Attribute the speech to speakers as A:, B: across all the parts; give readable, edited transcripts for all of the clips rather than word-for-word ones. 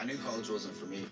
A: I knew college wasn't for me.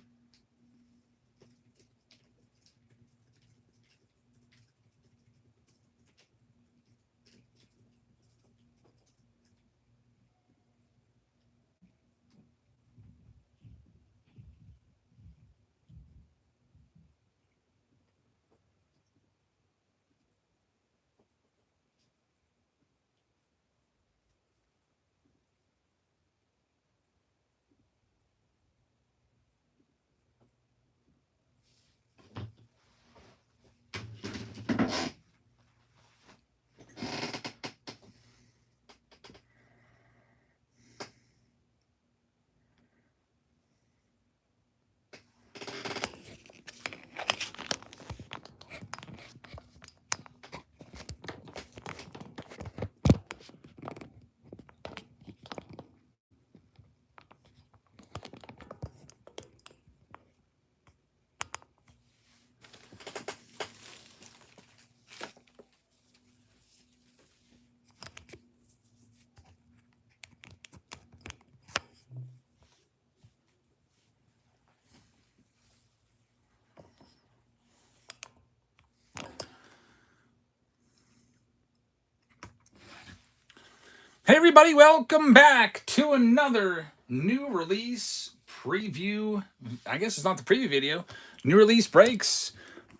B: Hey everybody, welcome back to another new release preview. I guess it's not the preview video. New release breaks.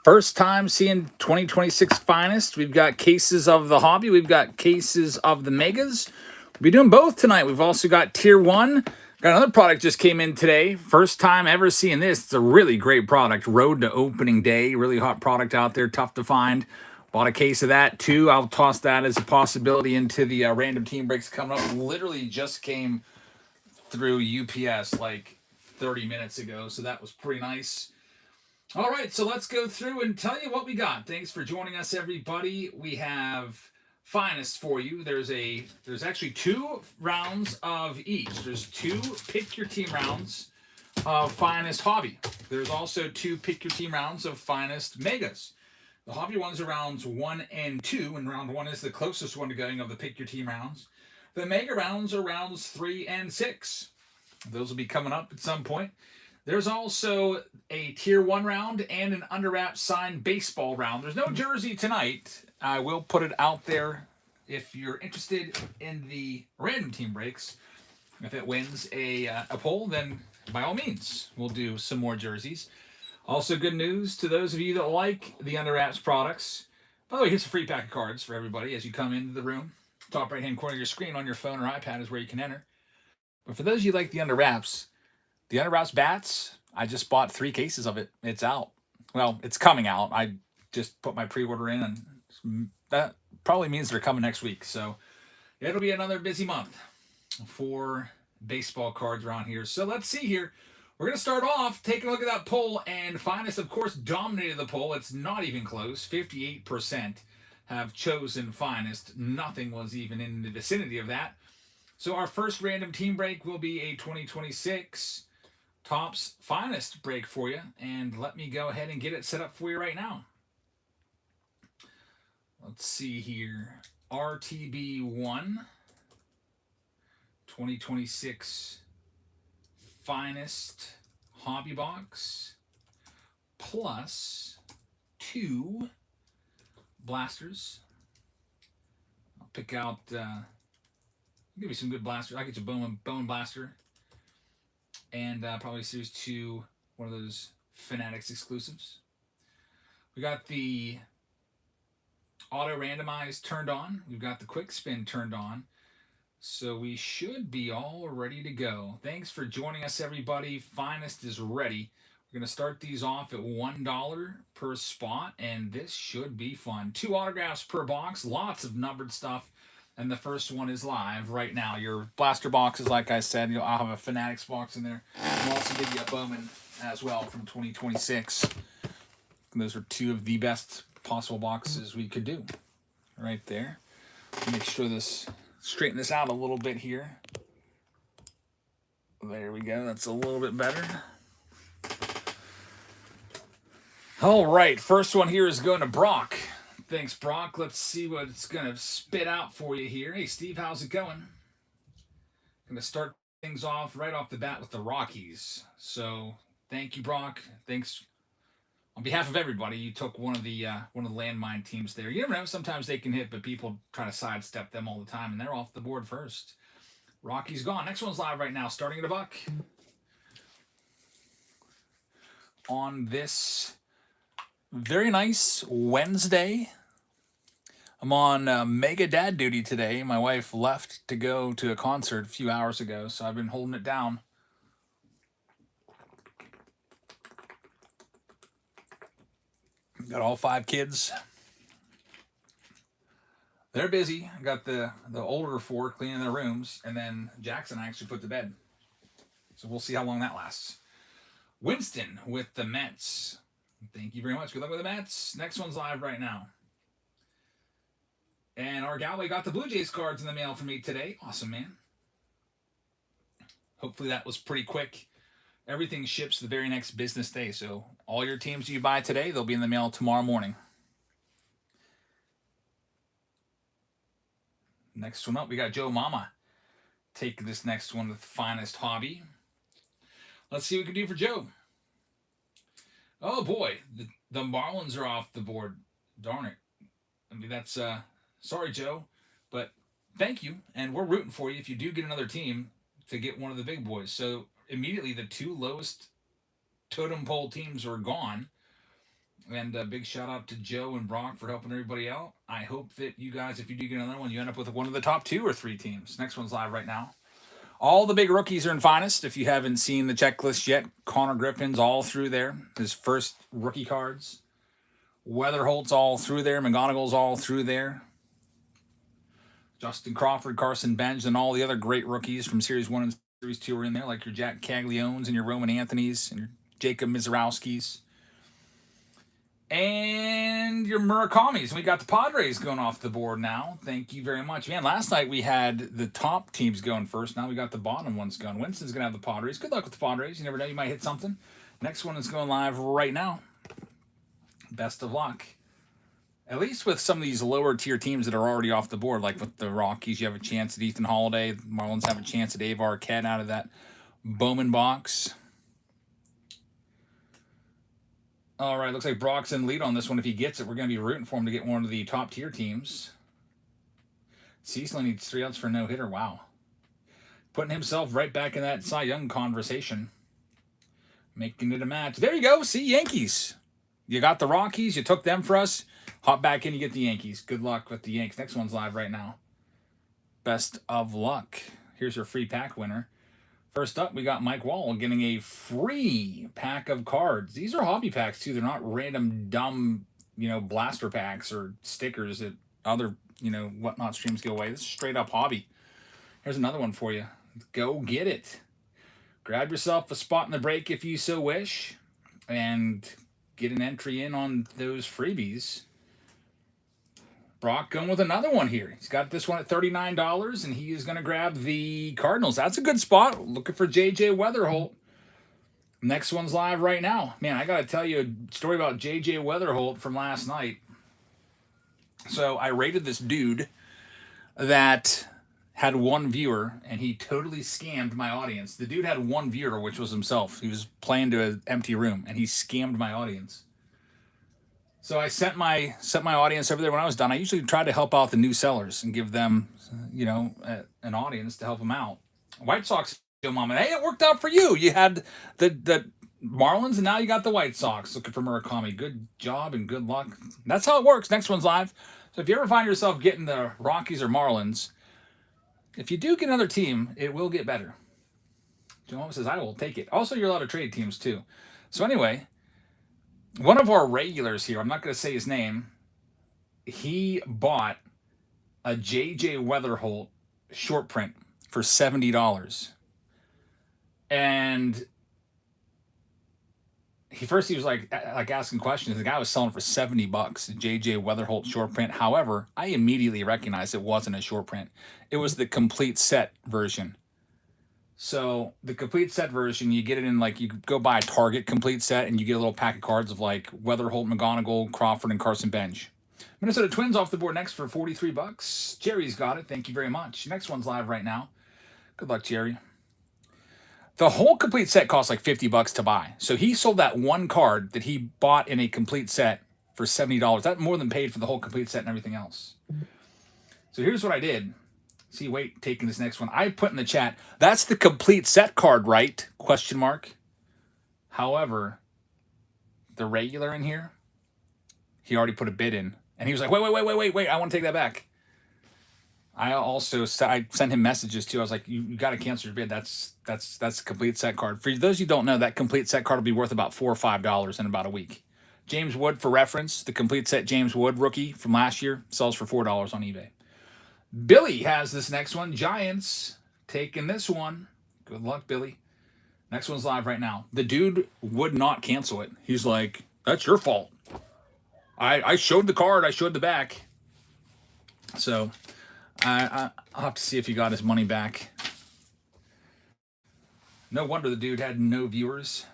B: First time seeing 2026 finest. We've got cases of the hobby. We've got cases of the megas. We'll be doing both tonight. We've also got tier 1. Got another product just came in today. First time ever seeing this. It's a really great product. Road to opening day. Really hot product out there. Tough to find. Bought a case of that too. I'll toss that as a possibility into the random team breaks coming up. Literally just came through UPS like 30 minutes ago, so that was pretty nice. All right, so let's go through and tell you what we got. Thanks for joining us, everybody. We have finest for you. There's actually 2 rounds of each. There's 2 pick your team rounds of finest hobby. There's also 2 pick your team rounds of finest megas. The hobby ones are rounds 1 and 2, and round 1 is the closest one to going of the pick your team rounds. The mega rounds are rounds 3 and 6. Those will be coming up at some point. There's also a tier 1 round and an under wrap signed baseball round. There's no jersey tonight. I will put it out there if you're interested in the random team breaks. If it wins a poll, then by all means, we'll do some more jerseys. Also, good news to those of you that like the Under Wraps products. By the way, here's a free pack of cards for everybody as you come into the room. Top right-hand corner of your screen on your phone or iPad is where you can enter. But for those of you who like the Under Wraps bats, I just bought 3 cases of it. It's out. Well, it's coming out. I just put my pre-order in, and that probably means they're coming next week. So it'll be another busy month for baseball cards around here. So let's see here. We're going to start off taking a look at that poll, and Finest, of course, dominated the poll. It's not even close. 58% have chosen Finest. Nothing was even in the vicinity of that. So our first random team break will be a 2026 Topps Finest break for you, and let me go ahead and get it set up for you right now. Let's see here. RTB1, 2026 Finest hobby box plus 2 blasters. I'll pick out give you some good blasters. I'll get you Bowman blaster and probably Series 2, one of those Fanatics exclusives. We got the auto randomize turned on. We've got the quick spin turned on. So we should be all ready to go. Thanks for joining us, everybody. Finest is ready. We're going to start these off at $1 per spot, and this should be fun. 2 autographs per box, lots of numbered stuff, and the first one is live right now. Your blaster boxes, like I said, I'll have a Fanatics box in there. I'll also give you a Bowman as well from 2026. Those are 2 of the best possible boxes we could do right there. Make sure straighten this out a little bit here. There we go. That's a little bit better. All right. First one here is going to Brock. Thanks, Brock. Let's see what it's going to spit out for you here. Hey, Steve, how's it going? Going to start things off right off the bat with the Rockies. So thank you, Brock. Thanks on behalf of everybody. You took one of the landmine teams there. You never know. Sometimes they can hit, but people try to sidestep them all the time, and they're off the board first. Rocky's gone. Next one's live right now, starting at $1. On this very nice Wednesday, I'm on mega dad duty today. My wife left to go to a concert a few hours ago, so I've been holding it down. Got all 5 kids. They're busy. I got the older 4 cleaning their rooms, and then Jackson I actually put to bed. So we'll see how long that lasts. Winston with the Mets. Thank you very much. Good luck with the Mets. Next one's live right now. And our Galway got the Blue Jays cards in the mail for me today. Awesome, man. Hopefully that was pretty quick. Everything ships the very next business day. So all your teams you buy today, they'll be in the mail tomorrow morning. Next one up, we got Joe Mama. Take this next one with Finest Hobby. Let's see what we can do for Joe. Oh boy, the Marlins are off the board. Darn it. I mean, that's sorry, Joe, but thank you, and we're rooting for you if you do get another team to get one of the big boys. So immediately the 2 lowest totem pole teams are gone. And a big shout out to Joe and Brock for helping everybody out. I hope that you guys, if you do get another one, you end up with one of the top 2 or 3 teams. Next one's live right now. All the big rookies are in Finest. If you haven't seen the checklist yet, Connor Griffin's all through there. His first rookie cards. Weatherholt's all through there. McGonagall's all through there. Justin Crawford, Carson Benj, and all the other great rookies from Series 1 and Series 2 are in there, like your Jack Cagliones and your Roman Anthonys and your Jacob Mizorowskis. And your Murakamis. We got the Padres going off the board now. Thank you very much. Man, last night we had the top teams going first. Now we got the bottom ones going. Winston's going to have the Padres. Good luck with the Padres. You never know. You might hit something. Next one is going live right now. Best of luck. At least with some of these lower tier teams that are already off the board, like with the Rockies, you have a chance at Ethan Holiday. The Marlins have a chance at Ave Arquette out of that Bowman box. All right, looks like Brock's in lead on this one. If he gets it, we're going to be rooting for him to get one of the top tier teams. Cecil needs 3 outs for a no-hitter. Wow. Putting himself right back in that Cy Young conversation. Making it a match. There you go. See, Yankees. You got the Rockies. You took them for us. Hop back in, you get the Yankees. Good luck with the Yanks. Next one's live right now. Best of luck. Here's your free pack winner. First up, we got Mike Wall getting a free pack of cards. These are hobby packs, too. They're not random, dumb, blaster packs or stickers that other, whatnot streams go away. This is straight up hobby. Here's another one for you. Go get it. Grab yourself a spot in the break if you so wish, and get an entry in on those freebies. Brock going with another one here. He's got this one at $39, and he is going to grab the Cardinals. That's a good spot. Looking for J.J. Weatherholt. Next one's live right now. Man, I got to tell you a story about J.J. Weatherholt from last night. So I rated this dude that had 1 viewer, and he totally scammed my audience. The dude had 1 viewer, which was himself. He was playing to an empty room, and he scammed my audience. So I sent my audience over there when I was done. I usually try to help out the new sellers and give them, an audience to help them out. White Sox, Mama. Hey, it worked out for you. You had the Marlins, and now you got the White Sox. Looking for Murakami. Good job and good luck. That's how it works. Next one's live. So if you ever find yourself getting the Rockies or Marlins, if you do get another team, it will get better. Joe Mama says, I will take it. Also, you're allowed to trade teams, too. So anyway, one of our regulars here, I'm not going to say his name, he bought a J.J. Weatherholt short print for $70. And he was like asking questions. The guy was selling for $70, J.J. Weatherholt short print. However, I immediately recognized it wasn't a short print. It was the complete set version. So the complete set version, you get it in, you go buy a Target complete set, and you get a little pack of cards of Weatherholt, McGonagall, Crawford, and Carson Benj. Minnesota Twins off the board next for $43. Jerry's got it. Thank you very much. Next one's live right now. Good luck, Jerry. The whole complete set costs like $50 to buy. So he sold that one card that he bought in a complete set for $70. That more than paid for the whole complete set and everything else. So here's what I did. See, wait, taking this next one. I put in the chat, that's the complete set card, right? Question mark. However, the regular in here, he already put a bid in. And he was like, wait, I want to take that back. I sent him messages too. I was like, you got to cancel your bid. That's a complete set card. For those you don't know, that complete set card will be worth about $4 or $5 in about a week. James Wood, for reference, the complete set James Wood rookie from last year sells for $4 on eBay. Billy has this next one. Giants taking this one. Good luck, Billy. Next one's live right now. The dude would not cancel it. He's like, that's your fault. I showed the card. I showed the back. So I'll have to see if he got his money back. No wonder the dude had no viewers.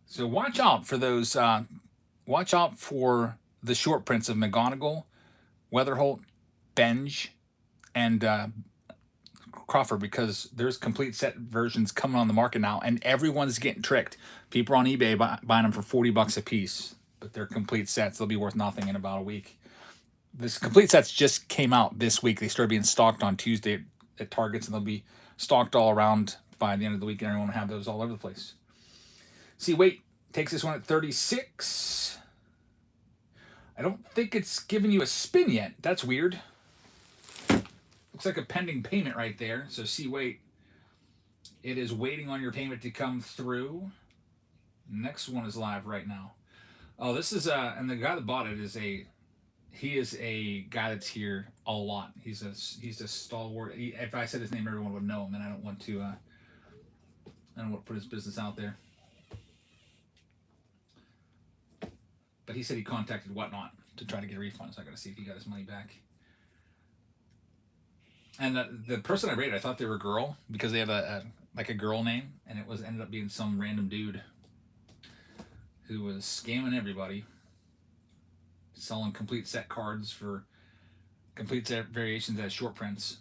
B: So watch out for those. Watch out for the short prints of McGonigal, Weatherholt, Benj, and Crawford, because there's complete set versions coming on the market now, and everyone's getting tricked. People are on eBay buying them for $40 a piece, but they're complete sets. They'll be worth nothing in about a week. This complete sets just came out this week. They started being stocked on Tuesday at Targets, and they'll be stocked all around by the end of the week, and everyone will have those all over the place. See, wait, takes this one at 36. I don't think it's giving you a spin yet. That's weird. Looks like a pending payment right there. So see, wait. It is waiting on your payment to come through. Next one is live right now. Oh, this is and the guy that bought it is he is a guy that's here a lot. He's a stalwart. If I said his name, everyone would know him, and I don't want to put his business out there. But he said he contacted Whatnot to try to get a refund, so I got to see if he got his money back. And the person I rated, I thought they were a girl because they have a girl name, and it ended up being some random dude who was scamming everybody, selling complete set cards for complete set variations as short prints,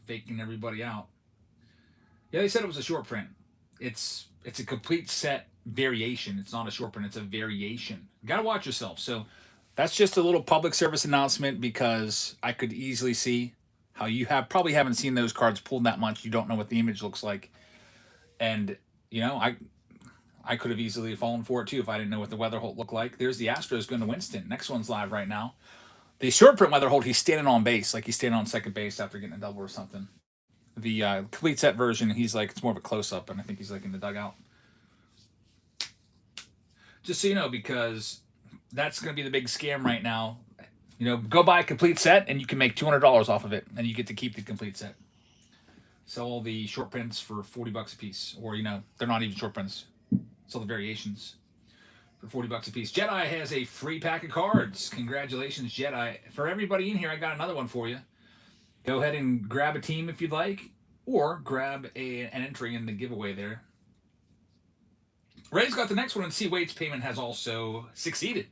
B: faking everybody out. Yeah, they said it was a short print. It's a complete set variation. It's not a short print. It's a variation. You gotta watch yourself. So that's just a little public service announcement, because I could easily see how you probably haven't seen those cards pulled that much. You don't know what the image looks like. And, I could have easily fallen for it too if I didn't know what the Weatherholt looked like. There's the Astros going to Winston. Next one's live right now. The short print Weatherholt, he's standing on base, like he's standing on second base after getting a double or something. The complete set version, he's like, it's more of a close-up, and I think he's like in the dugout. Just so you know, because that's going to be the big scam right now. Go buy a complete set, and you can make $200 off of it, and you get to keep the complete set. Sell all the short prints for $40 a piece, or they're not even short prints. Sell the variations for $40 a piece. Jedi has a free pack of cards. Congratulations, Jedi! For everybody in here, I got another one for you. Go ahead and grab a team if you'd like, or grab an entry in the giveaway there. Ray's got the next one, and C. Waite's payment has also succeeded.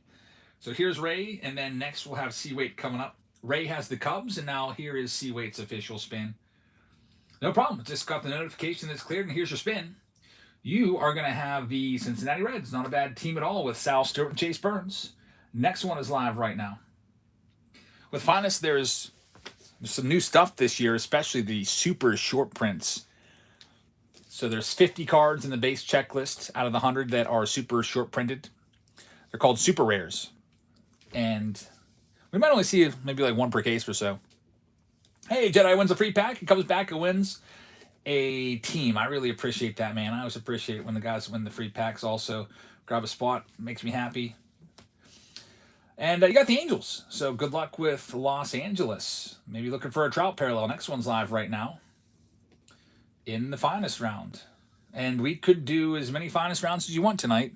B: So here's Ray, and then next we'll have C. Waite coming up. Ray has the Cubs, and now here is C. Waite's official spin. No problem. Just got the notification that's cleared, and here's your spin. You are going to have the Cincinnati Reds. Not a bad team at all with Sal Stewart and Chase Burns. Next one is live right now. With Finest, there's some new stuff this year, especially the super short prints. So there's 50 cards in the base checklist out of the 100 that are super short printed. They're called super rares. And we might only see maybe like one per case or so. Hey, Jedi wins a free pack. He comes back and wins a team. I really appreciate that, man. I always appreciate it when the guys win the free packs also. Grab a spot. Makes me happy. And you got the Angels. So good luck with Los Angeles. Maybe looking for a Trout parallel. Next one's live right now in the Finest round. And we could do as many Finest rounds as you want tonight.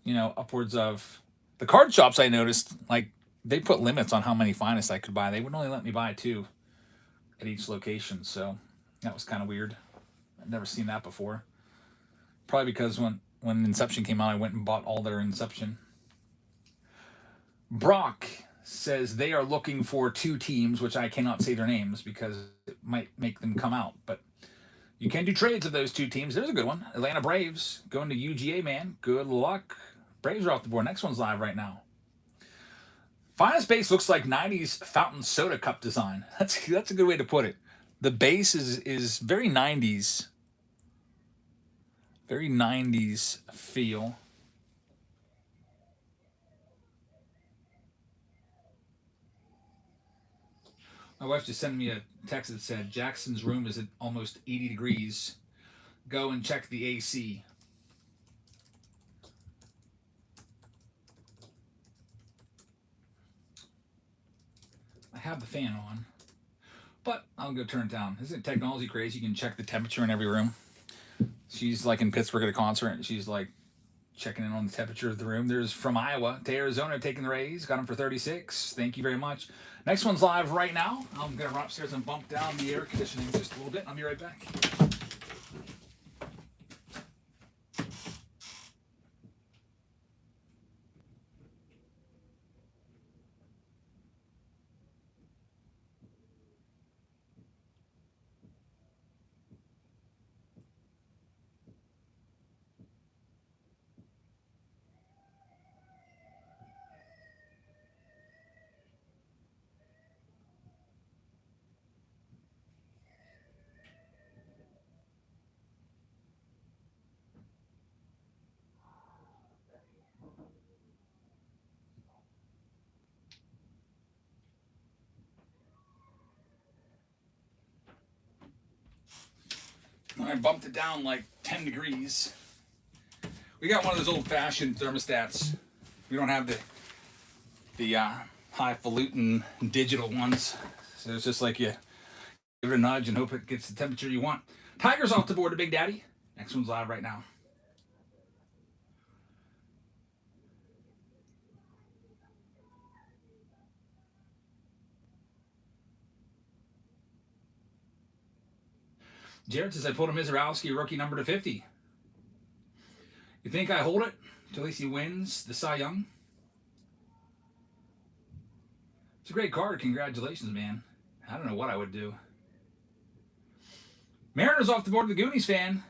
B: Upwards of... The card shops, I noticed, like, they put limits on how many Finest I could buy. They would only let me buy 2 at each location, so that was kind of weird. I've never seen that before. Probably because when Inception came out, I went and bought all their Inception. Brock says they are looking for 2 teams, which I cannot say their names because it might make them come out. But you can do trades of those 2 teams. There's a good one. Atlanta Braves going to UGA, man. Good luck. Braves are off the board. Next one's live right now. Finest base looks like 90s fountain soda cup design. That's a good way to put it. The base is very 90s. Very 90s feel. My wife just sent me a text that said Jackson's room is at almost 80 degrees. Go and check the AC. I have the fan on, but I'll go turn it down. Isn't technology crazy? You can check the temperature in every room. She's like in Pittsburgh at a concert, and she's like checking in on the temperature of the room. There's from Iowa to Arizona taking the Rays. Got them for 36. Thank you very much. Next one's live right now. I'm going to run upstairs and bump down the air conditioning just a little bit. I'll be right back. I bumped it down like 10 degrees. We got one of those old-fashioned thermostats. We don't have the highfalutin digital ones. So it's just like you give it a nudge and hope it gets the temperature you want. Tiger's off the board to Big Daddy. Next one's live right now. Jared says I pulled a Mizorowski rookie number to 50. You think I hold it until at least he wins the Cy Young? It's a great card. Congratulations, man. I don't know what I would do. Mariners off the board to the Goonies fan.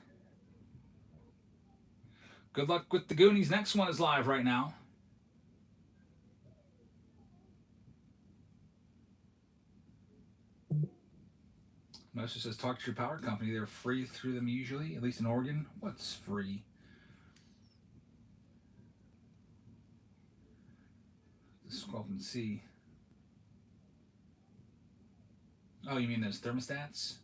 B: Good luck with the Goonies. Next one is live right now. Most says talk to your power company. They're free through them usually, at least in Oregon. What's free? Let's scroll up and see. Oh, you mean those thermostats?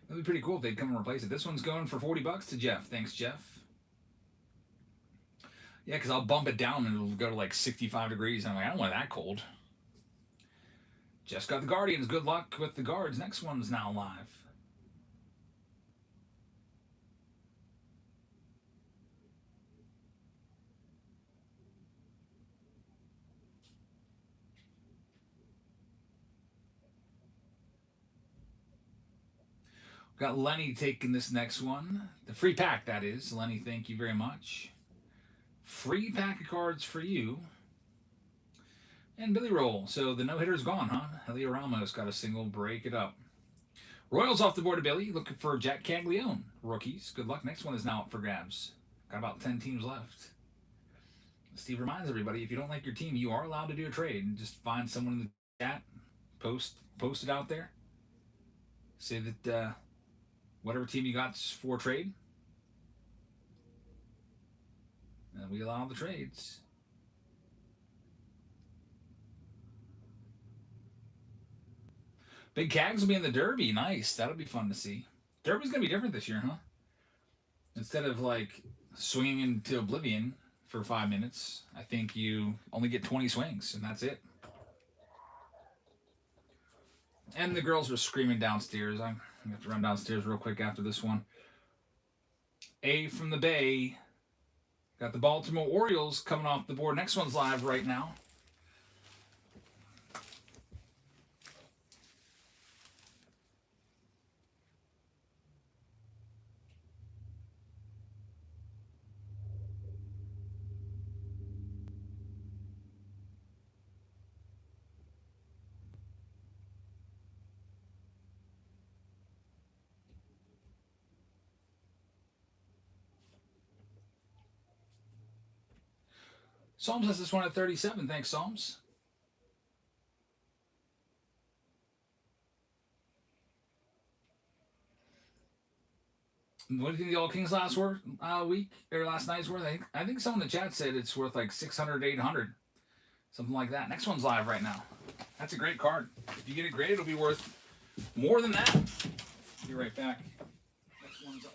B: That'd be pretty cool if they'd come and replace it. This one's going for $40 to Jeff. Thanks, Jeff. Yeah, because I'll bump it down and it'll go to like 65 degrees. And I'm like, I don't want it that cold. Just got the Guardians. Good luck with the Guards. Next one's now live. Got Lenny taking this next one. The free pack, that is. Lenny, thank you very much. Free pack of cards for you. And Billy Roll. So the no-hitter's gone, huh? Helio Ramos got a single. Break it up. Royals off the board to Billy. Looking for Jack Caglione. Rookies. Good luck. Next one is now up for grabs. Got about 10 teams left. Steve reminds everybody, if you don't like your team, you are allowed to do a trade. Just find someone in the chat. Post it out there. Say that whatever team you got's for trade. And we allow the trades. Big Cags will be in the Derby. Nice. That'll be fun to see. Derby's going to be different this year, huh? Instead of like swinging into oblivion for 5 minutes, I think you only get 20 swings, and that's it. And the girls are screaming downstairs. I'm going to have to run downstairs real quick after this one. A from the Bay. Got the Baltimore Orioles coming off the board. Next one's live right now. Psalms has this one at 37. Thanks, Psalms. What do you think the All Kings last week or last night's worth? I think someone in the chat said it's worth like 600, 800, something like that. Next one's live right now. That's a great card. If you get it graded, it'll be worth more than that. Be right back. Next one's up.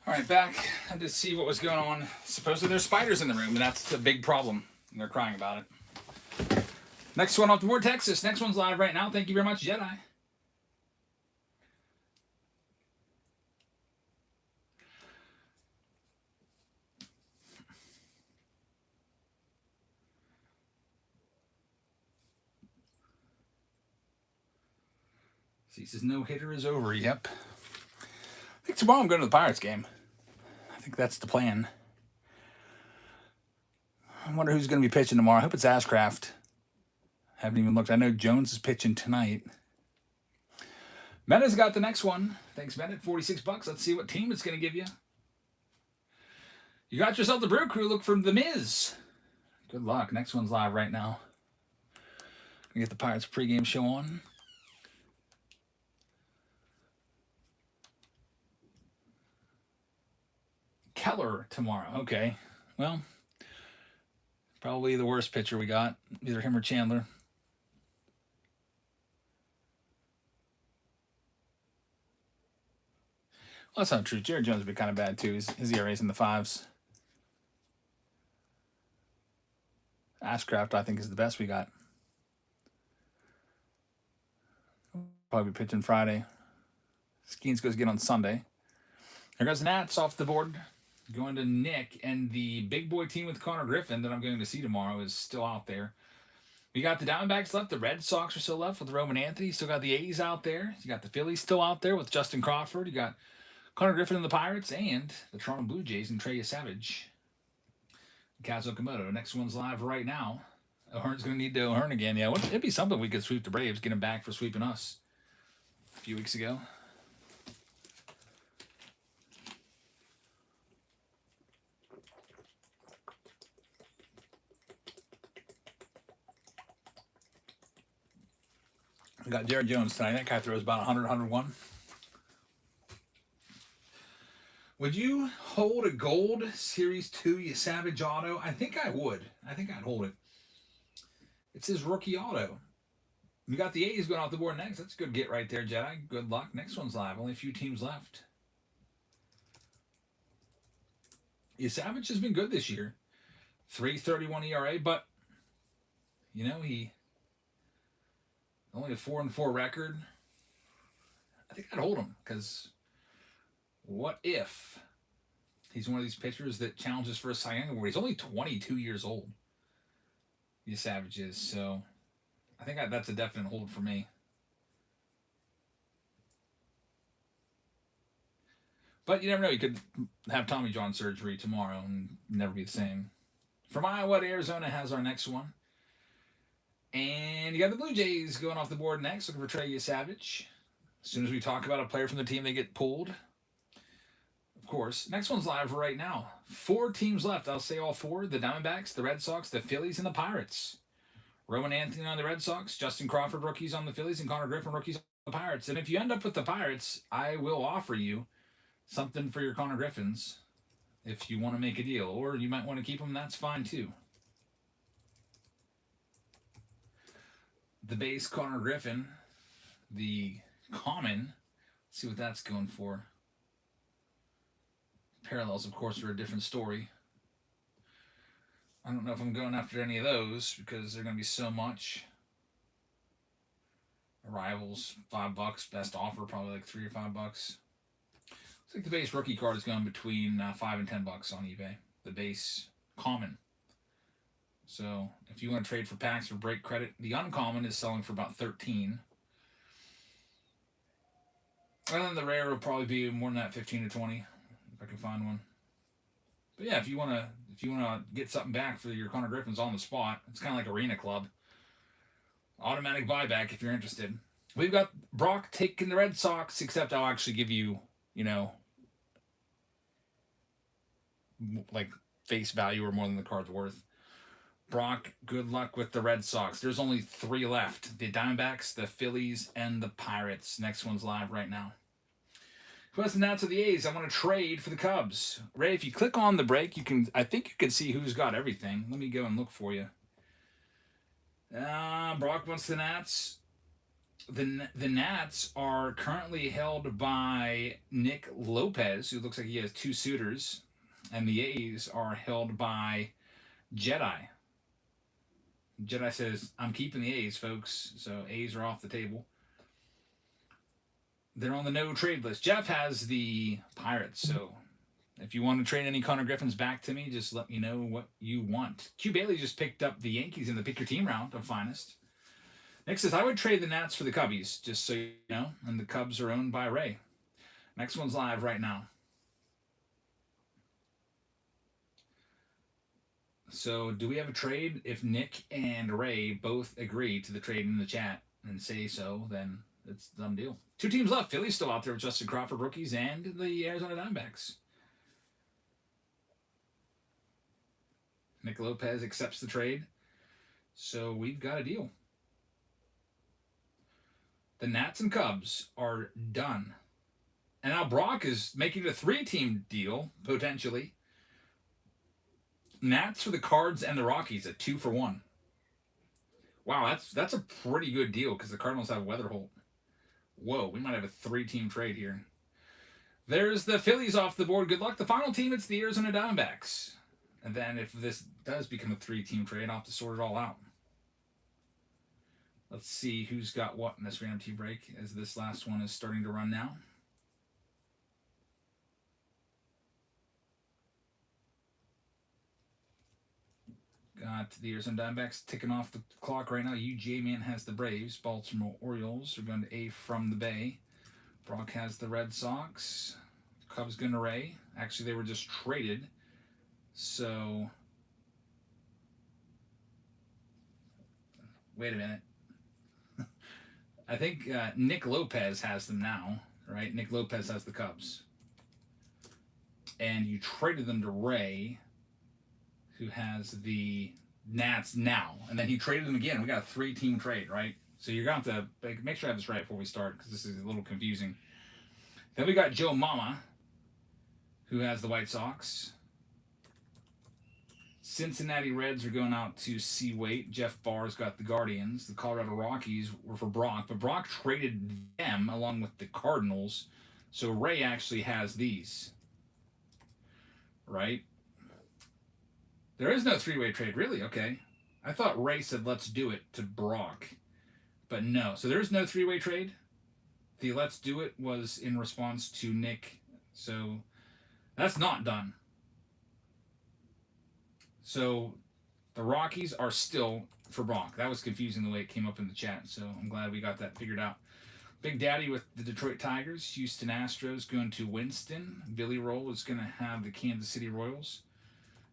B: All right, back. I had to see what was going on. Supposedly there's spiders in the room, and that's a big problem. And they're crying about it. Next one off the board, Texas. Next one's live right now. Thank you very much, Jedi. He says no hitter is over. Yep. I think tomorrow I'm going to the Pirates game. I think that's the plan. I wonder who's going to be pitching tomorrow. I hope it's Ashcraft. Haven't even looked. I know Jones is pitching tonight. Meta's got the next one. Thanks, Meta. $46. Let's see what team it's going to give you. You got yourself the Brew Crew. Look for The Miz. Good luck. Next one's live right now. Gonna get the Pirates pregame show on. Keller tomorrow. Okay. Well, probably the worst pitcher we got. Either him or Chandler. Well, that's not true. Jared Jones would be kind of bad, too. His ERA's in the 5s. Ashcraft, I think, is the best we got. Probably pitching Friday. Skeens goes again on Sunday. There goes Nats off the board. Going to Nick, and the big boy team with Connor Griffin that I'm going to see tomorrow is still out there. We got the Diamondbacks left. The Red Sox are still left with Roman Anthony. Still got the A's out there. You got the Phillies still out there with Justin Crawford. You got Connor Griffin and the Pirates, and the Toronto Blue Jays and Trey Savage. Kazuo Komodo. Next one's live right now. O'Hearn's going to need to O'Hearn again. Yeah, it'd be something we could sweep the Braves, get him back for sweeping us a few weeks ago. We got Jared Jones tonight. That guy throws about 100, 101. Would you hold a gold Series 2 Savage auto? I think I would. I think I'd hold it. It's his rookie auto. We got the A's going off the board next. That's a good get right there, Jedi. Good luck. Next one's live. Only a few teams left. Savage has been good this year. 3.31 ERA, but you know, he only a 4-4 record. I think I'd hold him because what if he's one of these pitchers that challenges for a Cy Young Award? He's only 22 years old. Savage is, so I think that's a definite hold for me. But you never know. You could have Tommy John surgery tomorrow and never be the same. From Iowa to Arizona has our next one. And you got the Blue Jays going off the board next, looking for Trey Savage. As soon as we talk about a player from the team, they get pulled. Of course. Next one's live right now. 4 teams left. I'll say all 4. The Diamondbacks, the Red Sox, the Phillies, and the Pirates. Roman Anthony on the Red Sox, Justin Crawford rookies on the Phillies, and Connor Griffin rookies on the Pirates. And if you end up with the Pirates, I will offer you something for your Connor Griffins if you want to make a deal. Or you might want to keep them. That's fine too. The base Connor Griffin, the common. Let's see what that's going for. Parallels, of course, are a different story. I don't know if I'm going after any of those because they're going to be so much. Arrivals, $5. Best offer, probably like $3 or $5. Looks like the base rookie card is going between $5 and $10 on eBay. The base common. So if you want to trade for packs for break credit, the uncommon is selling for about 13. And then the rare will probably be more than that, 15 to 20, if I can find one. But yeah, if you wanna get something back for your Connor Griffins on the spot, it's kind of like Arena Club. Automatic buyback if you're interested. We've got Brock taking the Red Sox, except I'll actually give you, like face value or more than the card's worth. Brock, good luck with the Red Sox. There's only 3 left. The Diamondbacks, the Phillies, and the Pirates. Next one's live right now. Who has the Nats or the A's? I want to trade for the Cubs. Ray, if you click on the break, I think you can see who's got everything. Let me go and look for you. Brock wants the Nats. The Nats are currently held by Nick Lopez, who looks like he has 2 suitors. And the A's are held by Jedi. Jedi says, I'm keeping the A's, folks. So A's are off the table. They're on the no trade list. Jeff has the Pirates, so if you want to trade any Connor Griffins back to me, just let me know what you want. Q Bailey just picked up the Yankees in the Pick Your Team round of Finest. Nick says, I would trade the Nats for the Cubbies, just so you know, and the Cubs are owned by Ray. Next one's live right now. So do we have a trade? If Nick and Ray both agree to the trade in the chat and say so, then it's a done deal. 2 teams left. Philly's still out there with Justin Crawford rookies and the Arizona Diamondbacks. Nick Lopez accepts the trade. So we've got a deal. The Nats and Cubs are done. And now Brock is making a 3-team deal, potentially. Nats for the Cards and the Rockies at 2 for 1. Wow, that's a pretty good deal because the Cardinals have Weatherholt. Whoa, we might have a 3-team trade here. There's the Phillies off the board. Good luck. The final team, it's the Arizona Diamondbacks. And then if this does become a 3-team trade, I'll have to sort it all out. Let's see who's got what in this random team break, as this last one is starting to run now. Got the Arizona Diamondbacks ticking off the clock right now. UGA Man has the Braves. Baltimore Orioles are going to A from the Bay. Brock has the Red Sox. Cubs going to Ray. Actually, they were just traded. So, wait a minute. I think Nick Lopez has them now, right? Nick Lopez has the Cubs. And you traded them to Ray, who has the Nats now. And then he traded them again. We got a 3-team trade, right? So you're going to have to make sure I have this right before we start, because this is a little confusing. Then we got Joe Mama, who has the White Sox. Cincinnati Reds are going out to C-Weight. Jeff Barr's got the Guardians. The Colorado Rockies were for Brock, but Brock traded them along with the Cardinals. So Ray actually has these, right? There is no 3-way trade, really? Okay. I thought Ray said, let's do it to Brock. But no. So there's no 3-way trade. The let's do it was in response to Nick. So that's not done. So the Rockies are still for Brock. That was confusing the way it came up in the chat. So I'm glad we got that figured out. Big Daddy with the Detroit Tigers. Houston Astros going to Winston. Billy Roll is going to have the Kansas City Royals.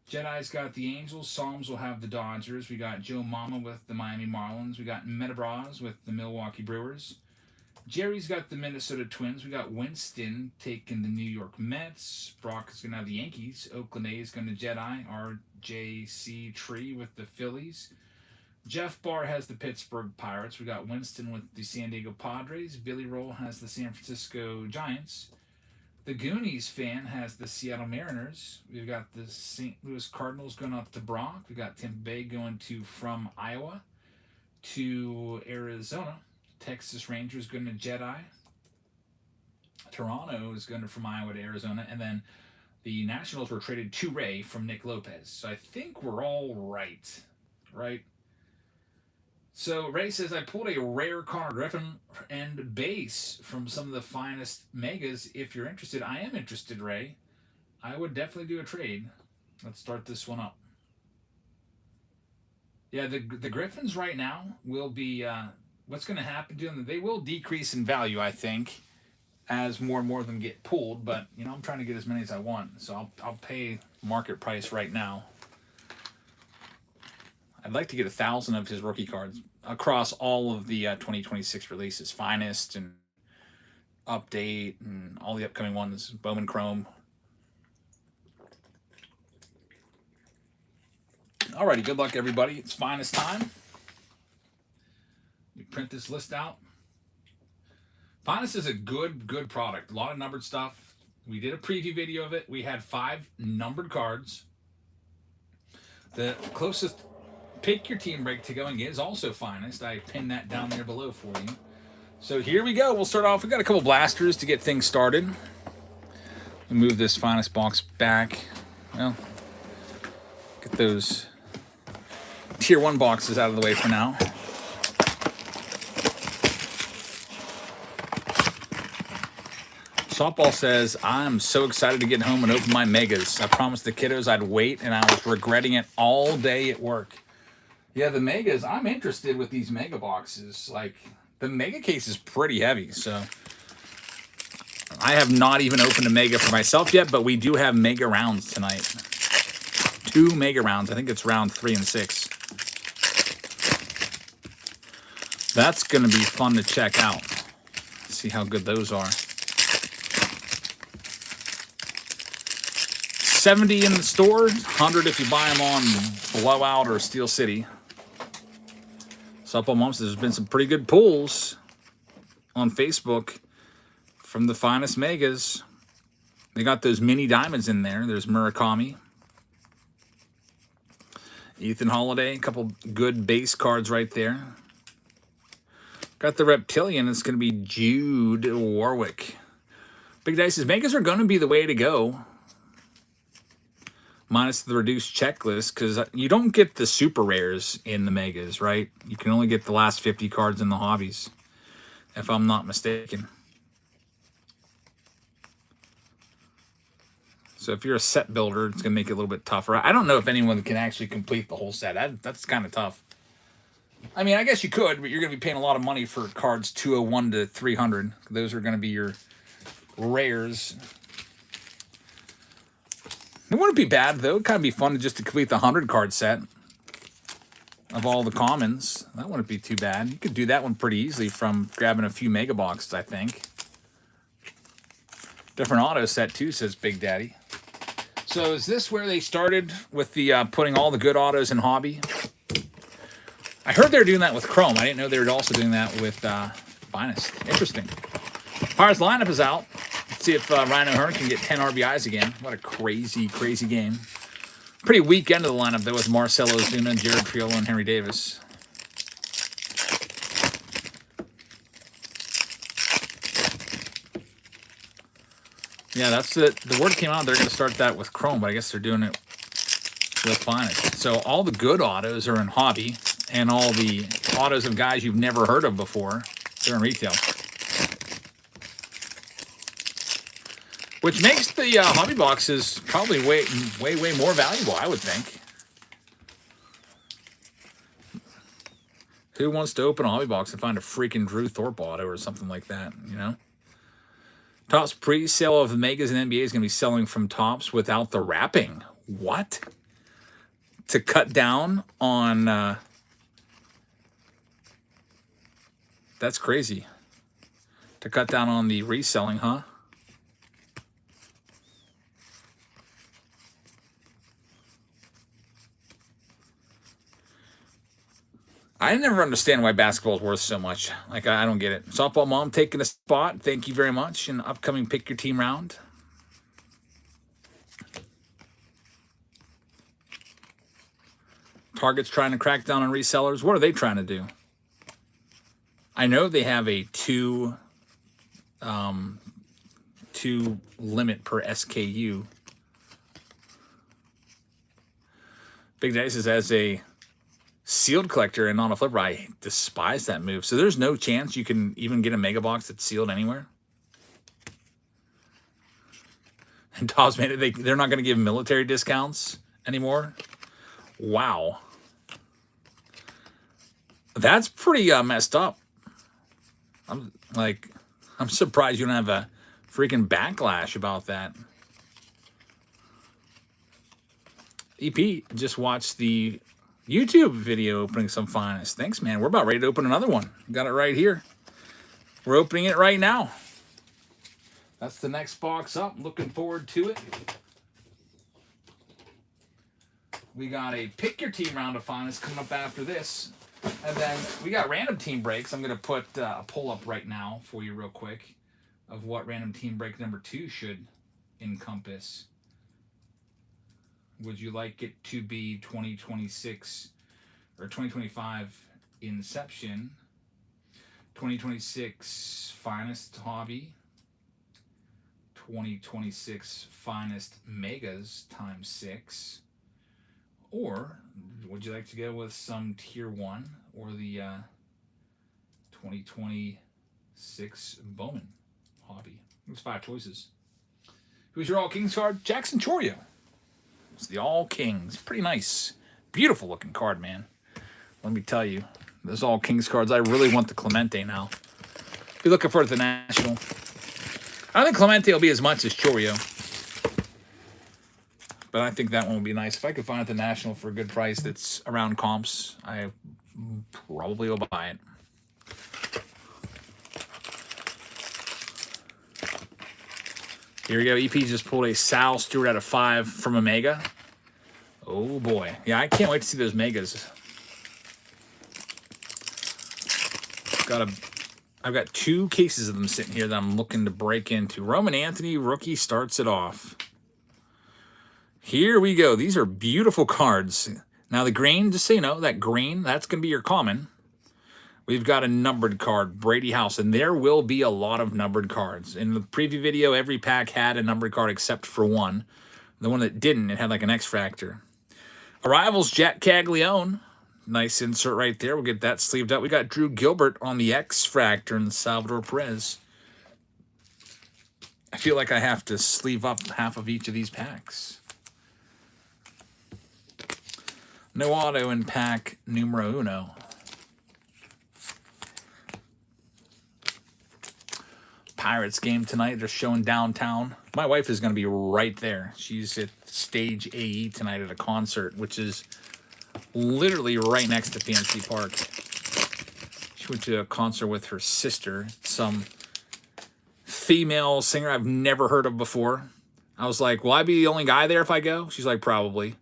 B: Jedi's got the Angels. Psalms will have the Dodgers. We got Joe Mama with the Miami Marlins. We got Metabras with the Milwaukee Brewers. Jerry's got the Minnesota Twins. We got Winston taking the New York Mets. Brock is going to have the Yankees. Oakland A's going to Jedi. RJC Tree with the Phillies. Jeff Barr has the Pittsburgh Pirates. We got Winston with the San Diego Padres. Billy Roll has the San Francisco Giants. The Goonies fan has the Seattle Mariners. We've got the St. Louis Cardinals going out to Brock. We got Tampa Bay going to From Iowa. to Arizona. Texas Rangers going to Jedi. Toronto is going from Iowa to Arizona. And then the Nationals were traded to Ray from Nick Lopez. So I think we're all right. Right? So Ray says, I pulled a rare Connor Griffin and base from some of the finest megas. If you're interested, I am interested, Ray. I would definitely do a trade. Let's start this one up. Yeah, the Griffins right now will be, what's going to happen to them? They will decrease in value, I think, as more and more of them get pulled. But, you know, I'm trying to get as many as I want. So I'll pay market price right now. I'd like to get 1,000 of his rookie cards across all of the 2026 releases. Finest and Update and all the upcoming ones. Bowman Chrome. Alrighty, good luck, everybody. It's Finest time. We print this list out. Finest is a good product. A lot of numbered stuff. We did a preview video of it. We had 5 numbered cards. The closest pick your team break to going is also Finest. I pinned that down there below for you. So here we go. We'll start off. We've got a couple blasters to get things started. We'll move this Finest box back. Well, get those Tier 1 boxes out of the way for now. Softball says, I'm so excited to get home and open my megas. I promised the kiddos I'd wait, and I was regretting it all day at work. Yeah, the megas, I'm interested with these mega boxes. Like, the mega case is pretty heavy, so I have not even opened a mega for myself yet, but we do have mega rounds tonight. 2 mega rounds. I think it's round 3 and 6. That's going to be fun to check out. See how good those are. 70 in the store, 100 if you buy them on Blowout or Steel City. Supple Mom says there's been some pretty good pulls on Facebook from the Finest Megas. They got those mini diamonds in there. There's Murakami, Ethan Holiday, a couple good base cards right there. Got the Reptilian. It's going to be Jude Warwick. Big Dice says megas are going to be the way to go. Minus the reduced checklist, because you don't get the super rares in the megas, right? You can only get the last 50 cards in the hobbies, if I'm not mistaken. So if you're a set builder, it's going to make it a little bit tougher. I don't know if anyone can actually complete the whole set. That's kind of tough. I mean, I guess you could, but you're going to be paying a lot of money for cards 201 to 300. Those are going to be your rares. It wouldn't be bad, though. It'd kind of be fun just to complete the 100 card set of all the commons. That wouldn't be too bad. You could do that one pretty easily from grabbing a few mega boxes, I think. Different auto set, too, says Big Daddy. So is this where they started with the putting all the good autos in hobby? I heard they were doing that with Chrome. I didn't know they were also doing that with Finest. Interesting. Pirates lineup is out. Let's see if Ryan O'Hearn can get 10 RBIs again. What a crazy, crazy game. Pretty weak end of the lineup, though, with Marcell Ozuna, Jared Triolo, and Henry Davis. Yeah, that's it. The word came out they're going to start that with Chrome, but I guess they're doing it with Finest. So all the good autos are in hobby, and all the autos of guys you've never heard of before, they're in retail. Which makes the hobby boxes probably way more valuable, I would think. Who wants to open a hobby box and find a freaking Drew Thorpe auto or something like that, you know? Topps pre-sale of the Megas and NBA is going to be selling from Topps without the wrapping. What? To cut down on... that's crazy. To cut down on the reselling, huh? I never understand why basketball is worth so much. Like, I don't get it. Softball Mom taking a spot. Thank you very much. In the upcoming Pick Your Team round. Target's trying to crack down on resellers. What are they trying to do? I know they have a two limit per SKU. Big Dice is as a sealed collector and not a flipper. I despise that move. So there's no chance you can even get a mega box that's sealed anywhere. And Dobbs made it. They're not going to give military discounts anymore. Wow. That's pretty messed up. I'm surprised you don't have a freaking backlash about that. EP just watched the YouTube video opening some Finest. Thanks, man. We're about ready to open another one. Got it right here. We're opening it right now. That's the next box up. Looking forward to it. We got a pick your team round of Finest coming up after this. And then we got random team breaks. I'm going to put a poll up right now for you real quick of what random team break number 2 should encompass. Would you like it to be 2026 or 2025 Inception, 2026 Finest Hobby, 2026 Finest Megas times 6, or would you like to go with some Tier 1 or the 2026 Bowman Hobby? There's 5 choices. Who's your All Kings card? Jackson Chourio. It's the All Kings. Pretty nice. Beautiful looking card, man. Let me tell you. Those All Kings cards, I really want the Clemente now. Be looking for it at the National. I don't think Clemente will be as much as Chourio. But I think that one would be nice. If I could find it at the National for a good price that's around comps, I probably will buy it. Here we go. EP just pulled a Sal Stewart out of 5 from a Mega. Oh, boy. Yeah, I can't wait to see those Megas. I've got 2 cases of them sitting here that I'm looking to break into. Roman Anthony, rookie, starts it off. Here we go. These are beautiful cards. Now, the green, just so you know, that green, that's going to be your common. We've got a numbered card, Brady House, and there will be a lot of numbered cards. In the preview video, every pack had a numbered card except for one. The one that didn't, it had like an X-Fractor. Arrivals, Jack Caglione. Nice insert right there. We'll get that sleeved up. We got Drew Gilbert on the X-Fractor and Salvador Perez. I feel like I have to sleeve up half of each of these packs. No auto in pack numero uno. Pirates game tonight. They're showing downtown. My wife is going to be right there. She's at Stage AE tonight at a concert, which is literally right next to PNC Park. She went to a concert with her sister, some female singer I've never heard of before. I was like, will I be the only guy there if I go? She's like, probably.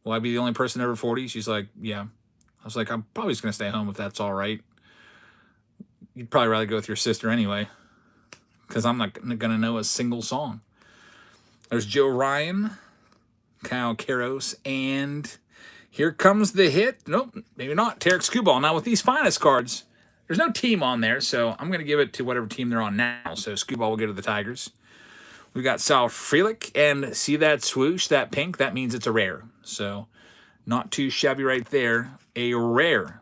B: Will I be the only person over 40? She's like, yeah. I was like, I'm probably just going to stay home if that's all right. You'd probably rather go with your sister anyway, because I'm not going to know a single song. There's Joe Ryan, Kyle Karros, and here comes the hit. Nope, maybe not. Tarek Skubal. Now, with these Finest cards, there's no team on there, so I'm going to give it to whatever team they're on now. So Skubal will go to the Tigers. We got Sal Frelick, and see that swoosh, that pink? That means it's a rare. So not too shabby right there. A rare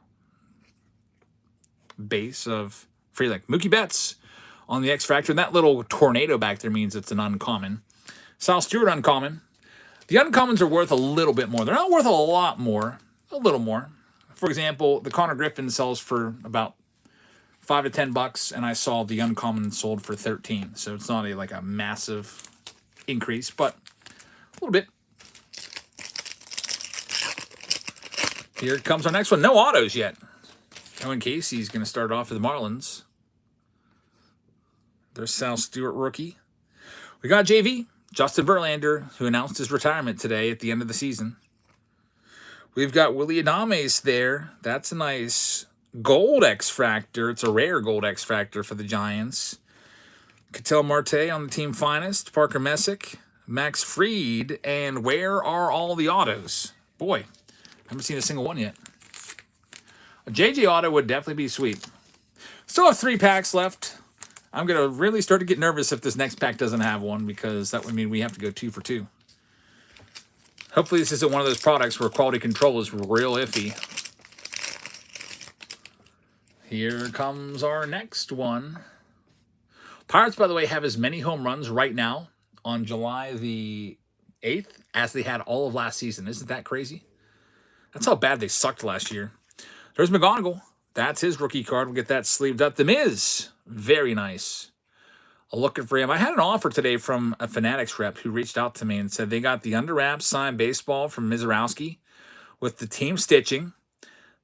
B: base of Frelick. Mookie Betts on the X-Fractor. And that little tornado back there means it's an uncommon. Sal Stewart uncommon. The uncommons are worth a little bit more. They're not worth a lot more. A little more. For example, the Connor Griffin sells for about $5 to $10, and I saw the uncommon sold for 13. So it's not like a massive increase, but a little bit. Here comes our next one. No autos yet. Owen Casey's going to start off for the Marlins. There's Sal Stewart rookie. We got JV, Justin Verlander, who announced his retirement today at the end of the season. We've got Willy Adames there. That's a nice gold X-Fractor. It's a rare gold X-Fractor for the Giants. Ketel Marte on the team Finest. Parker Messick, Max Fried, and where are all the autos? Boy, haven't seen a single one yet. A JJ auto would definitely be sweet. Still have 3 packs left. I'm going to really start to get nervous if this next pack doesn't have one, because that would mean we have to go 2 for 2. Hopefully this isn't one of those products where quality control is real iffy. Here comes our next one. Pirates, by the way, have as many home runs right now on July the 8th as they had all of last season. Isn't that crazy? That's how bad they sucked last year. There's McGonigal. That's his rookie card. We'll get that sleeved up. The Miz. Very nice. Looking for him. I had an offer today from a Fanatics rep who reached out to me and said they got the under wraps signed baseball from Mizorowski with the team stitching,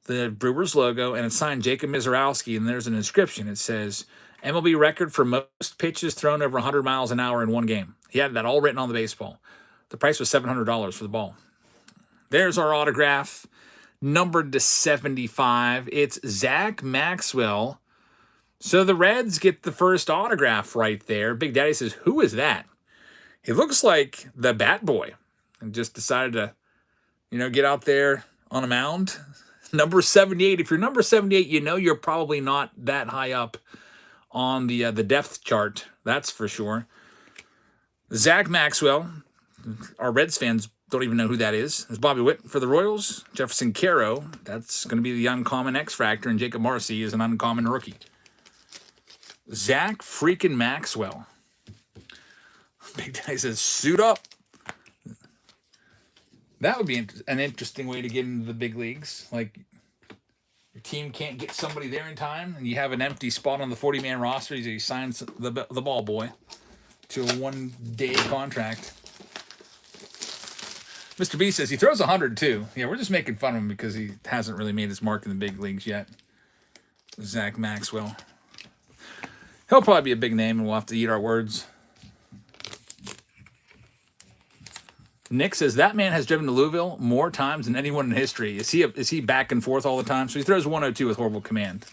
B: the Brewers logo, and it's signed Jacob Mizorowski, and there's an inscription. It says, MLB record for most pitches thrown over 100 miles an hour in one game. He had that all written on the baseball. The price was $700 for the ball. There's our autograph, numbered to 75. It's Zach Maxwell. So the Reds get the first autograph right there. Big Daddy says, who is that? He looks like the Bat Boy and just decided to, get out there on a mound. Number 78. If you're number 78, you're probably not that high up on the depth chart. That's for sure. Zach Maxwell. Our Reds fans don't even know who that is. It's Bobby Witt for the Royals. Jefferson Caro. That's going to be the uncommon X Factor. And Jacob Marcy is an uncommon rookie. Zach freaking Maxwell. Big Daddy says, suit up. That would be an interesting way to get into the big leagues. Like, your team can't get somebody there in time, and you have an empty spot on the 40-man roster. He signs the ball boy to a one-day contract. Mr. B says he throws 100 too. Yeah, we're just making fun of him because he hasn't really made his mark in the big leagues yet. Zach Maxwell. He'll probably be a big name, and we'll have to eat our words. Nick says, that man has driven to Louisville more times than anyone in history. Is he back and forth all the time? So he throws 102 with horrible command.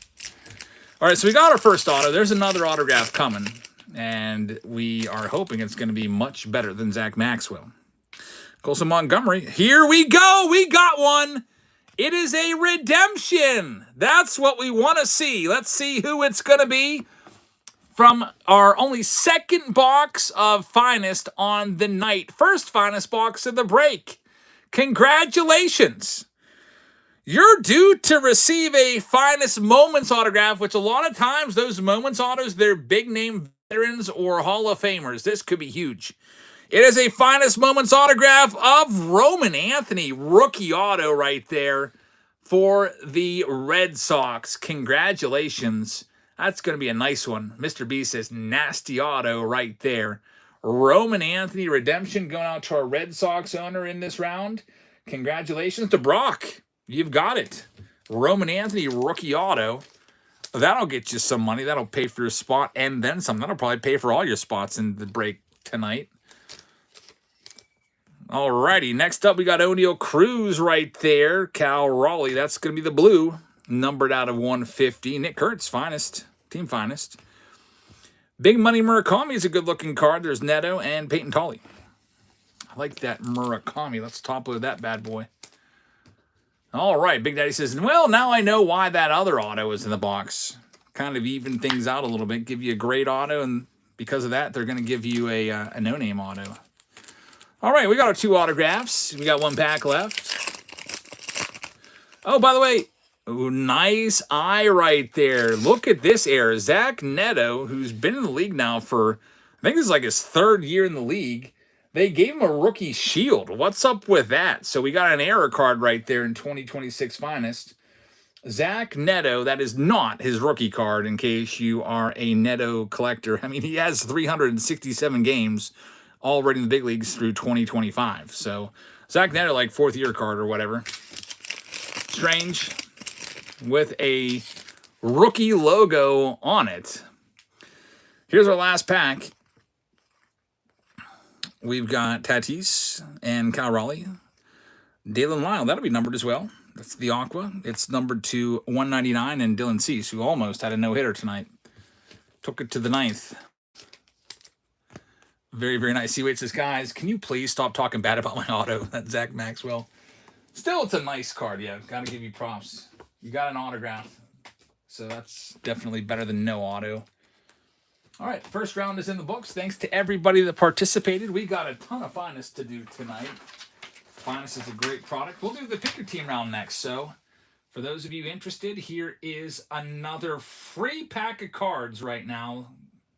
B: All right, so we got our first auto. There's another autograph coming, and we are hoping it's going to be much better than Zach Maxwell. Colson Montgomery. Here we go. We got one. It is a redemption. That's what we want to see. Let's see who it's going to be. From our only second box of Finest on the night. First Finest box of the break. Congratulations. You're due to receive a Finest Moments autograph, which a lot of times those Moments autos, they're big name veterans or Hall of Famers. This could be huge. It is a Finest Moments autograph of Roman Anthony. Rookie auto right there for the Red Sox. Congratulations. That's going to be a nice one. Mr. B says, nasty auto right there. Roman Anthony redemption going out to our Red Sox owner in this round. Congratulations to Brock. You've got it. Roman Anthony rookie auto. That'll get you some money. That'll pay for your spot and then some. That'll probably pay for all your spots in the break tonight. Alrighty, next up we got Oneil Cruz right there. Cal Raleigh. That's going to be the blue. Numbered out of 150. Nick Kurtz, Finest. Team Finest. Big Money Murakami is a good-looking card. There's Neto and Peyton Tolley. I like that Murakami. Let's top load that bad boy. All right, Big Daddy says, well, now I know why that other auto is in the box. Kind of even things out a little bit. Give you a great auto, and because of that, they're going to give you a no-name auto. All right, we got our 2 autographs. We got 1 pack left. Oh, by the way, ooh, nice eye right there. Look at this error. Zach Neto, who's been in the league now for, I think this is like his 3rd year in the league. They gave him a rookie shield. What's up with that? So we got an error card right there in 2026 Finest. Zach Neto, that is not his rookie card in case you are a Neto collector. I mean, he has 367 games already in the big leagues through 2025. So Zach Neto, like 4th year card or whatever. Strange. With a rookie logo on it. Here's our last pack. We've got Tatis and Cal Raleigh. Dalen Lyle, that'll be numbered as well. That's the Aqua. It's numbered to 199, and Dylan Cease, who almost had a no-hitter tonight. Took it to the 9th. Very, very nice. Wait, says, guys, can you please stop talking bad about my auto? That's Zach Maxwell. Still, it's a nice card, yeah. Got to give you props. You got an autograph. So that's definitely better than no auto. All right, first round is in the books. Thanks to everybody that participated. We got a ton of Finest to do tonight. Finest is a great product. We'll do the pick your team round next. So for those of you interested, here is another free pack of cards right now.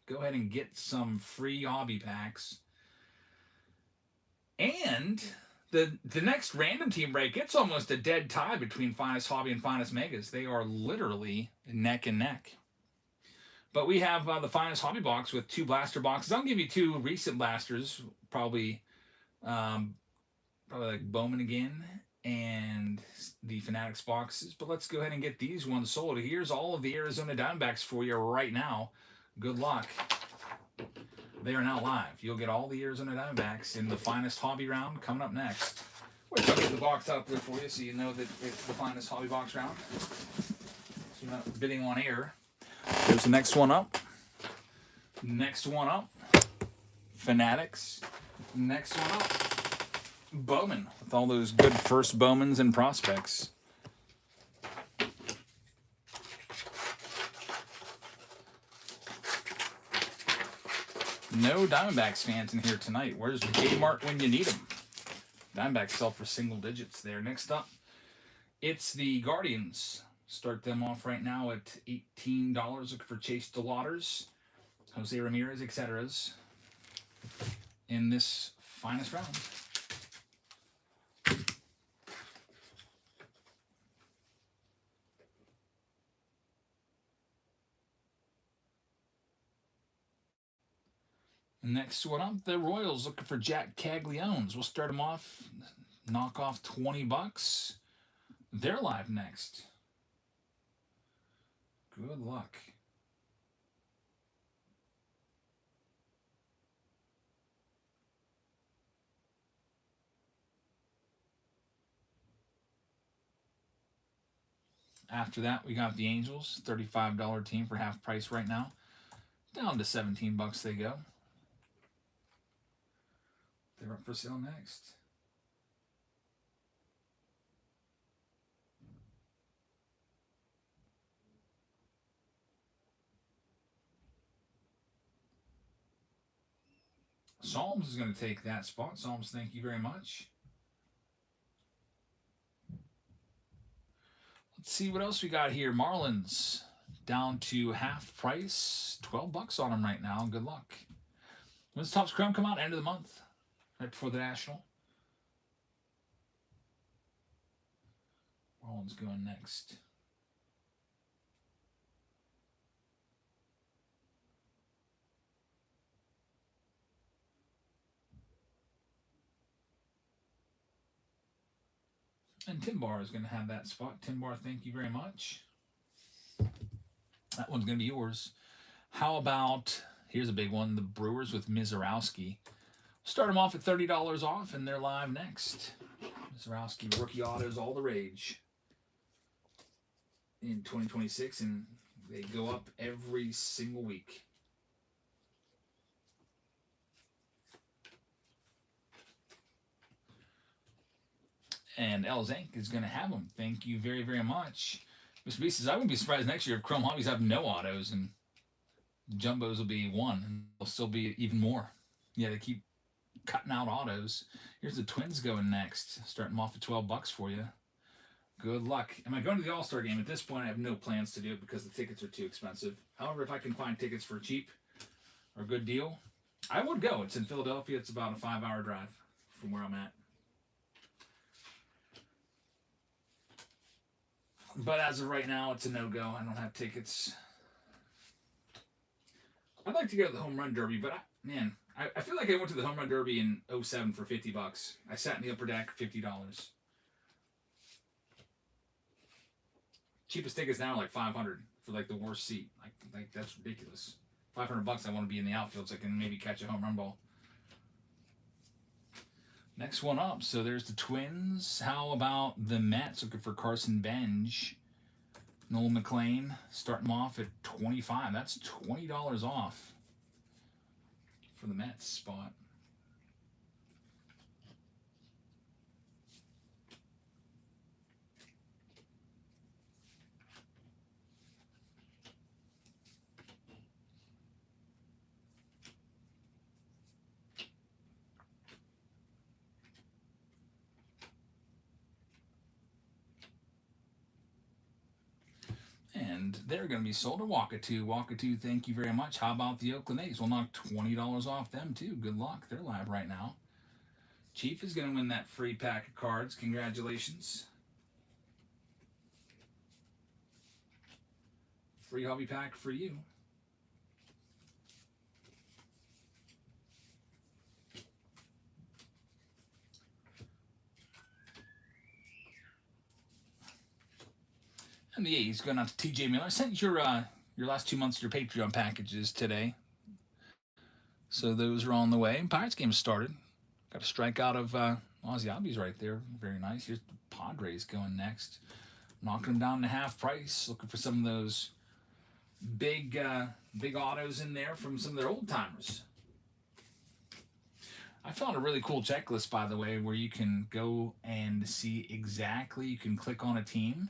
B: Go ahead and get some free hobby packs. And the next random team break, it's almost a dead tie between Finest Hobby and Finest Megas. They are literally neck and neck. But we have the Finest Hobby box with 2 blaster boxes. I'll give you 2 recent blasters, probably like Bowman again and the Fanatics boxes. But let's go ahead and get these ones sold. Here's all of the Arizona Diamondbacks for you right now. Good luck. They are now live. You'll get all the Arizona Diamondbacks in the Finest Hobby round coming up next. Which I'll get the box out there for you so you know that it's the Finest Hobby box round. So you're not bidding on air. There's the next one up. Next one up. Fanatics. Next one up. Bowman. With all those good first Bowmans and prospects. No Diamondbacks fans in here tonight. Where's the Kmart when you need them? Diamondbacks sell for single digits there. Next up, it's the Guardians. Start them off right now at $18. Looking for Chase DeLauters, Jose Ramirez, etc.'s in this Finest round. Next one up, the Royals looking for Jack Cagliones. We'll start them off, knock off $20. They're live next. Good luck. After that, we got the Angels, $35 team for half price right now. Down to $17 they go. They're up for sale next. Psalms is going to take that spot. Psalms, thank you very much. Let's see what else we got here. Marlins down to half price. $12 on them right now. Good luck. When's Topps Chrome come out? End of the month. Right before the National. Marlins going next. And Tim Bar is going to have that spot. Tim Bar, thank you very much. That one's going to be yours. How about, here's a big one, the Brewers with Mizorowski. Start them off at $30 off, and they're live next. Mizorowski rookie autos, all the rage in 2026, and they go up every single week. And El Zank is going to have them. Thank you very, very much. Mr. B says, I wouldn't be surprised next year if Chrome Hobbies have no autos and Jumbos will be 1, and they'll still be even more. Yeah, they keep cutting out autos. Here's the Twins going next. Starting them off at $12 for you. Good luck. Am I going to the All-Star game? At this point, I have no plans to do it because the tickets are too expensive. However, if I can find tickets for cheap or a good deal, I would go. It's in Philadelphia. It's about a 5-hour drive from where I'm at. But as of right now, it's a no-go. I don't have tickets. I'd like to go to the Home Run Derby, but I feel like I went to the Home Run Derby in 2007 for $50. I sat in the upper deck, $50. Cheapest tickets now are like $500 for like the worst seat. Like that's ridiculous. $500. I want to be in the outfield so I can maybe catch a home run ball. Next one up. So there's the Twins. How about the Mets looking for Carson Bench? Noel McLean, starting them off at $25. That's $20 off for the Mets spot. and they're going to be sold to Walkatoo. Walkatoo, thank you very much. How about the Oakland A's? We'll knock $20 off them too. Good luck. They're live right now. Chief is going to win that free pack of cards. Congratulations. Free hobby pack for you. And the A's going out to TJ Miller. I sent your last 2 months of your Patreon packages today. So those are on the way. Pirates game started. Got a strikeout of Ozzy Albies right there. Very nice. Here's the Padres going next. Knocking them down to half price. Looking for some of those big autos in there from some of their old timers. I found a really cool checklist, by the way, where you can go and see exactly, you can click on a team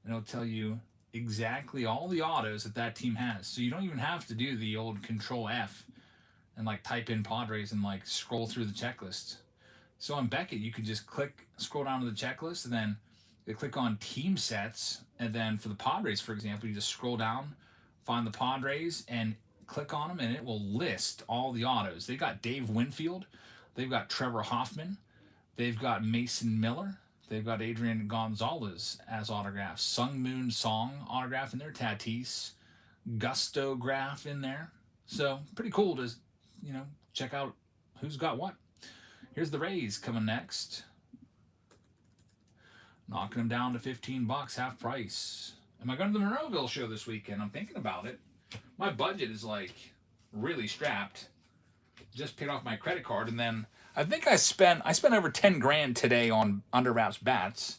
B: and it'll tell you exactly all the autos that team has. So you don't even have to do the old Control F and like type in Padres and like scroll through the checklist. So on Beckett, you can just scroll down to the checklist, and then you click on team sets. And then for the Padres, for example, you just scroll down, find the Padres, and click on them, and it will list all the autos. They got Dave Winfield. They've got Trevor Hoffman. They've got Mason Miller. They've got Adrian Gonzalez as autographs. Sung Moon Song autograph in there. Tatis. Gusto graph in there. So pretty cool to, check out who's got what. Here's the Rays coming next. Knocking them down to $15, half price. Am I going to the Monroeville show this weekend? I'm thinking about it. My budget is like really strapped. Just paid off my credit card, and then I think I spent over 10 grand today on Under Wraps bats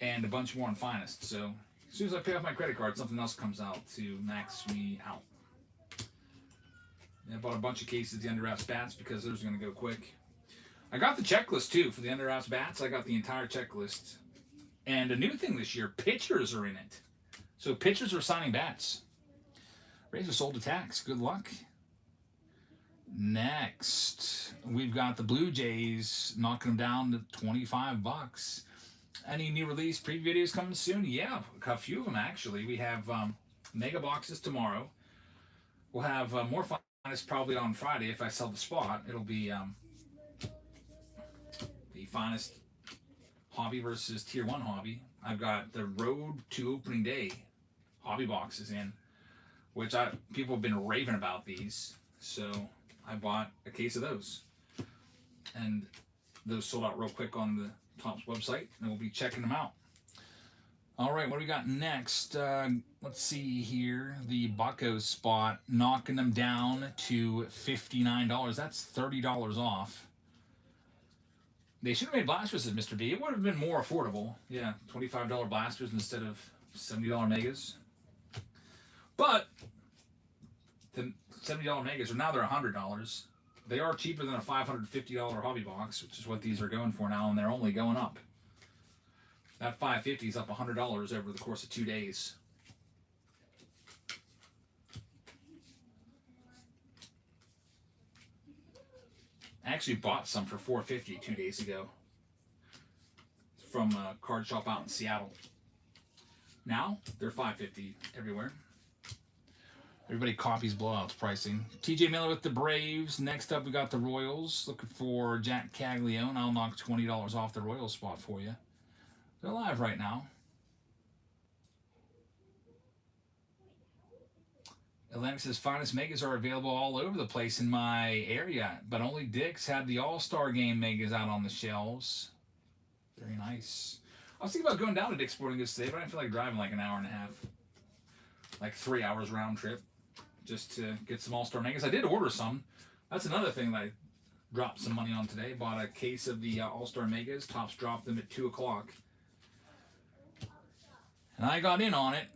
B: and a bunch more on Finest. So as soon as I pay off my credit card, something else comes out to max me out. And I bought a bunch of cases of the Under Wraps bats because those are going to go quick. I got the checklist too for the Under Wraps bats. I got the entire checklist. And a new thing this year, pitchers are in it. So pitchers are signing bats. Rays are sold to tax. Good luck. Next, we've got the Blue Jays knocking them down to $25. Any new release preview videos coming soon? Yeah, a few of them actually. We have mega boxes tomorrow. We'll have more Finest probably on Friday if I sell the spot. It'll be the Finest hobby versus Tier 1 hobby. I've got the Road to Opening Day hobby boxes in, which people have been raving about these. So I bought a case of those, and those sold out real quick on the Topps website, and we'll be checking them out. All right, what do we got next? Let's see here. The Bucco spot, knocking them down to $59. That's $30 off. They should have made blasters at Mr. B. It would have been more affordable. Yeah, $25 blasters instead of $70 megas. But the $70 megas are now they're $100. They are cheaper than a $550 hobby box, which is what these are going for now, and they're only going up. That $550 is up $100 over the course of 2 days. I actually bought some for $450 2 days ago from a card shop out in Seattle. Now they're $550 everywhere. Everybody copies blowouts pricing. TJ Miller with the Braves. Next up, we got the Royals. Looking for Jack Caglione. I'll knock $20 off the Royals spot for you. They're live right now. Atlantic's Finest megas are available all over the place in my area, but only Dick's had the All-Star Game megas out on the shelves. Very nice. I was thinking about going down to Dick's Sporting Goods today, but I didn't feel like driving like an hour and a half. Like 3 hours round trip just to get some All-Star megas. I did order some. That's another thing that I dropped some money on today. Bought a case of the All-Star megas. Topps dropped them at 2 o'clock. And I got in on it.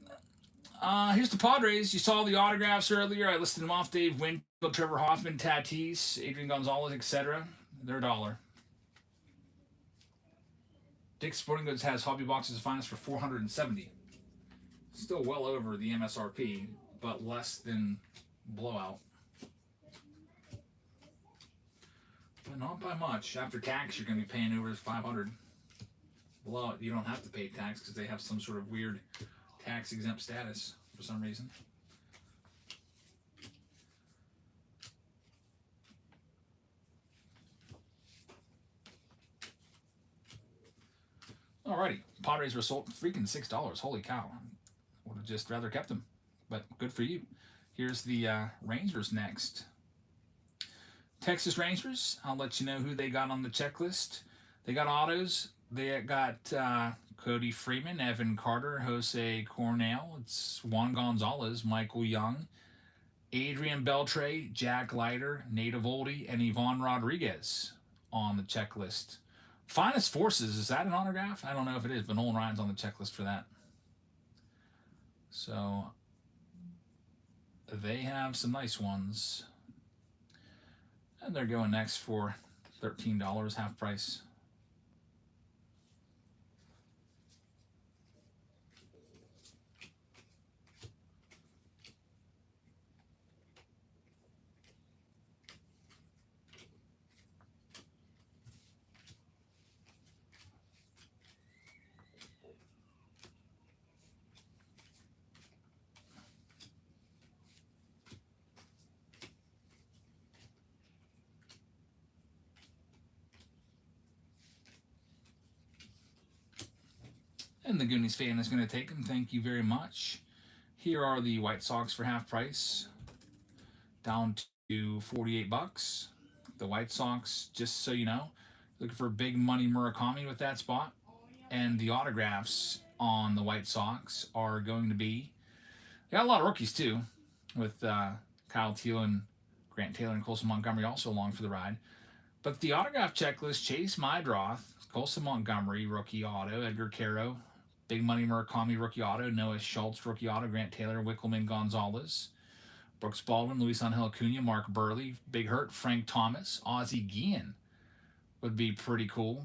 B: Here's the Padres. You saw the autographs earlier. I listed them off. Dave Winfield, Trevor Hoffman, Tatis, Adrian Gonzalez, etc. They're $1. Dick's Sporting Goods has hobby boxes of Finest for $470. Still well over the MSRP, but less than blowout. But not by much. After tax, you're going to be paying over $500. Blowout, you don't have to pay tax because they have some sort of weird tax exempt status for some reason. Alrighty, Padres were sold freaking $6. Holy cow! Would have just rather kept them, but good for you. Here's the Rangers next. Texas Rangers. I'll let you know who they got on the checklist. They got autos. They got Cody Freeman, Evan Carter, Jose Cornell. It's Juan Gonzalez, Michael Young, Adrian Beltre, Jack Leiter, Nate Eovaldi, and Ivan Rodriguez on the checklist. Finest Forces, is that an autograph? I don't know if it is, but Nolan Ryan's on the checklist for that. So they have some nice ones. And they're going next for $13, half price. And the Goonies fan is going to take them. Thank you very much. Here are the White Sox for half price, down to $48. The White Sox, just so you know, looking for big money Murakami with that spot. And the autographs on the White Sox are going to be, they got a lot of rookies too, with Kyle Teel and Grant Taylor and Colson Montgomery also along for the ride. But the autograph checklist: Chase Mydroth, Colson Montgomery, rookie auto, Edgar Caro, big money Murakami, rookie auto, Noah Schultz, rookie auto, Grant Taylor, Wickelman Gonzalez, Brooks Baldwin, Luis Angel Acuna, Mark Burley, Big Hurt, Frank Thomas, Ozzie Guillen would be pretty cool.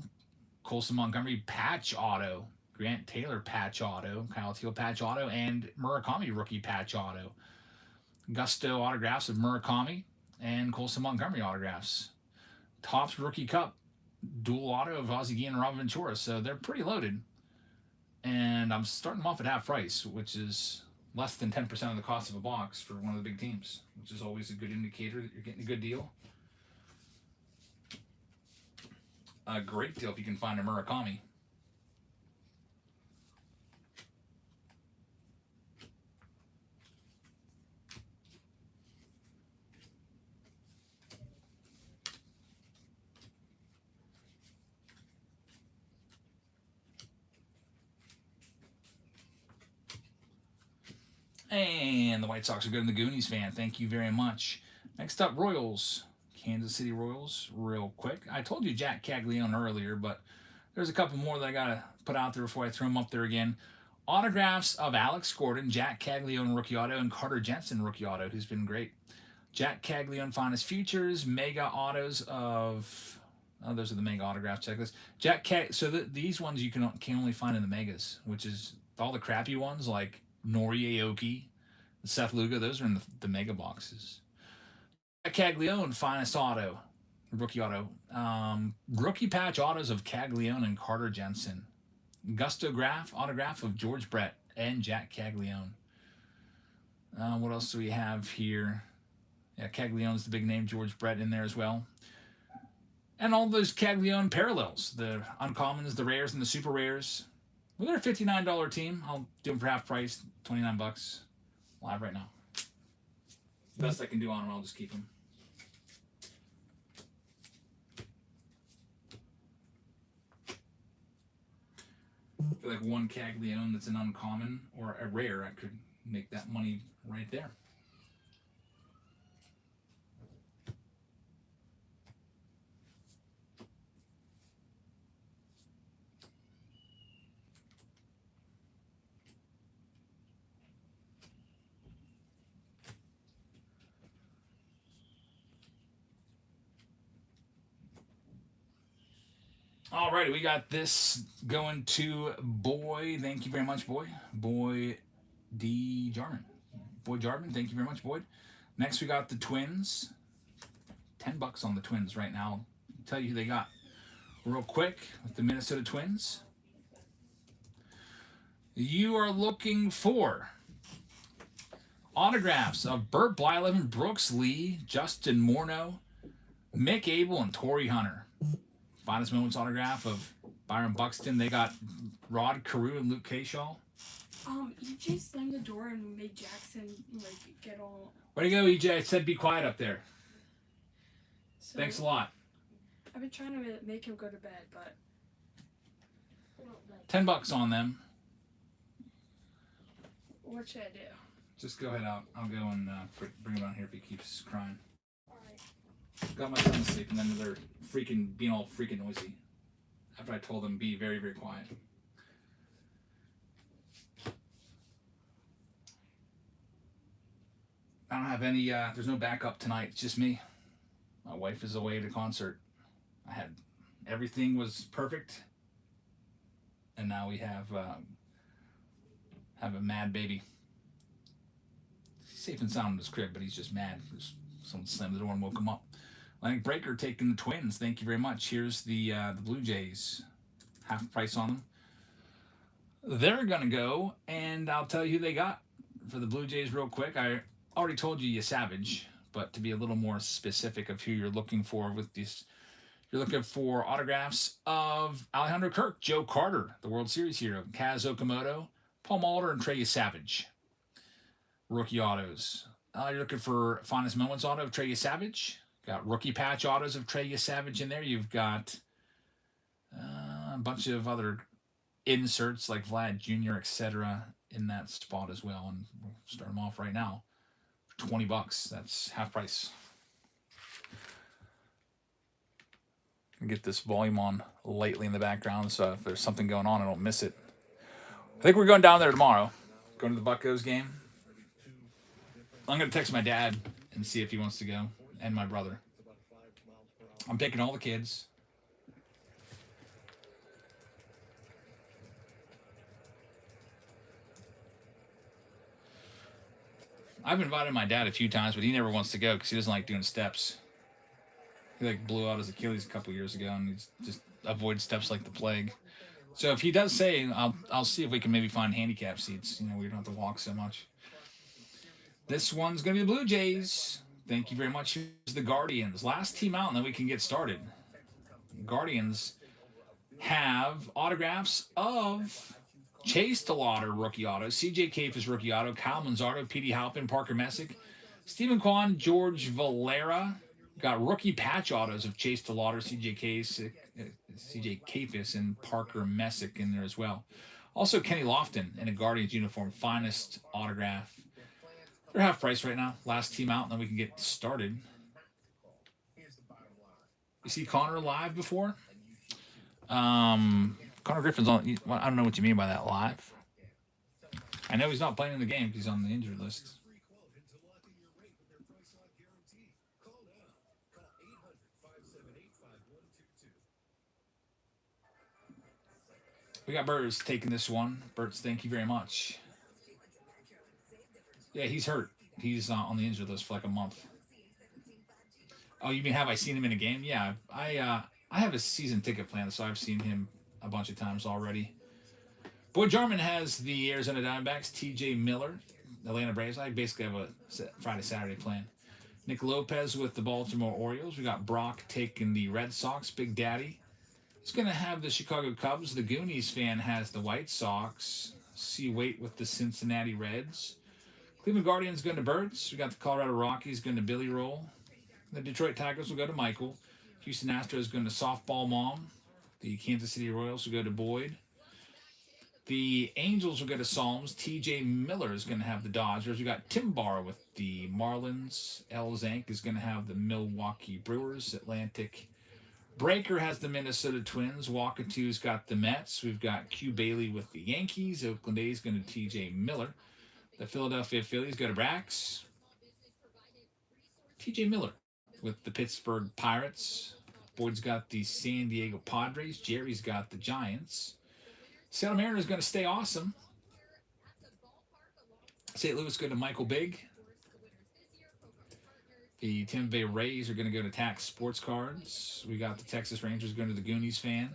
B: Colson Montgomery patch auto, Grant Taylor patch auto, Kyle Teel patch auto, and Murakami rookie patch auto. Gusto autographs of Murakami and Colson Montgomery autographs. Topps Rookie Cup dual auto of Ozzie Guillen and Robin Ventura. So they're pretty loaded. And I'm starting them off at half price, which is less than 10% of the cost of a box for one of the big teams, which is always a good indicator that you're getting a good deal. A great deal if you can find a Murakami. And the White Sox are good in the Goonies fan. Thank you very much. Next up, Royals. Kansas City Royals, real quick. I told you Jack Caglione earlier, but there's a couple more that I got to put out there before I throw them up there again. Autographs of Alex Gordon, Jack Caglione rookie auto, and Carter Jensen rookie auto, who's been great. Jack Caglione Finest Futures, Mega Autos of... Oh, those are the Mega Autograph checklist. These ones you can only find in the Megas, which is all the crappy ones like Nori Aoki, Seth Lugo. Those are in the Mega boxes. Jack Caglione Finest Auto, rookie auto. Rookie patch autos of Caglione and Carter Jensen. Gusto autograph of George Brett and Jack Caglione. What else do we have here? Yeah, Caglione's the big name. George Brett in there as well. And all those Caglione parallels. The uncommons, the rares, and the super rares. Well, they're a $59 team. I'll do them for half price, $29. Live right now. Best I can do on them, I'll just keep them. I feel like one Caglione that's an uncommon or a rare, I could make that money right there. Alrighty, we got this going to Boy. Thank you very much, Boy. Boy D. Jarman. Boy Jarman, thank you very much, Boyd. Next, we got the Twins. $10 on the Twins right now. I'll tell you who they got real quick with the Minnesota Twins. You are looking for autographs of Burt Blyleven, Brooks Lee, Justin Morneau, Mick Abel, and Torrey Hunter. Finest Moments autograph of Byron Buxton. They got Rod Carew and Luke Kershaw.
A: EJ slammed the door and made Jackson get all.
B: Way to go, EJ. I said be quiet up there.
A: So
B: Thanks a lot.
A: I've been trying to make him go to bed, but
B: $10 on them.
A: what should I do?
B: Just go ahead out. I'll go and bring him out here if he keeps crying. Got my son to sleep, and then they're being all freaking noisy. After I told them be very, very quiet. I don't have any. There's no backup tonight. It's just me. My wife is away at a concert. Everything was perfect, and now we have a mad baby. He's safe and sound in his crib, but he's just mad. Someone slammed the door and woke him up. Atlantic Breaker taking the Twins. Thank you very much. Here's the Blue Jays. Half price on them. They're going to go, and I'll tell you who they got for the Blue Jays real quick. I already told you Savage, but to be a little more specific of who you're looking for with these, you're looking for autographs of Alejandro Kirk, Joe Carter, the World Series hero, Kaz Okamoto, Paul Molitor, and Trey Savage. Rookie autos. You're looking for Finest Moments auto of Trey Savage. Got rookie patch autos of Trey Savage in there. You've got a bunch of other inserts like Vlad Jr., etc. in that spot as well. And we'll start them off right now for $20. That's half price. Get this volume on lightly in the background, so if there's something going on, I don't miss it. I think we're going down there tomorrow. Going to the Buccos game. I'm going to text my dad and see if he wants to go, and my brother. I'm taking all the kids. I've invited my dad a few times, but he never wants to go because he doesn't like doing steps. He blew out his Achilles a couple years ago, and he's just avoids steps like the plague. So if he does say, I'll see if we can maybe find handicap seats. We don't have to walk so much. This one's going to be the Blue Jays. Thank you very much. Here's the Guardians. Last team out, and then we can get started. Guardians have autographs of Chase DeLauder, rookie auto, CJ Kayfus, rookie auto, Kyle Manzardo, Petey Halpin, Parker Messick, Stephen Kwan, George Valera. Got rookie patch autos of Chase DeLauder, CJ Kayfus, and Parker Messick in there as well. Also, Kenny Lofton in a Guardians uniform, finest autograph. They're half price right now. Last team out, and then we can get started. You see Connor live before? Connor Griffin's on. I don't know what you mean by that live. I know he's not playing in the game because he's on the injured list. We got Burt's taking this one. Burt's, thank you very much. Yeah, he's hurt. He's on the injured list for like a month. Oh, you mean have I seen him in a game? Yeah, I have a season ticket plan, so I've seen him a bunch of times already. Boyd Jarman has the Arizona Diamondbacks. T.J. Miller, Atlanta Braves. I basically have a Friday-Saturday plan. Nick Lopez with the Baltimore Orioles. We got Brock taking the Red Sox. Big Daddy. He's going to have the Chicago Cubs. The Goonies fan has the White Sox. C. Waite with the Cincinnati Reds. Cleveland Guardians going to Burt's. We got the Colorado Rockies going to Billy Roll. The Detroit Tigers will go to Michael. Houston Astros going to Softball Mom. The Kansas City Royals will go to Boyd. The Angels will go to Psalms. T.J. Miller is going to have the Dodgers. We got Tim Barr with the Marlins. L. Zank is going to have the Milwaukee Brewers. Atlantic Breaker has the Minnesota Twins. Wakatu's got the Mets. We've got Q Bailey with the Yankees. Oakland A's going to T.J. Miller. The Philadelphia Phillies go to Brax. T.J. Miller with the Pittsburgh Pirates. Boyd's got the San Diego Padres. Jerry's got the Giants. Seattle Mariners going to stay awesome. St. Louis go to Michael Big. The Tampa Bay Rays are going to go to Tax Sports Cards. We got the Texas Rangers going to the Goonies fan.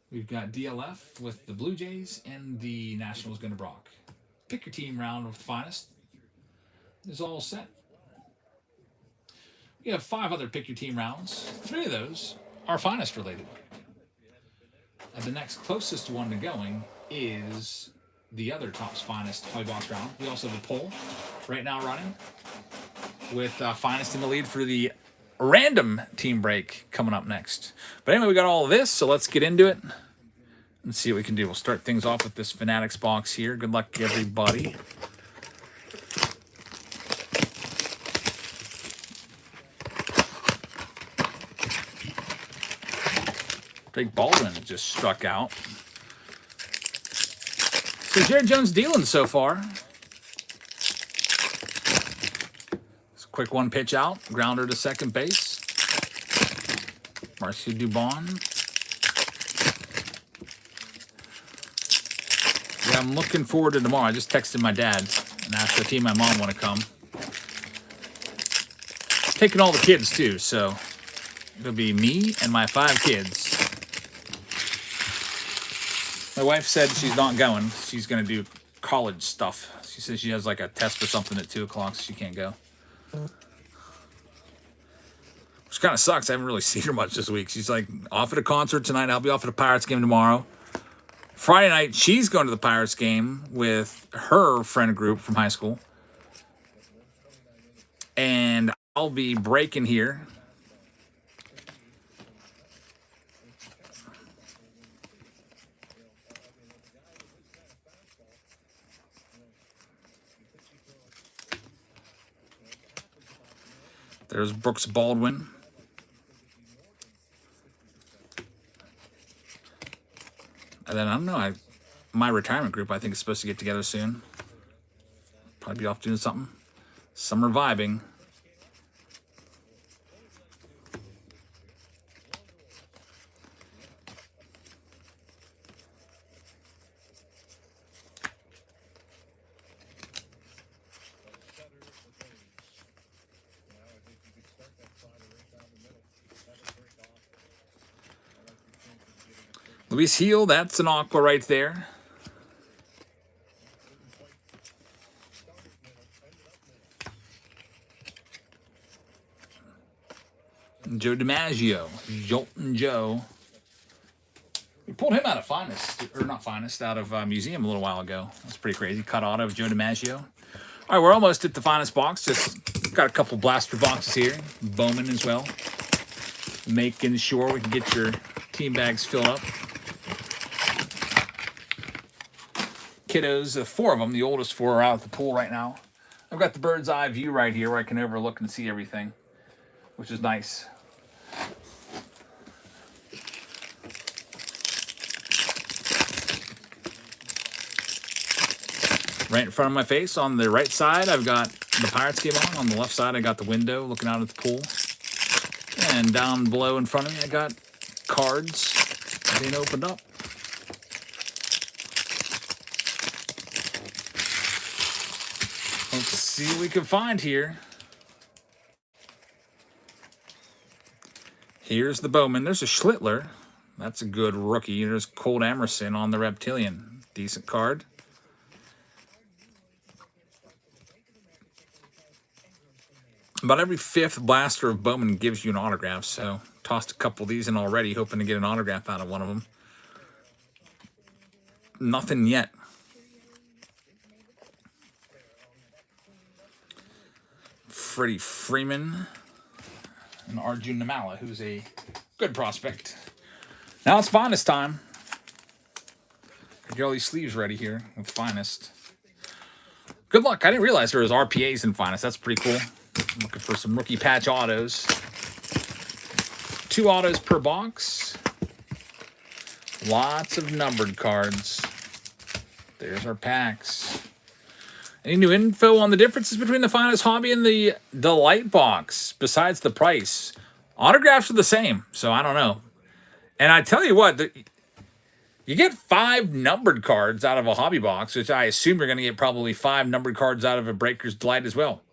B: We've got DLF with the Blue Jays and the Nationals going to Brock. Pick your team round with the finest is all set. We have 5 other pick your team rounds. 3 of those are finest related. And the next closest one to going is the other Topps Finest Hobby Box round. We also have a poll right now running with Finest in the lead for the random team break coming up next. But anyway, we got all of this, so let's get into it and see what we can do. We'll start things off with this Fanatics box here. Good luck, everybody. Drake Baldwin just struck out. So Jared Jones dealing so far. It's a quick 1 pitch out. Grounder to second base. Marcio Dubon. Yeah, I'm looking forward to tomorrow. I just texted my dad and asked if he and my mom want to come. Taking all the kids too, so it'll be me and my 5 kids. My wife said she's not going. She's going to do college stuff. She says she has like a test or something at 2 o'clock, so she can't go. Which kind of sucks. I haven't really seen her much this week. She's like off at a concert tonight. I'll be off at a Pirates game tomorrow. Friday night, she's going to the Pirates game with her friend group from high school. And I'll be breaking here. There's Brooks Baldwin. And then, I don't know, my retirement group, I think, is supposed to get together soon. Probably be off doing something. Summer vibing. Luis Heel, that's an aqua right there. Joe DiMaggio, Jolton Joe. We pulled him out of Finest, or not Finest, out of Museum a little while ago. That's pretty crazy. Cut auto of Joe DiMaggio. All right, we're almost at the Finest box. Just got a couple blaster boxes here. Bowman as well. Making sure we can get your team bags filled up. Kiddos, 4 of them, the oldest 4 are out at the pool right now. I've got the bird's eye view right here where I can overlook and see everything, which is nice. Right in front of my face on the right side, I've got the Pirates game on. On the left side, I got the window looking out at the pool. And down below in front of me, I got cards being opened up. Let's see what we can find here. Here's the Bowman. There's a Schlittler. That's a good rookie. There's Colt Emerson on the Reptilian. Decent card. About every 5th blaster of Bowman gives you an autograph, so tossed a couple of these in already, hoping to get an autograph out of one of them. Nothing yet. Freddie Freeman and Arjun Namala, who's a good prospect. Now it's Finest time. Get all these sleeves ready here with Finest. Good luck. I didn't realize there was RPAs in Finest. That's pretty cool. I'm looking for some rookie patch autos. 2 autos per box. Lots of numbered cards. There's our packs. Any new info on the differences between the Finest Hobby and the Light box besides the price? Autographs are the same, so I don't know. And I tell you what, you get 5 numbered cards out of a hobby box, which I assume you're going to get probably 5 numbered cards out of a Breaker's Delight as well.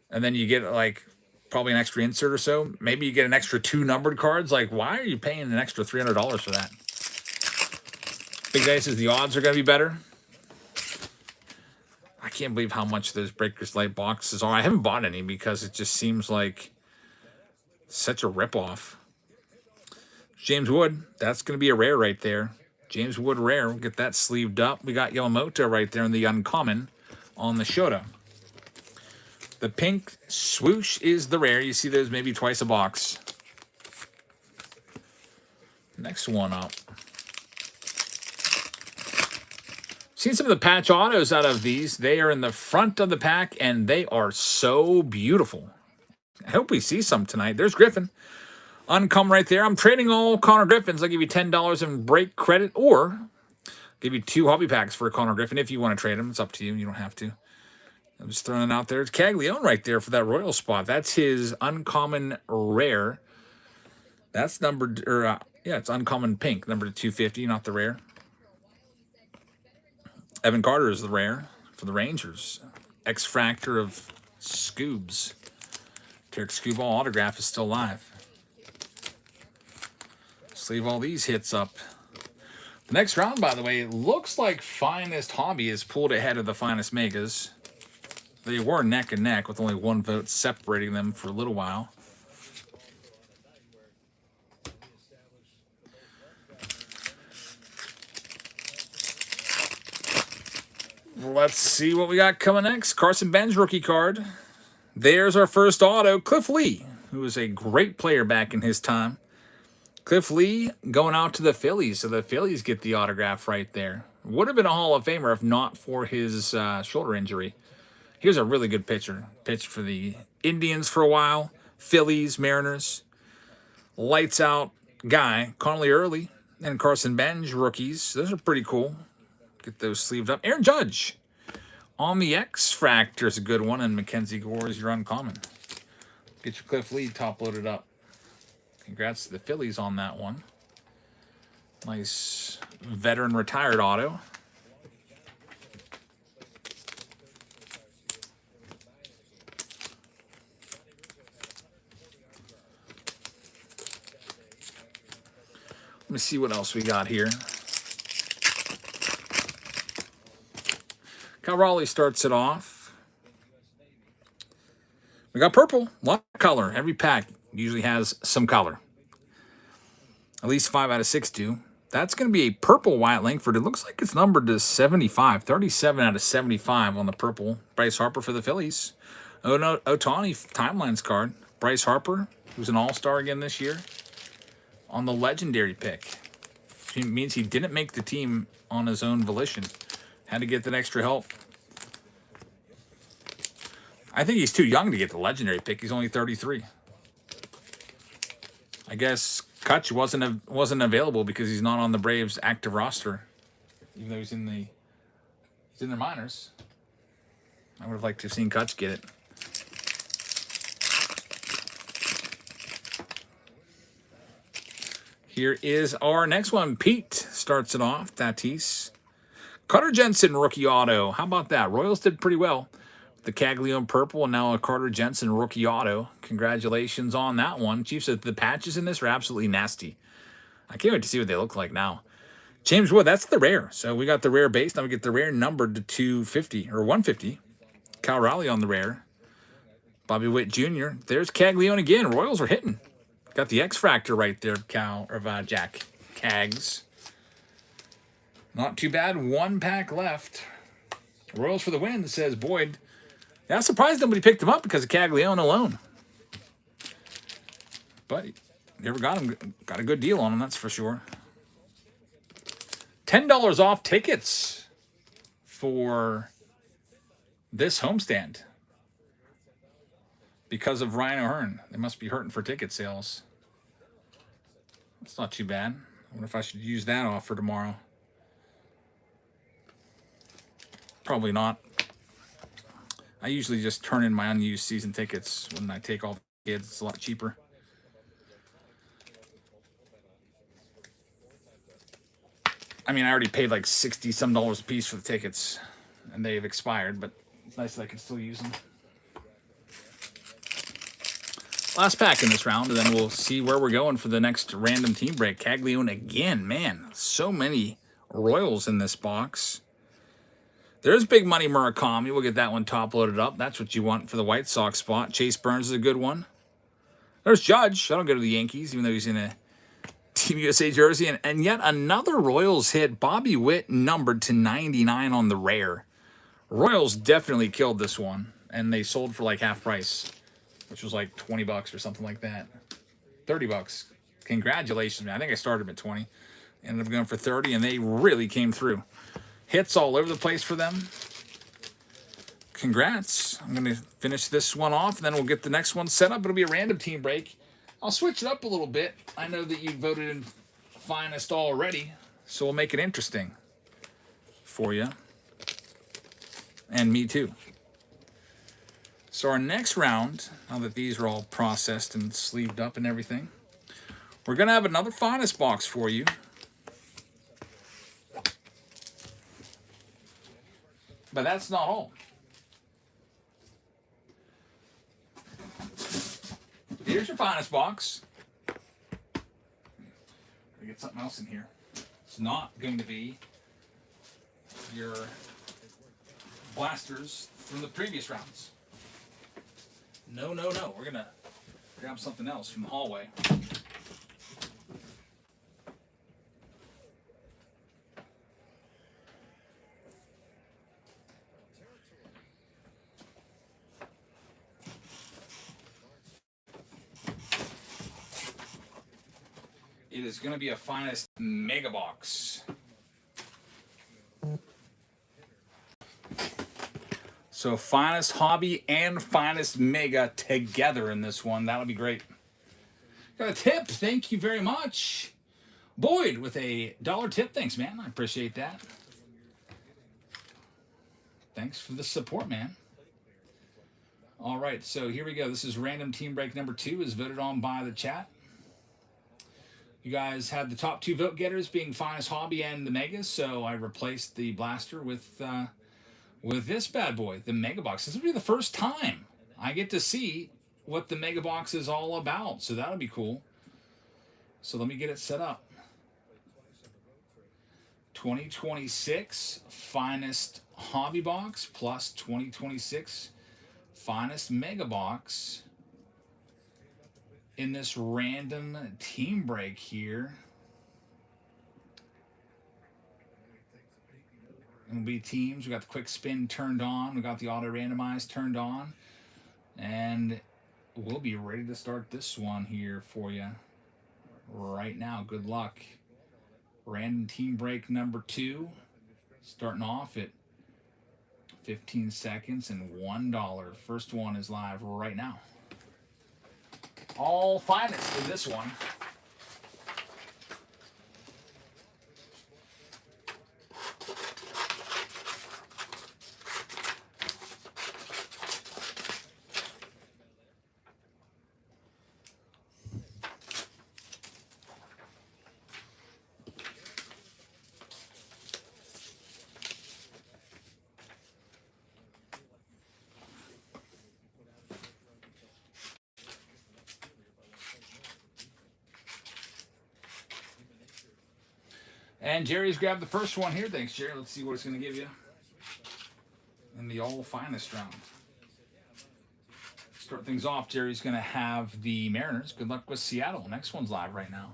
B: And then you get like probably an extra insert or so. Maybe you get an extra 2 numbered cards. Like, why are you paying an extra $300 for that? Big Day says the odds are going to be better. I can't believe how much those Breakers Light boxes are. I haven't bought any because it just seems like such a ripoff. James Wood, that's going to be a rare right there. James Wood rare. We'll get that sleeved up. We got Yamamoto right there in the uncommon on the Shota. The pink swoosh is the rare. You see those maybe twice a box. Next one up. Seen some of the patch autos out of these. They are in the front of the pack, and they are so beautiful. I hope we see some tonight. There's Griffin. Uncommon right there. I'm trading all Connor Griffins. I'll give you $10 in break credit, or give you 2 hobby packs for a Connor Griffin if you want to trade them. It's up to you. You don't have to. I'm just throwing it out there. It's Caglione right there for that Royal spot. That's his uncommon rare. That's numbered, or yeah, it's uncommon pink, numbered to 250, not the rare. Evan Carter is the rare for the Rangers. X-Fractor of Scoobs. Tarek Scooball autograph is still live. Sleeve all these hits up. The next round, by the way, it looks like Finest Hobby is pulled ahead of the Finest Megas. They were neck and neck with only 1 vote separating them for a little while. Let's see what we got coming next. Carson Benz rookie card. There's our first auto. Cliff Lee, who was a great player back in his time. Cliff Lee going out to the Phillies, so the Phillies get the autograph right there. Would have been a Hall of Famer if not for his shoulder injury. Here's a really good pitcher. Pitched for the Indians for a while. Phillies, Mariners. Lights out guy. Connolly Early and Carson Benz rookies. Those are pretty cool. Get those sleeved up. Aaron Judge on the X-Fractor is a good one, and Mackenzie Gore is your uncommon. Get your Cliff Lee top loaded up. Congrats to the Phillies on that one. Nice veteran retired auto. Let me see what else we got here. Cal Raleigh starts it off. We got purple, a lot of color. Every pack usually has some color. At least 5 out of 6 do. That's going to be a purple Wyatt Langford. It looks like it's numbered to 75. 37 out of 75 on the purple. Bryce Harper for the Phillies. Ohtani Timelines card. Bryce Harper, who's an all-star again this year, on the legendary pick. It means he didn't make the team on his own volition. Had to get that extra help. I think he's too young to get the legendary pick. He's only 33. I guess Kutch wasn't available because he's not on the Braves active roster, even though he's in their minors. I would have liked to have seen Kutch get it. Here is our next one. Pete starts it off. Tatis. Carter Jensen rookie auto. How about that? Royals did pretty well. The Caglione purple and now a Carter Jensen rookie auto. Congratulations on that one. Chief said the patches in this are absolutely nasty. I can't wait to see what they look like now. James Wood, that's the rare. So we got the rare base. Now we get the rare numbered to 250 or 150. Cal Raleigh on the rare. Bobby Witt Jr. There's Caglione again. Royals are hitting. Got the X-Fractor right there, Jack Cags. Not too bad. 1 pack left. Royals for the win, says Boyd. Yeah, I'm surprised nobody picked him up because of Caglione alone. But whoever got him got a good deal on him, that's for sure. $10 off tickets for this homestand because of Ryan O'Hearn. They must be hurting for ticket sales. That's not too bad. I wonder if I should use that offer tomorrow. Probably not. I usually just turn in my unused season tickets when I take all the kids. It's a lot cheaper. I mean, I already paid like $60-some a piece for the tickets, and they've expired, but it's nice that I can still use them. Last pack in this round, and then we'll see where we're going for the next random team break. Caglione again. Man, so many Royals in this box. There's Big Money Murakami. We'll get that one top loaded up. That's what you want for the White Sox spot. Chase Burns is a good one. There's Judge. That'll go to the Yankees, even though he's in a Team USA jersey. And yet another Royals hit. Bobby Witt numbered to 99 on the rare. Royals definitely killed this one. And they sold for like half price, which was like 20 bucks or something like that. 30 bucks. Congratulations, man. I think I started them at 20. Ended up going for 30, and they really came through. Hits all over the place for them. Congrats. I'm going to finish this one off, and then we'll get the next one set up. It'll be a random team break. I'll switch it up a little bit. I know that you voted in finest already, so we'll make it interesting for you. And me too. So our next round, now that these are all processed and sleeved up and everything, we're going to have another finest box for you. But that's not all. Here's your finest box. Get something else in here. It's not going to be your blasters from the previous rounds. No, no, no. We're going to grab something else from the hallway. It is going to be a finest mega box. So finest hobby and finest mega together in this one. That'll be great. Got a tip. Thank you very much. Boyd with a $1 tip. Thanks, man. I appreciate that. Thanks for the support, man. All right, so here we go. This is random team break number 2, is voted on by the chat. You guys had the top 2 vote getters being finest hobby and the megas, so I replaced the blaster with this bad boy, the mega box. This will be the first time I get to see what the mega box is all about, so that'll be cool. So let me get it set up. 2026 finest hobby box plus 2026 finest mega box in this random team break here. It'll be teams. We got the quick spin turned on. We got the auto randomize turned on. And we'll be ready to start this one here for you right now. Good luck. Random team break number 2. Starting off at 15 seconds and $1. First one is live right now. All finest in this one. And Jerry's grabbed the first one here. Thanks, Jerry. Let's see what it's going to give you in the all finest round. Start things off, Jerry's going to have the Mariners. Good luck with Seattle. Next one's live right now.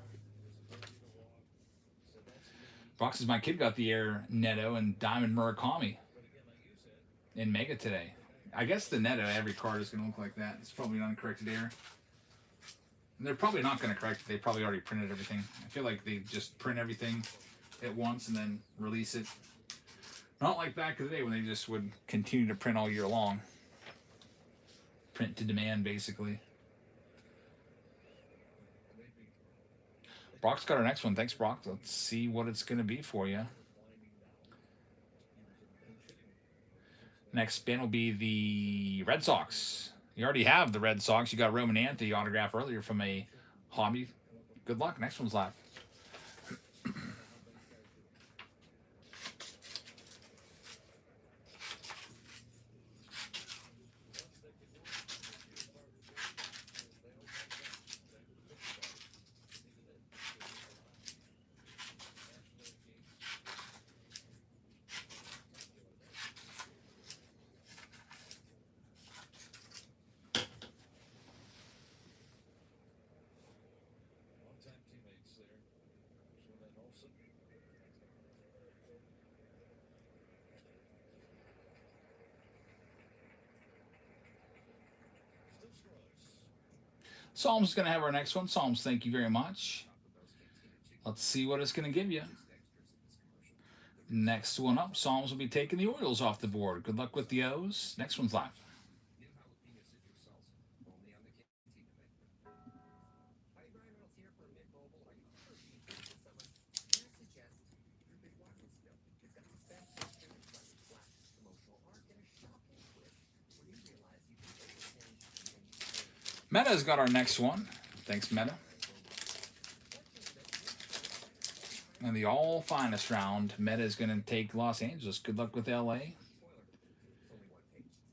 B: Brock says, my kid got the Air Neto and Diamond Murakami in Mega today. I guess the Neto, every card is going to look like that. It's probably an uncorrected error. And they're probably not going to correct it. They probably already printed everything. I feel like they just print everything at once and then release it. Not like back in the day when they just would continue to print all year long. Print to demand, basically. Brock's got our next one. Thanks, Brock. Let's see what it's going to be for you. Next spin will be the Red Sox. You already have the Red Sox. You got Roman Anthony autograph earlier from a hobby. Good luck. Next one's live. Psalms is going to have our next one. Psalms, thank you very much. Let's see what it's going to give you. Next one up, Psalms will be taking the Orioles off the board. Good luck with the O's. Next one's live. Meta's got our next one. Thanks, Meta. And the all finest round, Meta is going to take Los Angeles. Good luck with LA.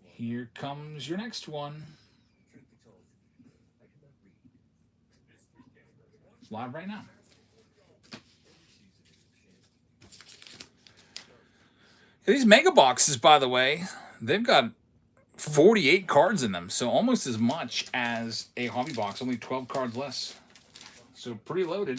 B: Here comes your next one. It's live right now. These mega boxes, by the way, they've got 48 cards in them, so almost as much as a hobby box, only 12 cards less. So pretty loaded.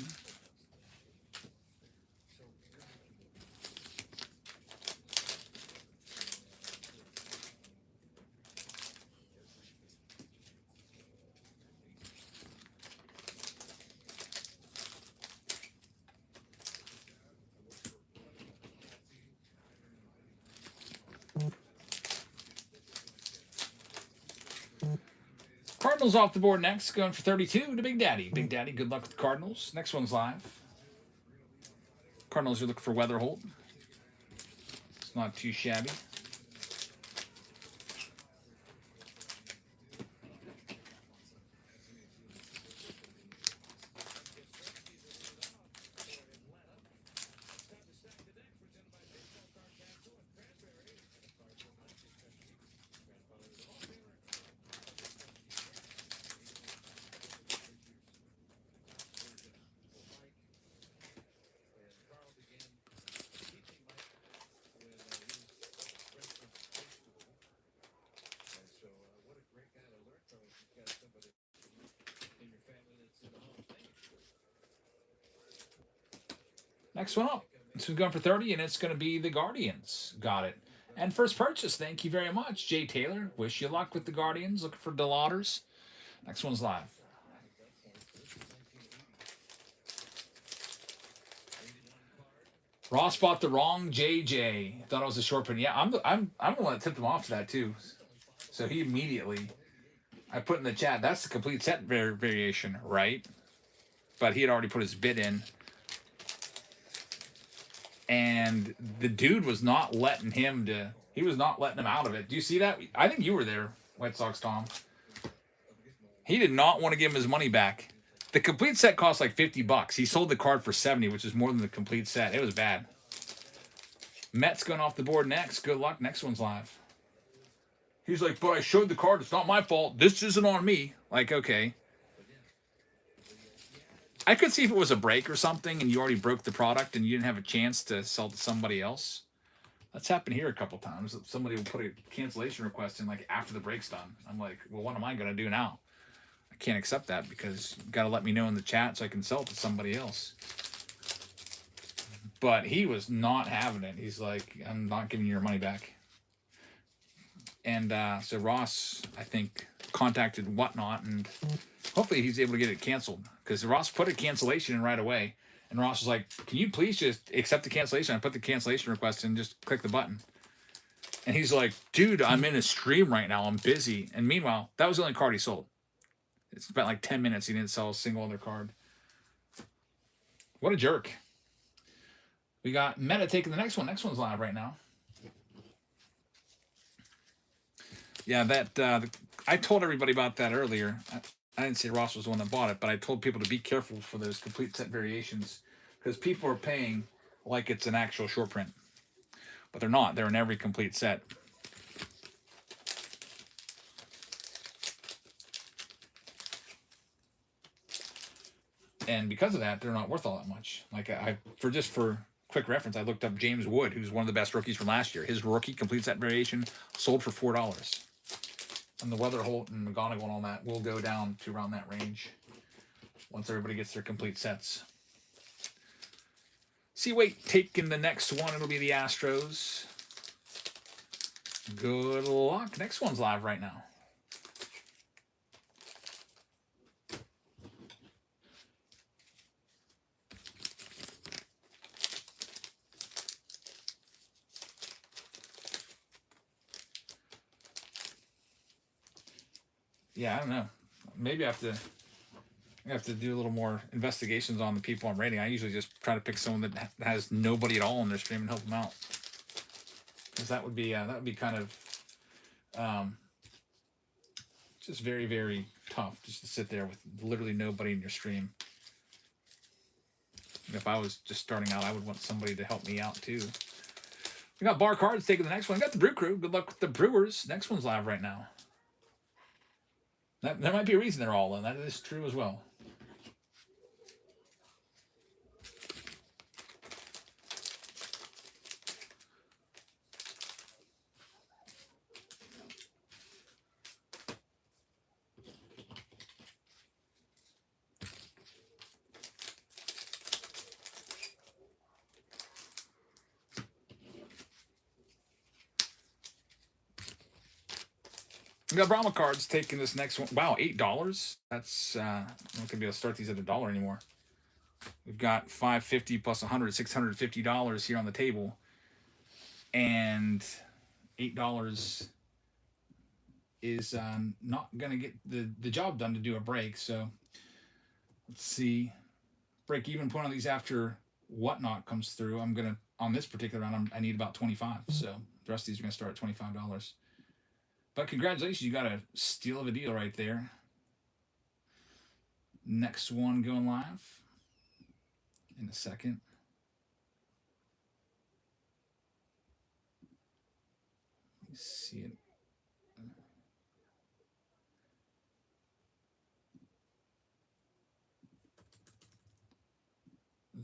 B: Cardinals off the board next, going for 32 to Big Daddy. Big Daddy, good luck with the Cardinals. Next one's live. Cardinals are looking for Weatherholt. It's not too shabby. Next one up. This one's going for 30, and it's going to be the Guardians. Got it. And first purchase, thank you very much, Jay Taylor. Wish you luck with the Guardians. Looking for Delauders. Next one's live. Ross bought the wrong JJ. Thought it was a short print. Yeah, I'm the one that tipped him off to that too. So he immediately, I put in the chat, that's the complete set variation, right? But he had already put his bid in. And the dude was not letting him out of it. Do you see that? I think you were there, White Sox Tom. He did not want to give him his money back. The complete set cost like $50. He sold the card for 70, which is more than the complete set. It was bad. Mets going off the board next. Good luck. Next one's live. He's like, but I showed the card. It's not my fault. This isn't on me. Like, okay. I could see if it was a break or something and you already broke the product and you didn't have a chance to sell to somebody else. That's happened here a couple times. Somebody will put a cancellation request in like after the break's done. I'm like, well, what am I going to do now? I can't accept that because you got to let me know in the chat so I can sell it to somebody else. But he was not having it. He's like, I'm not giving you your money back. And so Ross, I think, contacted Whatnot, and hopefully he's able to get it canceled because Ross put a cancellation in right away. And Ross was like, can you please just accept the cancellation? I put the cancellation request in, just click the button. And he's like, dude, I'm in a stream right now. I'm busy. And meanwhile, that was the only card he sold. It's spent like 10 minutes. He didn't sell a single other card. What a jerk. We got Meta taking the next one. Next one's live right now. Yeah, that I told everybody about that earlier. I didn't say Ross was the one that bought it, but I told people to be careful for those complete set variations because people are paying like it's an actual short print. But they're not. They're in every complete set. And because of that, they're not worth all that much. Like for quick reference, I looked up James Wood, who's one of the best rookies from last year. His rookie complete set variation sold for $4. And the Weatherholt and McGonigal and all that will go down to around that range once everybody gets their complete sets. Wait, taking the next one, it'll be the Astros. Good luck. Next one's live right now. yeah, I don't know. Maybe I have to do a little more investigations on the people I'm rating. I usually just try to pick someone that has nobody at all in their stream and help them out, because that would be kind of just very, very tough just to sit there with literally nobody in your stream. And if I was just starting out, I would want somebody to help me out too. We got Bar Cards taking the next one. We got the Brew Crew. Good luck with the Brewers. Next one's live right now. There might be a reason they're all in. That is true as well. We got Brahma Cards taking this next one. Wow, $8. That's I'm not gonna be able to start these at $1 anymore. We've got $550 plus $100, $650 here on the table, and $8 is not gonna get the job done to do a break. So let's see, break even point on these after Whatnot comes through. I'm gonna, on this particular round, I need about 25. So the rest of these are gonna start at $25. But congratulations, you got a steal of a deal right there. Next one going live in a second. Let me see it.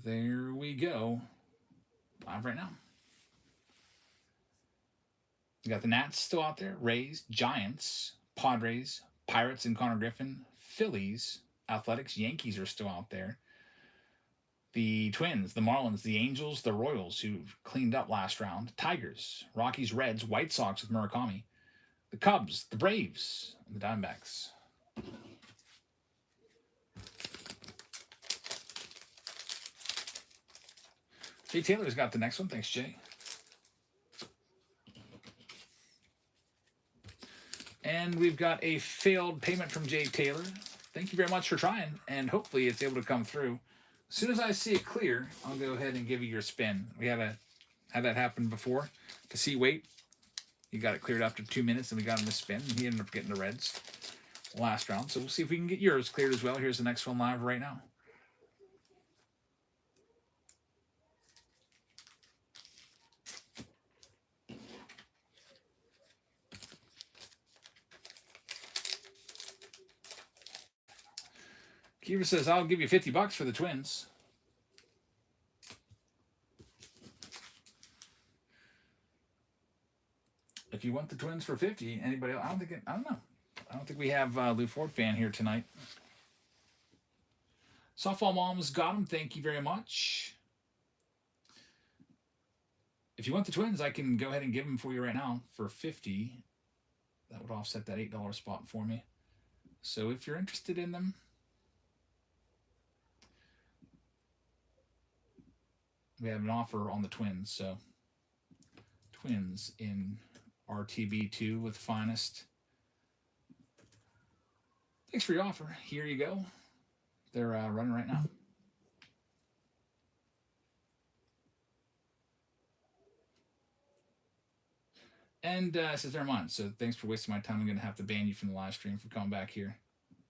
B: There we go. Live right now. You got the Nats still out there, Rays, Giants, Padres, Pirates and Connor Griffin, Phillies, Athletics, Yankees are still out there. The Twins, the Marlins, the Angels, the Royals, who cleaned up last round, Tigers, Rockies, Reds, White Sox with Murakami, the Cubs, the Braves, and the Diamondbacks. Jay Taylor's got the next one. Thanks, Jay. And we've got a failed payment from Jay Taylor. Thank you very much for trying, and hopefully it's able to come through. As soon as I see it clear, I'll go ahead and give you your spin. We had that happen before. To see wait, he got it cleared after 2 minutes, and we got him to spin, and he ended up getting the Reds last round. So we'll see if we can get yours cleared as well. Here's the next one live right now. Kiefer says, I'll give you $50 for the Twins. If you want the Twins for 50, anybody else? I don't know. I don't think we have Lou Ford fan here tonight. Softball Moms got him. Thank you very much. If you want the Twins, I can go ahead and give them for you right now for 50. That would offset that $8 spot for me. So if you're interested in them, we have an offer on the Twins. So Twins in RTB2 with Finest. Thanks for your offer. Here you go. They're running right now. And it says they're mine. So thanks for wasting my time. I'm going to have to ban you from the live stream for coming back here.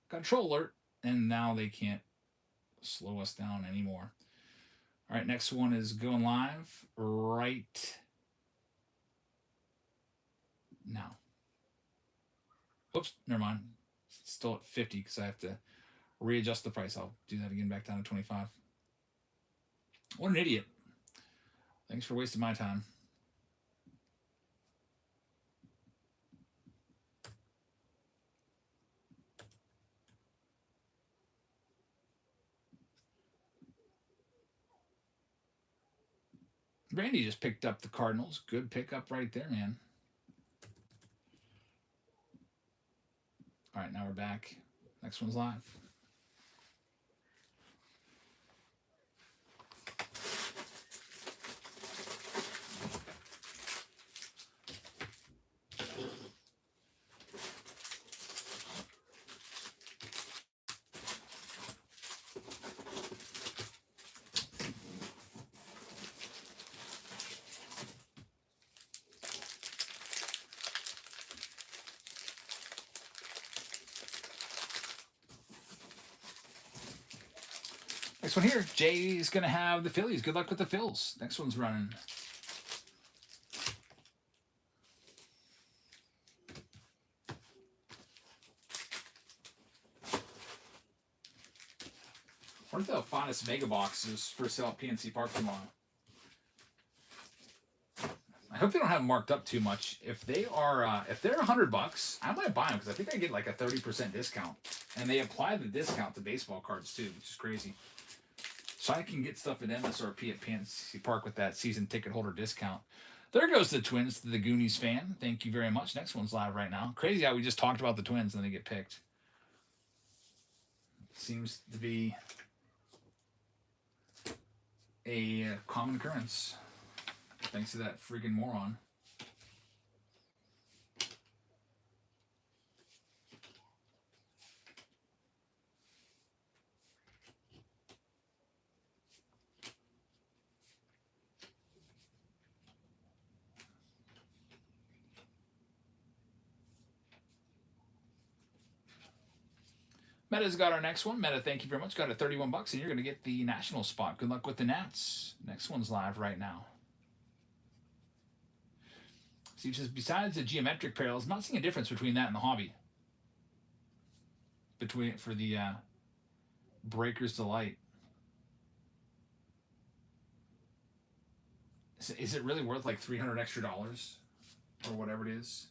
B: Got a troll alert, and now they can't slow us down anymore. All right, next one is going live right now. Oops, never mind. It's still at 50 because I have to readjust the price. I'll do that again back down to 25. What an idiot. Thanks for wasting my time. Randy just picked up the Cardinals. Good pickup right there, man. All right, now we're back. Next one's live. Next one here. Jay's going to have the Phillies. Good luck with the Phils. Next one's running. What if they'll find us mega boxes for sale at PNC Park tomorrow? I hope they don't have them marked up too much. If they are, if they're $100, I might buy them because I think I get like a 30% discount, and they apply the discount to baseball cards too, which is crazy. So I can get stuff at MSRP at PNC Park with that season ticket holder discount. There goes the Twins to the Goonies fan. Thank you very much. Next one's live right now. Crazy how we just talked about the Twins and they get picked. Seems to be a common occurrence. Thanks to that freaking moron. Meta's got our next one. Meta, thank you very much. Got it 31 bucks, and you're going to get the national spot. Good luck with the Nats. Next one's live right now. Steve says, besides the geometric parallels, I'm not seeing a difference between that and the hobby. For the Breakers Delight. Is it really worth like $300 extra or whatever it is?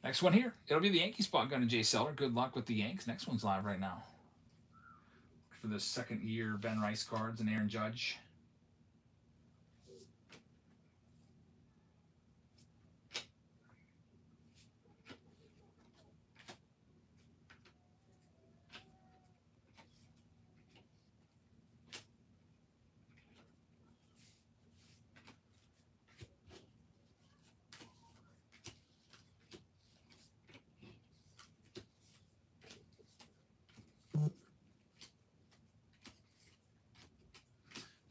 B: Next one here. It'll be the Yankee spot going to Jay Seller. Good luck with the Yanks. Next one's live right now. For the second year Ben Rice cards and Aaron Judge.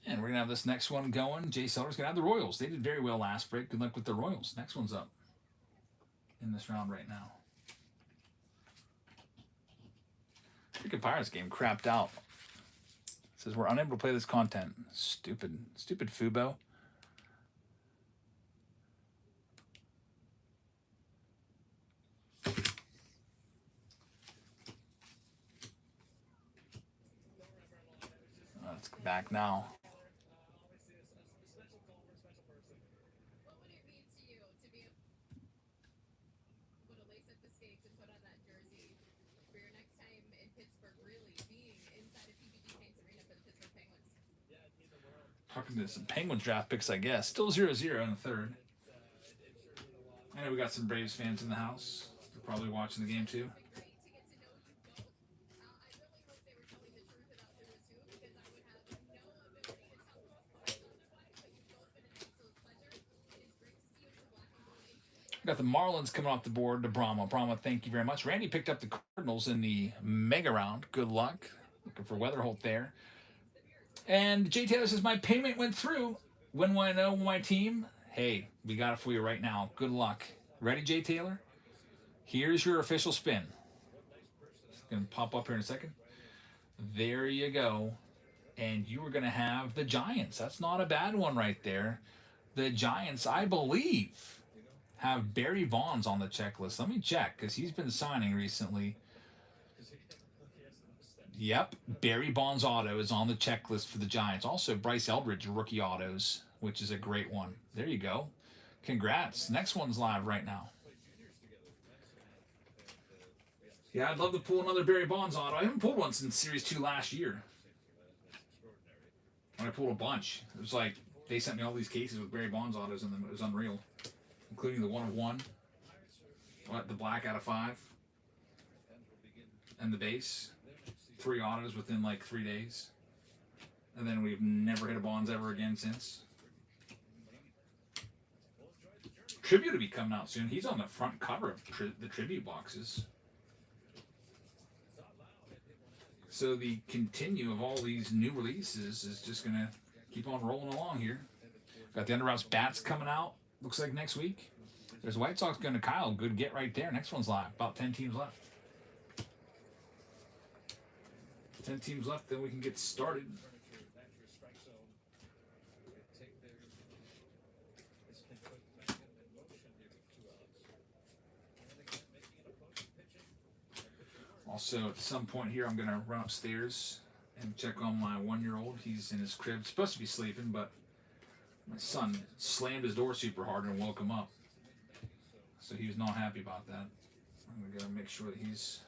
B: And we're going to have this next one going. Jay Seller's going to have the Royals. They did very well last break. Good luck with the Royals. Next one's up in this round right now. Freaking Pirates game crapped out. It says we're unable to play this content. Stupid Fubo. Let's go back now. Talking to some Penguins draft picks, I guess. Still 0-0 in the third. I know we got some Braves fans in the house. They're probably watching the game too. We got the Marlins coming off the board to Brahma. Brahma, thank you very much. Randy picked up the Cardinals in the mega round. Good luck. Looking for Weatherholt there. And Jay Taylor says, my payment went through. When will I know my team? Hey, we got it for you right now. Good luck. Ready, Jay Taylor? Here's your official spin. It's going to pop up here in a second. There you go. And you were going to have the Giants. That's not a bad one right there. The Giants, I believe, have Barry Bonds on the checklist. Let me check, because he's been signing recently. Yep, Barry Bonds auto is on the checklist for the Giants. Also, Bryce Eldridge rookie autos, which is a great one. There you go. Congrats. Next one's live right now. Yeah, I'd love to pull another Barry Bonds auto. I haven't pulled one since Series 2 last year. When I pulled a bunch. It was like, they sent me all these cases with Barry Bonds autos in them. It was unreal. Including the 1/1. The black out of 5. And the base. 3 autos within like 3 days. And then we've never hit a Bonds ever again since. Tribute will be coming out soon. He's on the front cover of the Tribute boxes. So the continue of all these new releases is just going to keep on rolling along here. Got the Under Wraps bats coming out. Looks like next week. There's White Sox going to Kyle. Good get right there. Next one's live. About 10 teams left. 10 teams left, then we can get started. Also, at some point here, I'm going to run upstairs and check on my 1-year-old. He's in his crib. Supposed to be sleeping, but my son slammed his door super hard and woke him up. So he was not happy about that. I'm going to go make sure that he's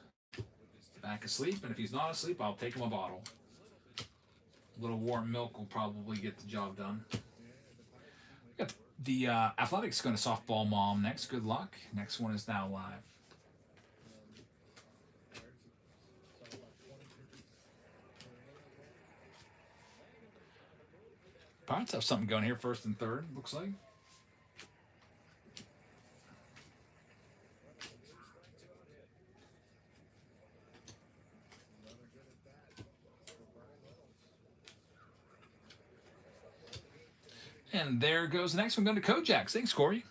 B: back asleep, and if he's not asleep, I'll take him a bottle. A little warm milk will probably get the job done. We got the Athletics going to softball mom next. Good luck. Next one is now live. Pirates have something going here, first and third, looks like. And there goes the next one, going to Kojaks. Thanks, Corey.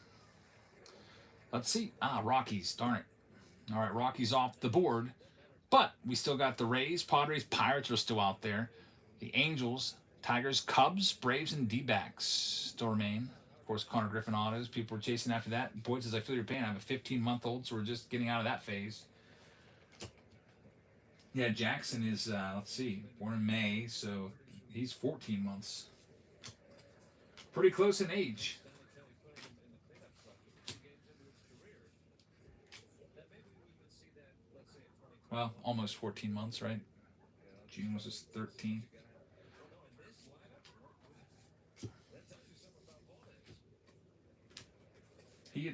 B: Let's see. Rockies. Darn it. All right, Rockies off the board. But we still got the Rays, Padres, Pirates are still out there. The Angels, Tigers, Cubs, Braves, and D-backs still remain. Of course, Connor Griffin autos. People are chasing after that. Boyd says, I feel your pain. I have a 15-month-old, so we're just getting out of that phase. Yeah, Jackson is, let's see, born in May, so he's 14 months. Pretty close in age. Well, almost 14 months, right? June was his 13th. He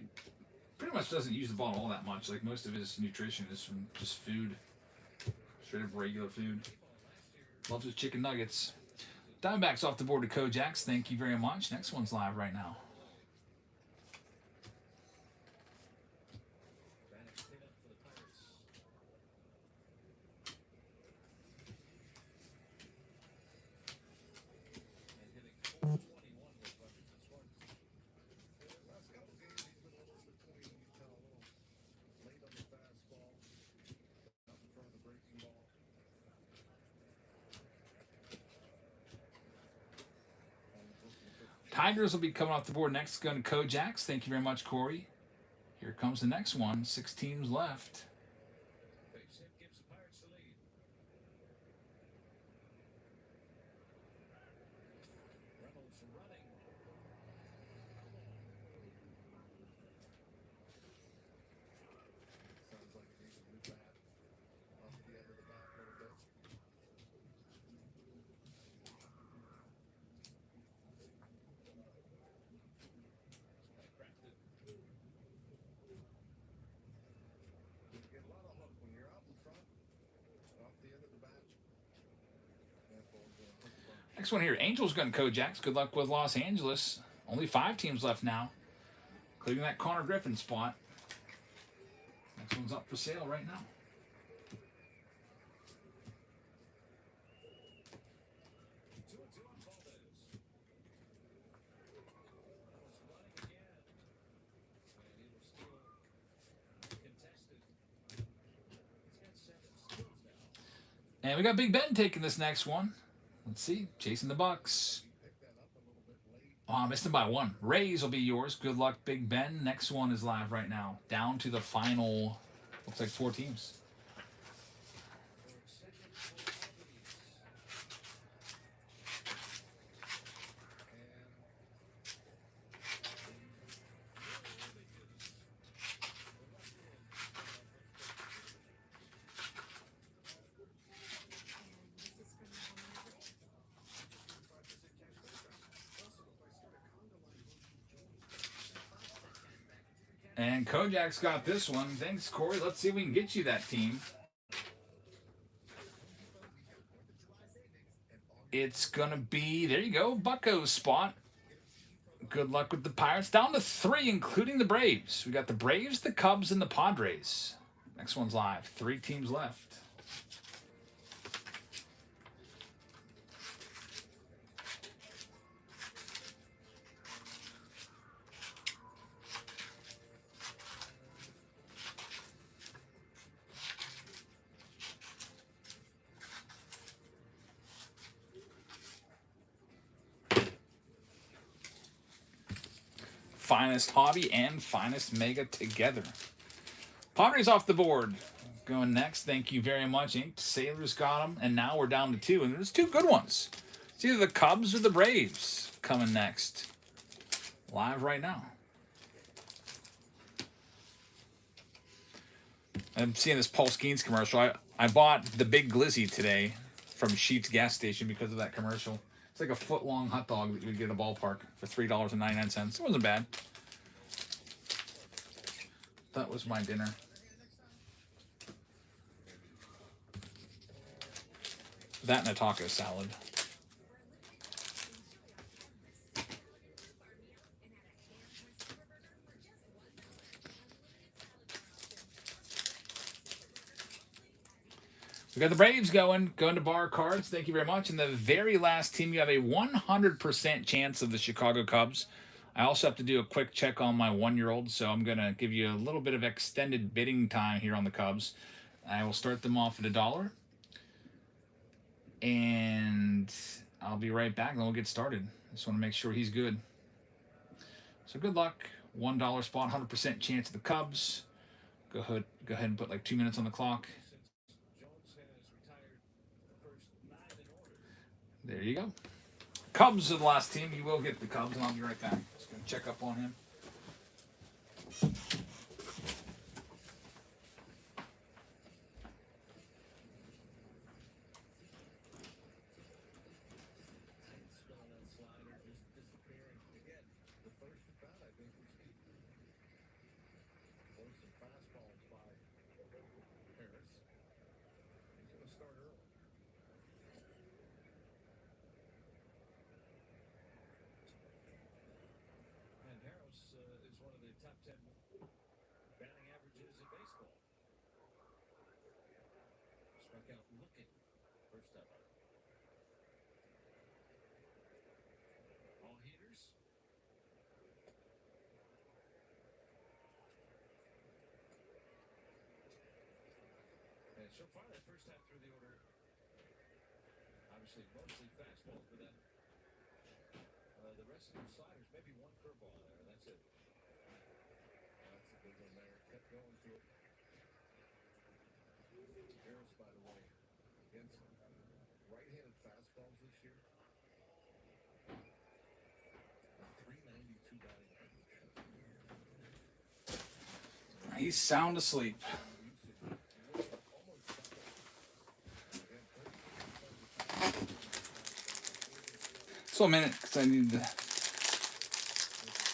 B: pretty much doesn't use the ball all that much. Like most of his nutrition is from just food, straight up regular food. Loves his chicken nuggets. Diamondbacks off the board to Kojaks. Thank you very much. Next one's live right now. Tigers will be coming off the board next. Going to Kojaks. Thank you very much, Corey. Here comes the next one. 6 teams left. Next one here, Angels going to Kojaks. Good luck with Los Angeles. Only 5 teams left now, including that Connor Griffin spot. Next one's up for sale right now. And we got Big Ben taking this next one. Let's see. Chasing the Bucks. Oh, I missed him by 1. Rays will be yours. Good luck, Big Ben. Next one is live right now. Down to the final, looks like 4 teams. And Kojak's got this one. Thanks, Corey. Let's see if we can get you that team. It's going to be, there you go, Bucko's spot. Good luck with the Pirates. Down to 3, including the Braves. We got the Braves, the Cubs, and the Padres. Next one's live. 3 teams left. Finest Hobby and Finest Mega together. Padres off the board. Going next. Thank you very much, Inked. Sailors got them, and now we're down to 2. And there's 2 good ones. It's either the Cubs or the Braves coming next. Live right now. I'm seeing this Paul Skeens commercial. I bought the Big Glizzy today from Sheetz gas station because of that commercial. It's like a foot-long hot dog that you would get at a ballpark for $3.99. It wasn't bad. That was my dinner. That and a taco salad. We got the Braves going to bar cards. Thank you very much. And the very last team, you have a 100% chance of the Chicago Cubs. I also have to do a quick check on my 1-year-old, so I'm going to give you a little bit of extended bidding time here on the Cubs. I will start them off at $1. And I'll be right back, and then we'll get started. Just want to make sure he's good. So good luck. $1 spot, 100% chance of the Cubs. Go ahead and put like 2 minutes on the clock. There you go. Cubs are the last team. You will get the Cubs, and I'll be right back. Just going to check up on him.
C: So far, that first time through the order, obviously mostly fastballs, but then the rest of them sliders, maybe one curveball there, and that's it. That's a good one there. Kept going through it. Harris, by the way, against right-handed fastballs this year. 392 batting average.
B: He's sound asleep. So a minute, because I need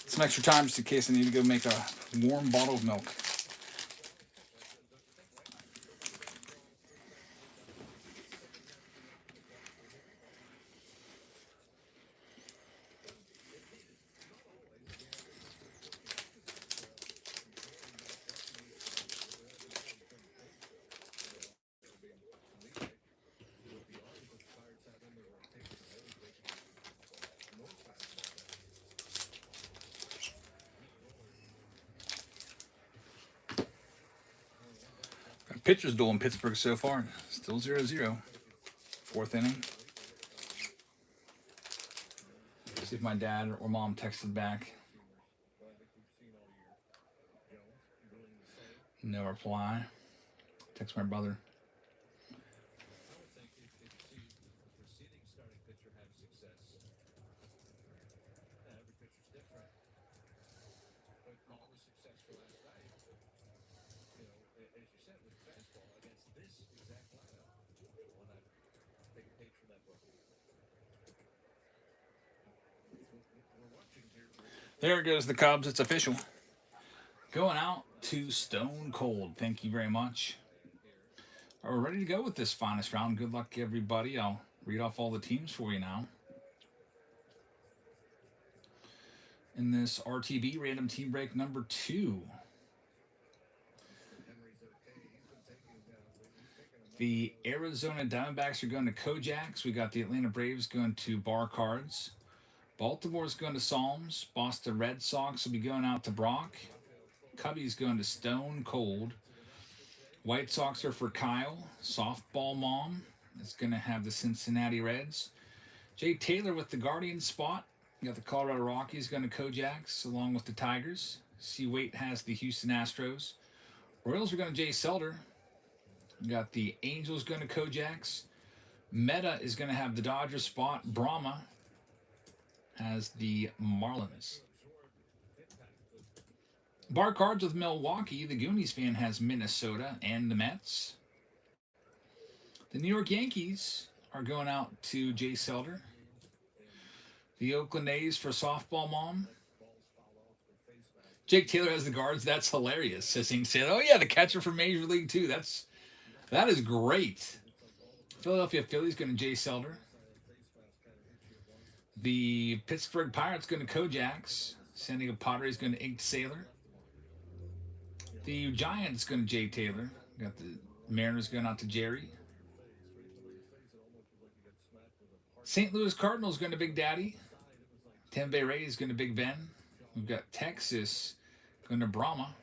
B: some extra time just in case I need to go make a warm bottle of milk. Pitcher's duel in Pittsburgh so far. Still 0-0. 4th inning. See if my dad or mom texted back. No reply. Text my brother. There goes the Cubs. It's official. Going out to Stone Cold. Thank you very much. We're ready to go with this finest round. Good luck, everybody. I'll read off all the teams for you now. In this RTB random team break number 2. The Arizona Diamondbacks are going to Kojaks. We got the Atlanta Braves going to Bar Cards. Baltimore's going to Psalms. Boston Red Sox will be going out to Brock. Cubbies going to Stone Cold. White Sox are for Kyle. Softball Mom is going to have the Cincinnati Reds. Jay Taylor with the Guardian spot You got the Colorado Rockies going to Kojaks along with the Tigers. C. Waite has the Houston Astros. Royals are going to Jay Selder. You got the Angels going to Kojaks. Meta is going to have the Dodgers spot. Brahma has the Marlins. Bar cards with Milwaukee. The Goonies fan has Minnesota and the Mets. The New York Yankees are going out to Jay Selder. The Oakland A's for Softball Mom. Jake Taylor has the guards. That's hilarious. Says, oh yeah, the catcher from Major League 2. That is great. Philadelphia Phillies going to Jay Selder. The Pittsburgh Pirates going to Kojaks. San Diego Padres going to Ink Sailor. The Giants going to Jay Taylor. Got the Mariners going out to Jerry. St. Louis Cardinals going to Big Daddy. Tampa Bay Rays going to Big Ben. We've got Texas going to Brahma.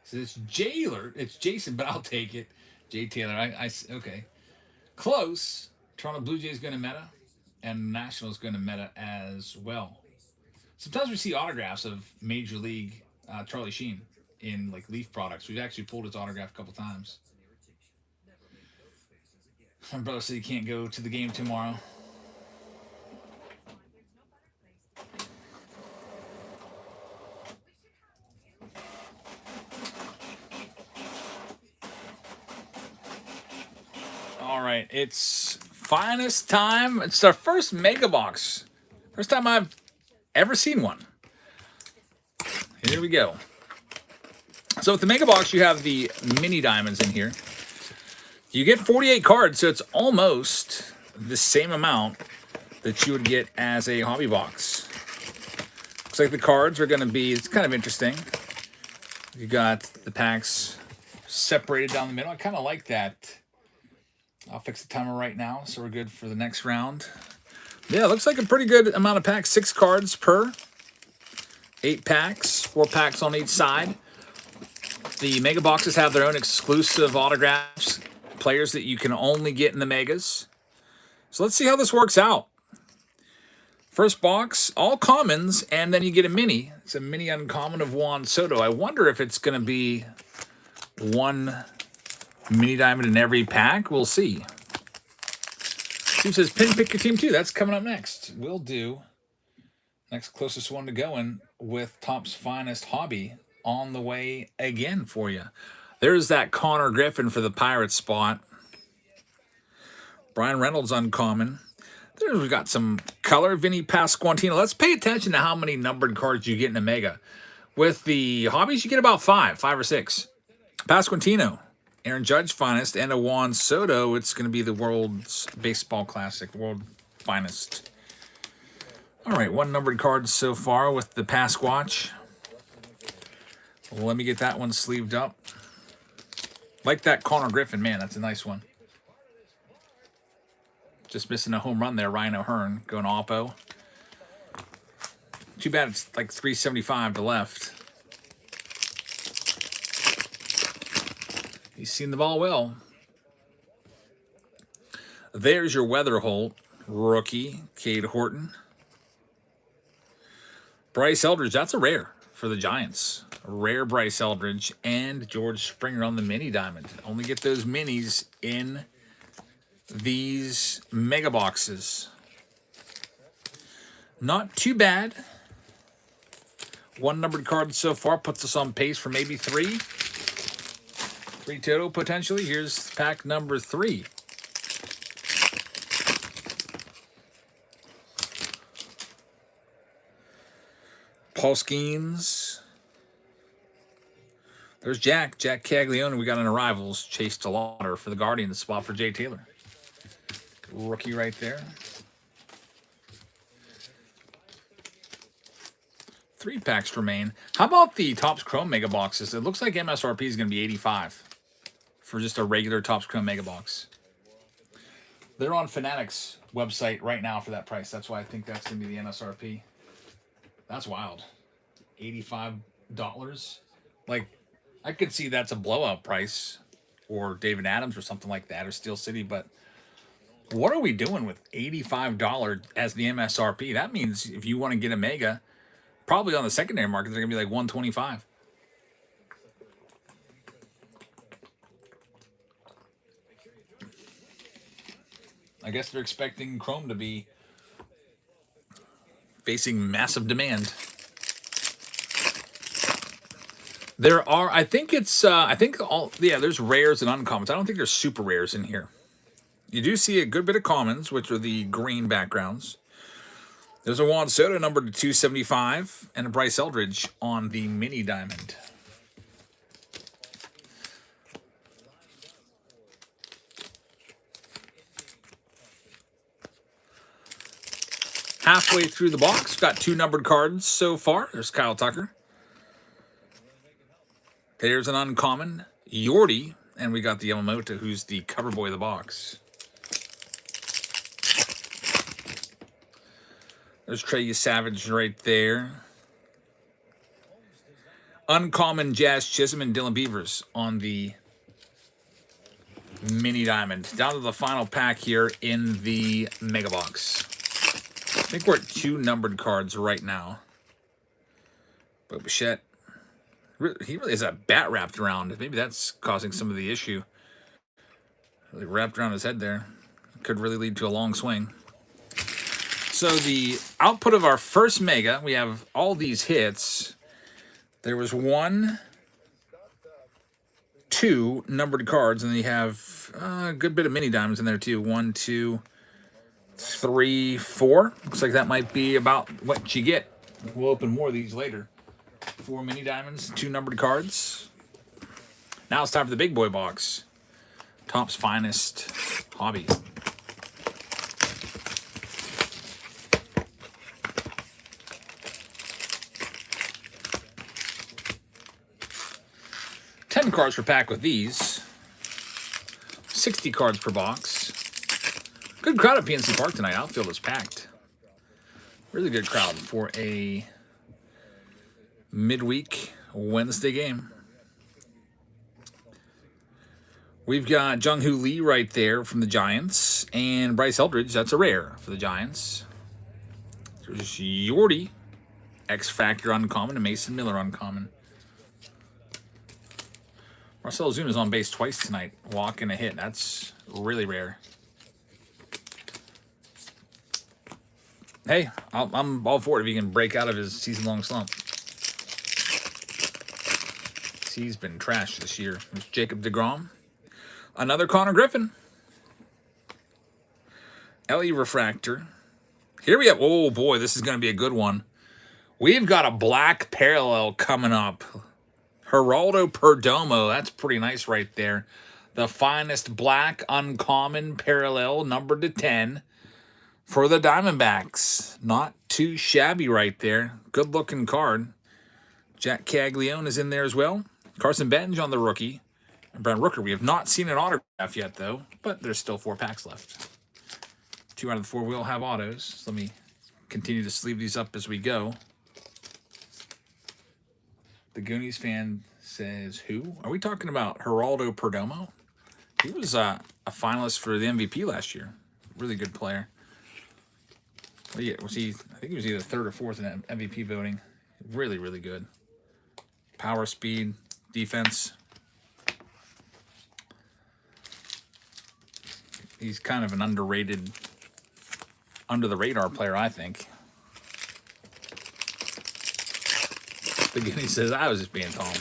B: So it's Jailer. It's Jason, but I'll take it. Jay Taylor. Okay. Close. Toronto Blue Jays going to Meta. And Nationals going to Meta as well. Sometimes we see autographs of Major League Charlie Sheen in like Leaf products. We've actually pulled his autograph a couple times. My brother said he can't go to the game tomorrow. All right, it's finest time. It's our first Mega Box. First time I've ever seen one. Here we go. So with the Mega Box, you have the mini diamonds in here. You get 48 cards, so it's almost the same amount that you would get as a hobby box. Looks like the cards are going to be, it's kind of interesting. You got the packs separated down the middle. I kind of like that. I'll fix the timer right now, so we're good for the next round. Yeah, it looks like a pretty good amount of packs. 6 cards per. 8 packs. 4 packs on each side. The Mega Boxes have their own exclusive autographs. Players that you can only get in the Megas. So let's see how this works out. First box, all commons, and then you get a mini. It's a mini uncommon of Juan Soto. I wonder if it's going to be one mini diamond in every pack. We'll see. Steve says, pin pick your team too. That's coming up next. We'll do next closest one to going with Topps Finest Hobby on the way again for you. There's that Connor Griffin for the Pirates spot. Brian Reynolds uncommon. We've got some color. Vinny Pasquantino. Let's pay attention to how many numbered cards you get in a Mega. With the hobbies, you get about 5 or 6. Pasquantino, Aaron Judge Finest, and a Juan Soto. It's going to be the World's Baseball Classic, World Finest. All right, 1 numbered card so far with the Pasquatch. Well, let me get that one sleeved up. Like that Connor Griffin, man, that's a nice one. Just missing a home run there, Ryan O'Hearn going Oppo. Too bad it's like 375 to left. He's seen the ball well. There's your Weatherholt rookie, Cade Horton. Bryce Eldridge, that's a rare for the Giants. A rare Bryce Eldridge and George Springer on the mini diamond. Only get those minis in these Mega Boxes. Not too bad. 1 numbered card so far puts us on pace for maybe 3. 3 total potentially. Here's pack number 3. Paul Skeens. There's Jack Caglione. We got an arrivals. Chase DeLauder for the Guardian. The spot for Jay Taylor. Rookie right there. 3 packs remain. How about the Topps Chrome Mega Boxes? It looks like MSRP is going to be $85 for just a regular Topps Chrome Mega Box. They're on Fanatics website right now for that price. That's why I think that's going to be the MSRP. That's wild. $85. Like, I could see that's a blowout price, or David Adams or something like that, or Steel City, but What are we doing with $85 as the MSRP? That means if you want to get a Mega, probably on the secondary market, they're going to be like $125. I guess they're expecting Chrome to be facing massive demand. There are, I think it's, there's rares and uncommons. I don't think there's super rares in here. You do see a good bit of commons, which are the green backgrounds. There's a Juan Soto numbered to 275 and a Bryce Eldridge on the mini diamond. Halfway through the box, got 2 numbered cards so far. There's Kyle Tucker. There's an uncommon, Yordi, and we got the Yamamoto, who's the cover boy of the box. There's Trey Savage right there. Uncommon, Jazz Chisholm and Dylan Beavers on the mini diamond. Down to the final pack here in the mega box. I think we're at 2 numbered cards right now. Bo Bichette. He really has a bat wrapped around. Maybe that's causing some of the issue. Really wrapped around his head there. Could really lead to a long swing. So the output of our first Mega, we have all these hits. There was 1, 2 numbered cards, and then you have a good bit of mini diamonds in there too. 1, 2, 3, 4. Looks like that might be about what you get. We'll open more of these later. 4 mini diamonds, 2 numbered cards. Now it's time for the big boy box. Topps Finest Hobby. $10 cards per pack with these. 60 cards per box. Good crowd at PNC Park tonight. Outfield is packed. Really good crowd for a midweek Wednesday game. We've got Jung-Hoo Lee right there from the Giants. And Bryce Eldridge, that's a rare for the Giants. There's Yordi, X-Factor uncommon, and Mason Miller uncommon. Marcell Ozuna's on base twice tonight, walking a hit. That's really rare. Hey, I'm all for it if he can break out of his season-long slump. He's been trashed this year. There's Jacob deGrom. Another Connor Griffin. Ellie Refractor. Here we have, oh boy, this is going to be a good one. We've got a black parallel coming up. Geraldo Perdomo, that's pretty nice right there. The finest black uncommon parallel, numbered to 10 for the Diamondbacks. Not too shabby right there. Good looking card. Jack Caglione is in there as well. Carson Benj on the rookie. And Brent Rooker. We have not seen an autograph yet though, but there's still 4 packs left. 2 out of the 4 will have autos. So let me continue to sleeve these up as we go. The Goonies fan says, who? Are we talking about Geraldo Perdomo? He was a finalist for the MVP last year. Really good player. Well, yeah, was he? I think he was either 3rd or 4th in MVP voting. Really, really good. Power, speed, defense. He's kind of an underrated, under-the-radar player, I think. The Gooney says, I was just being calm.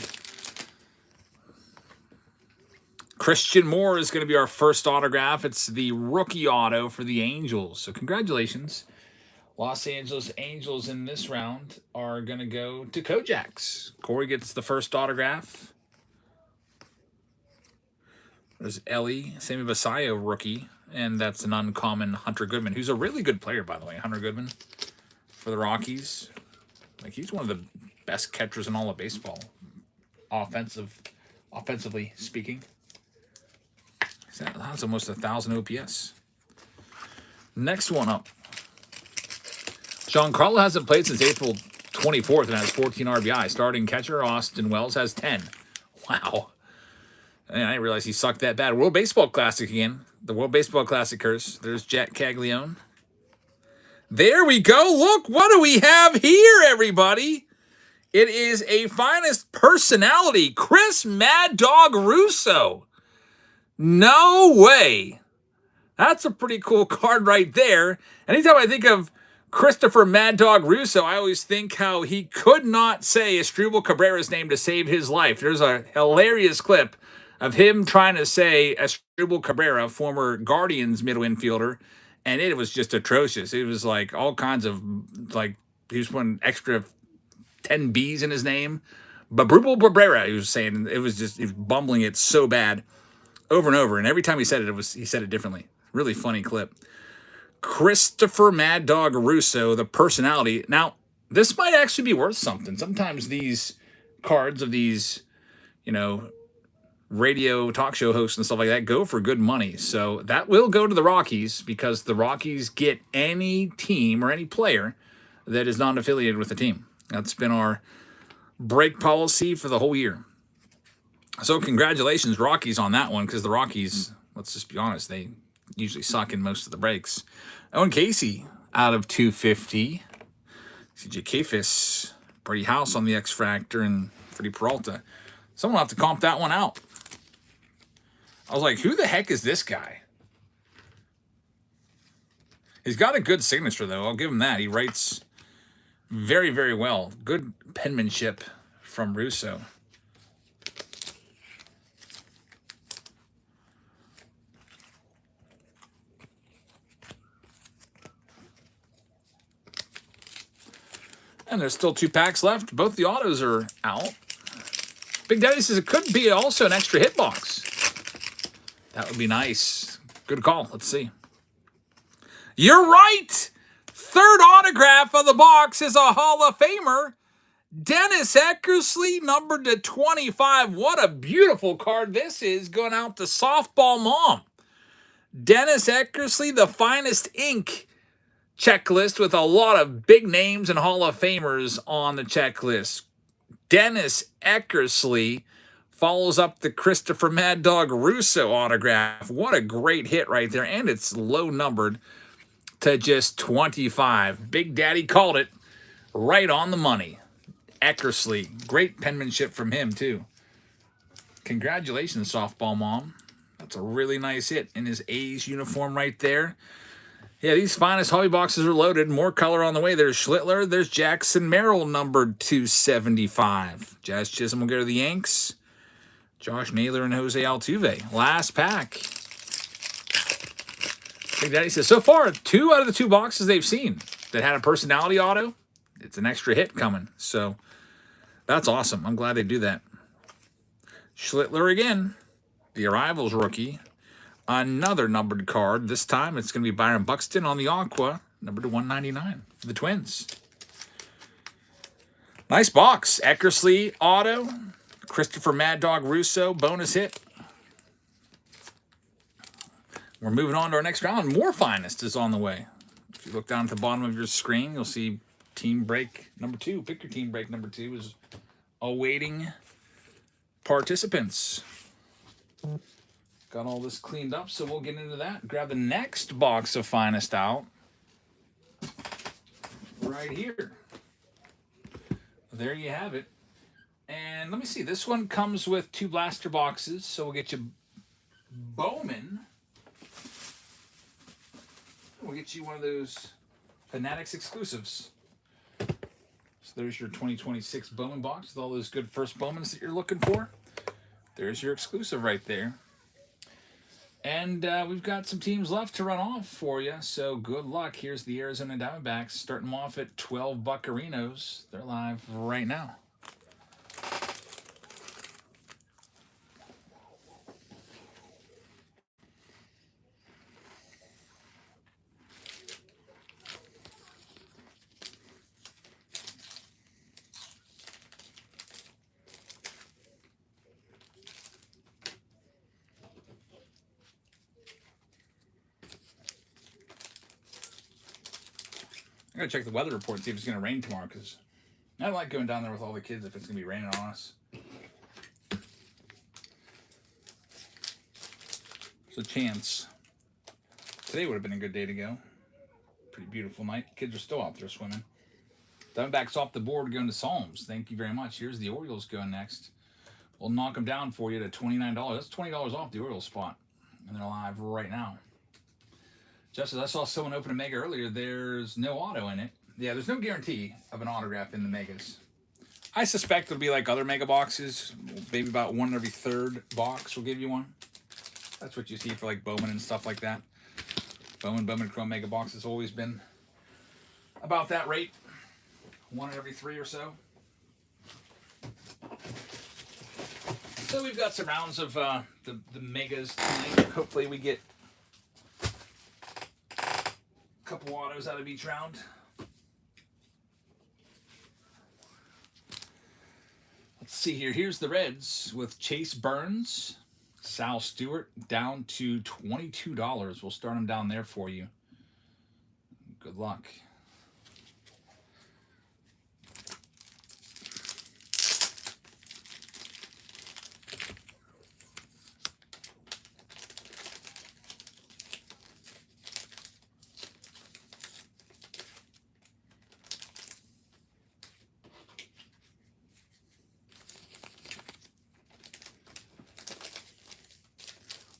B: Christian Moore is going to be our first autograph. It's the rookie auto for the Angels. So congratulations. Los Angeles Angels in this round are going to go to Kojaks. Corey gets the first autograph. There's Ellie, Sammy Basayo rookie. And that's an uncommon Hunter Goodman, who's a really good player, by the way. Hunter Goodman for the Rockies. Like, he's one of the best catchers in all of baseball, offensively speaking. That's almost 1,000 OPS. Next one up. Giancarlo hasn't played since April 24th and has 14 RBI. Starting catcher Austin Wells has 10. Wow. And I didn't realize he sucked that bad. World Baseball Classic again. The World Baseball Classic curse. There's Jack Caglione. There we go. Look, what do we have here, everybody? It is a finest personality, Chris Mad Dog Russo. No way. That's a pretty cool card right there. Anytime I think of Christopher Mad Dog Russo, I always think how he could not say Asdrubal Cabrera's name to save his life. There's a hilarious clip of him trying to say Asdrubal Cabrera, former Guardians middle infielder, and it was just atrocious. It was like all kinds of, like, he was putting extra 10 B's in his name. But Asdrubal Cabrera, he was saying, he was bumbling it so bad over and over. And every time he said it, he said it differently. Really funny clip. Christopher Mad Dog Russo, the personality. Now, this might actually be worth something. Sometimes these cards of these, radio talk show hosts and stuff like that go for good money. So that will go to the Rockies because the Rockies get any team or any player that is not affiliated with the team. That's been our break policy for the whole year. So congratulations, Rockies, on that one, because the Rockies, let's just be honest, they usually suck in most of the breaks. Owen Casey out of 250. CJ Kafis, Brady House on the X Factor, and Freddie Peralta. Someone will have to comp that one out. I was like, who the heck is this guy? He's got a good signature, though. I'll give him that. He writes very, very well. Good penmanship from Russo. And there's still 2 packs left. Both the autos are out. Big Daddy says it could be also an extra hit box. That would be nice. Good call. Let's see. You're right. Third autograph of the box is a Hall of Famer. Dennis Eckersley, numbered to 25. What a beautiful card this is, going out to Softball Mom. Dennis Eckersley, the finest ink checklist with a lot of big names and Hall of Famers on the checklist. Dennis Eckersley follows up the Christopher Mad Dog Russo autograph. What a great hit right there. And it's low numbered to just 25. Big Daddy called it right on the money. Eckersley. Great penmanship from him, too. Congratulations, Softball Mom. That's a really nice hit in his A's uniform right there. Yeah, these finest hobby boxes are loaded. More color on the way. There's Schlittler. There's Jackson Merrill, numbered 275. Jazz Chisholm will go to the Yanks. Josh Naylor and Jose Altuve. Last pack. Big Daddy says, so far, 2 out of the 2 boxes they've seen that had a personality auto, it's an extra hit coming. So that's awesome. I'm glad they do that. Schlittler again. The Arrivals rookie. Another numbered card. This time it's going to be Byron Buxton on the Aqua, numbered to 199 for the Twins. Nice box. Eckersley auto. Christopher Mad Dog Russo bonus hit. We're moving on to our next round. More finest is on the way. If you look down at the bottom of your screen, you'll see team break number 2. Pick your team break number 2 is awaiting participants. Got all this cleaned up, so we'll get into that. Grab the next box of finest out. Right here. There you have it. And let me see. This one comes with 2 blaster boxes, so we'll get you Bowman. We'll get you one of those Fanatics exclusives. So there's your 2026 Bowman box with all those good first Bowmans that you're looking for. There's your exclusive right there. And we've got some teams left to run off for you, so good luck. Here's the Arizona Diamondbacks, starting them off at 12 Buccarinos. They're live right now. I gotta check the weather report and see if it's gonna rain tomorrow, because I don't like going down there with all the kids if it's gonna be raining on us. So chance. Today would have been a good day to go. Pretty beautiful night. Kids are still out there swimming. Diamondbacks off the board going to Psalms. Thank you very much. Here's the Orioles going next. We'll knock them down for you to $29. That's $20 off the Orioles spot. And they're live right now. Just as I saw someone open a mega earlier, there's no auto in it. Yeah, there's no guarantee of an autograph in the megas. I suspect it'll be like other mega boxes. Maybe about one every third box will give you one. That's what you see for like Bowman and stuff like that. Bowman Chrome mega box has always been about that rate. One every three or so. So we've got some rounds of the megas tonight. Hopefully we get a couple autos out of each round. Let's see here. Here's the Reds with Chase Burns, Sal Stewart down to $22. We'll start them down there for you. Good luck.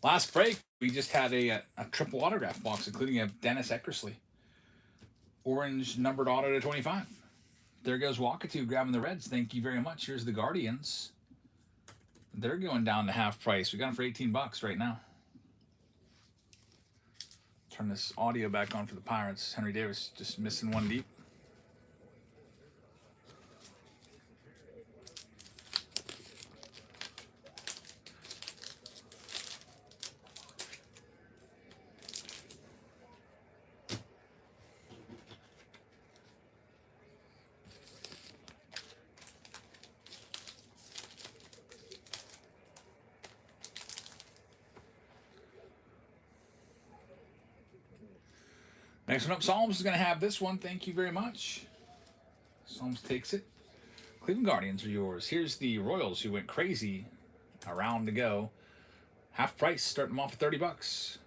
B: Last break, we just had a triple autograph box, including a Dennis Eckersley. Orange numbered auto to 25. There goes Wakatu grabbing the Reds. Thank you very much. Here's the Guardians. They're going down to half price. We got them for $18 right now. Turn this audio back on for the Pirates. Henry Davis just missing one deep. Next one up, Psalms is going to have this one. Thank you very much. Psalms takes it. Cleveland Guardians are yours. Here's the Royals who went crazy a round to go. Half price, starting them off at $30.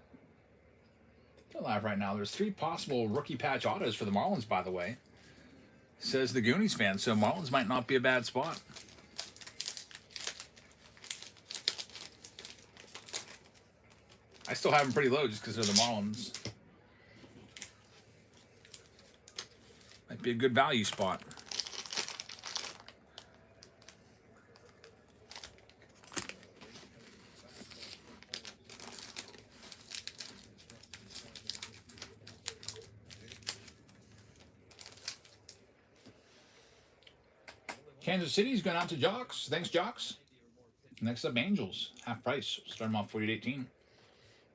B: They're live right now. There's 3 possible rookie patch autos for the Marlins, by the way. Says the Goonies fan, so Marlins might not be a bad spot. I still have them pretty low just because they're the Marlins. Might be a good value spot. Kansas City's going out to Jocks. Thanks, Jocks. Next up, Angels. Half price. Start them off 48.18.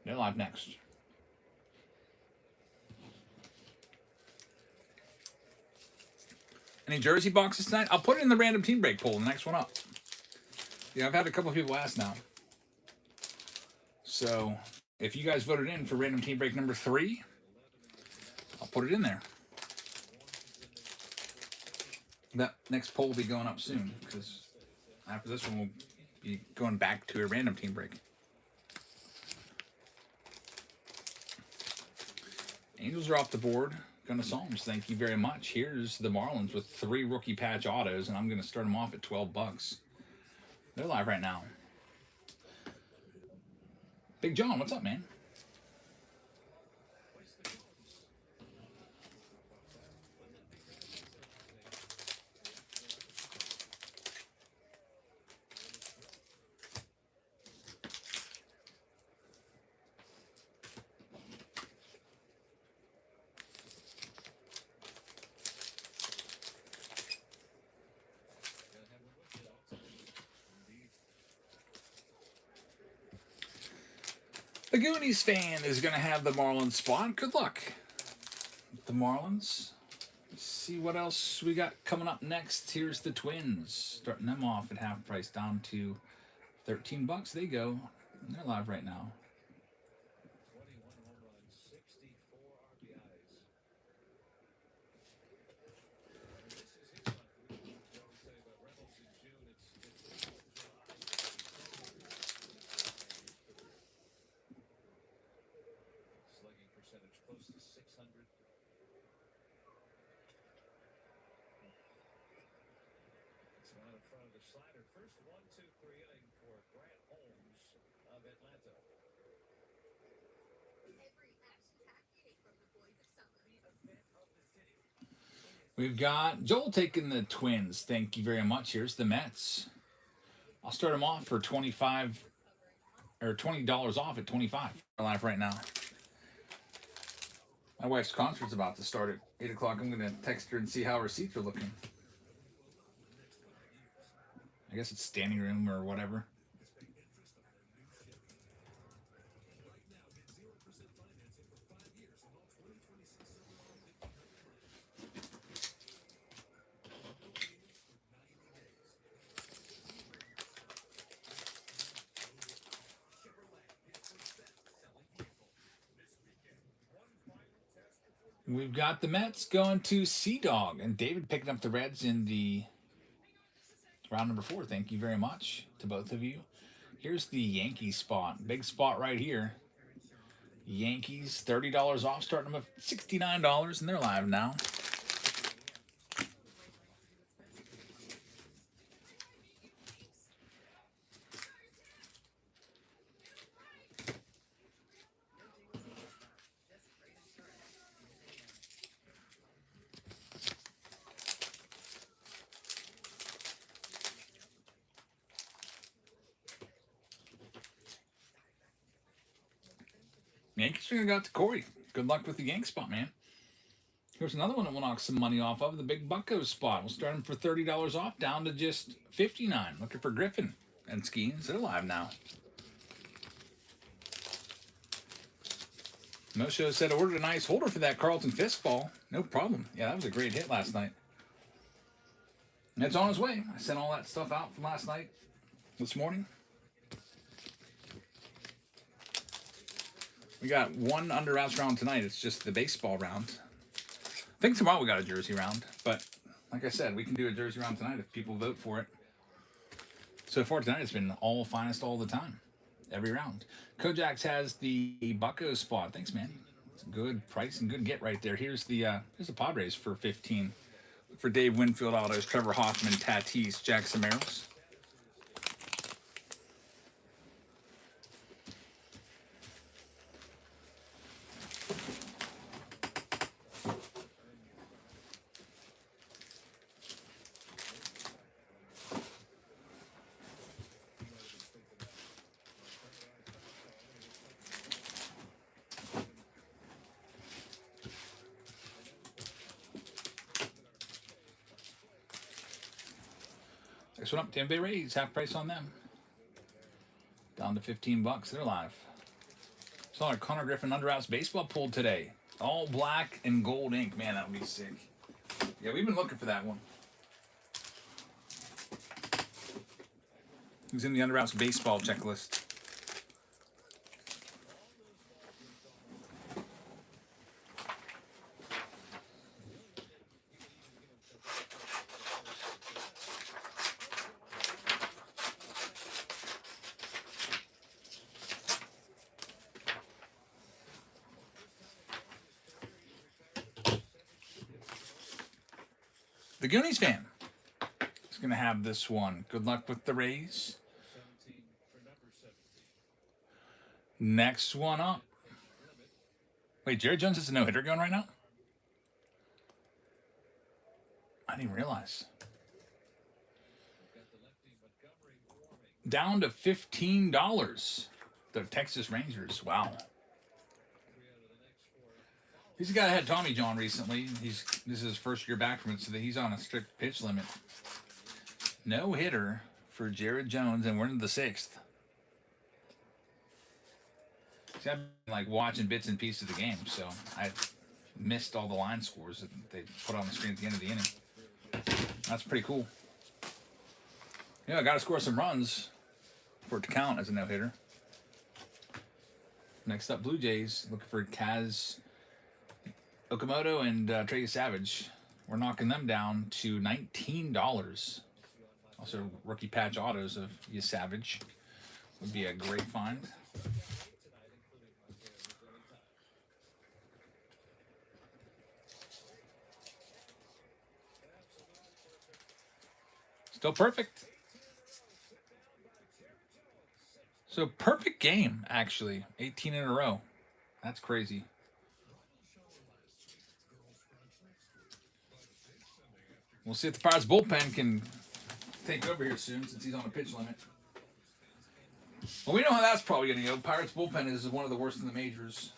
B: They're live next. Any jersey boxes tonight? I'll put it in the random team break poll, the next one up. Yeah, I've had a couple of people ask now. So, if you guys voted in for random team break number 3, I'll put it in there. That next poll will be going up soon, because after this one, we'll be going back to a random team break. Angels are off the board. Going to Psalms. Thank you very much. Here's the Marlins with 3 rookie patch autos, and I'm going to start them off at $12. They're live right now. Big John, what's up, man? The Goonies fan is going to have the Marlins spot. Good luck with the Marlins. Let's see what else we got coming up next. Here's the Twins. Starting them off at half price down to $13. They go. They're live right now.
C: 21 home runs, 64 RBIs. This is his contribution. Joe say about Reynolds in June. It's front of the slider. First 1-2-3 inning for Grant Holmes of Atlanta.
B: We've got Joel taking the Twins. Thank you very much. Here's the Mets. I'll start them off for $25 or $20 off at $25 live right now. My wife's concert's about to start at 8 o'clock. I'm going to text her and see how her seats are looking. I guess it's standing room or whatever. We've got the Mets going to Sea-Dog, and David picking up the Reds in the round number 4. Thank you very much to both of you. Here's the Yankees spot. Big spot right here. Yankees, $30 off, starting them at $69, and they're live now. Yankees are going to go out to Corey. Good luck with the Yank spot, man. Here's another one that we'll knock some money off of, the Big Bucko spot. We'll start them for $30 off, down to just $59. Looking for Griffin and Skeens. They're live now. No Show said, ordered a nice holder for that Carlton Fisk ball. No problem. Yeah, that was a great hit last night. And it's on its way. I sent all that stuff out from last night, this morning. We got one under wraps round tonight. It's just the baseball round. I think tomorrow we got a jersey round, but like I said, we can do a jersey round tonight if people vote for it. So far tonight, it's been all finest all the time, every round. Kojaks has the Bucko spot. Thanks, man. It's a good price and good get right there. Here's the Padres for $15. Look for Dave Winfield autos, Trevor Hoffman, Tatis, Jack Samaros. Next one up, Tampa Bay Rays, half price on them. Down to $15. They're live. Saw a Connor Griffin Under Wraps baseball pulled today. All black and gold ink. Man, that would be sick. Yeah, we've been looking for that one. He's in the Under Wraps baseball checklist. The Goonies fan is going to have this one. Good luck with the Rays. Next one up. Wait, Jared Jones is a no-hitter going right now? I didn't even realize. Down to $15. The Texas Rangers. Wow. He's a guy that had Tommy John recently. This is his first year back from it, so that he's on a strict pitch limit. No hitter for Jared Jones, and we're into the 6th. See, I've been like watching bits and pieces of the game, so I missed all the line scores that they put on the screen at the end of the inning. That's pretty cool. Yeah, I got to score some runs for it to count as a no hitter. Next up, Blue Jays looking for Kaz Okamoto and Trey Savage. We're knocking them down to $19. Also, rookie patch autos of Savage would be a great find. Still perfect. So perfect game, actually. 18 in a row. That's crazy. We'll see if the Pirates bullpen can take over here soon since he's on a pitch limit. Well, we know how that's probably going to go. Pirates bullpen is one of the worst in the majors.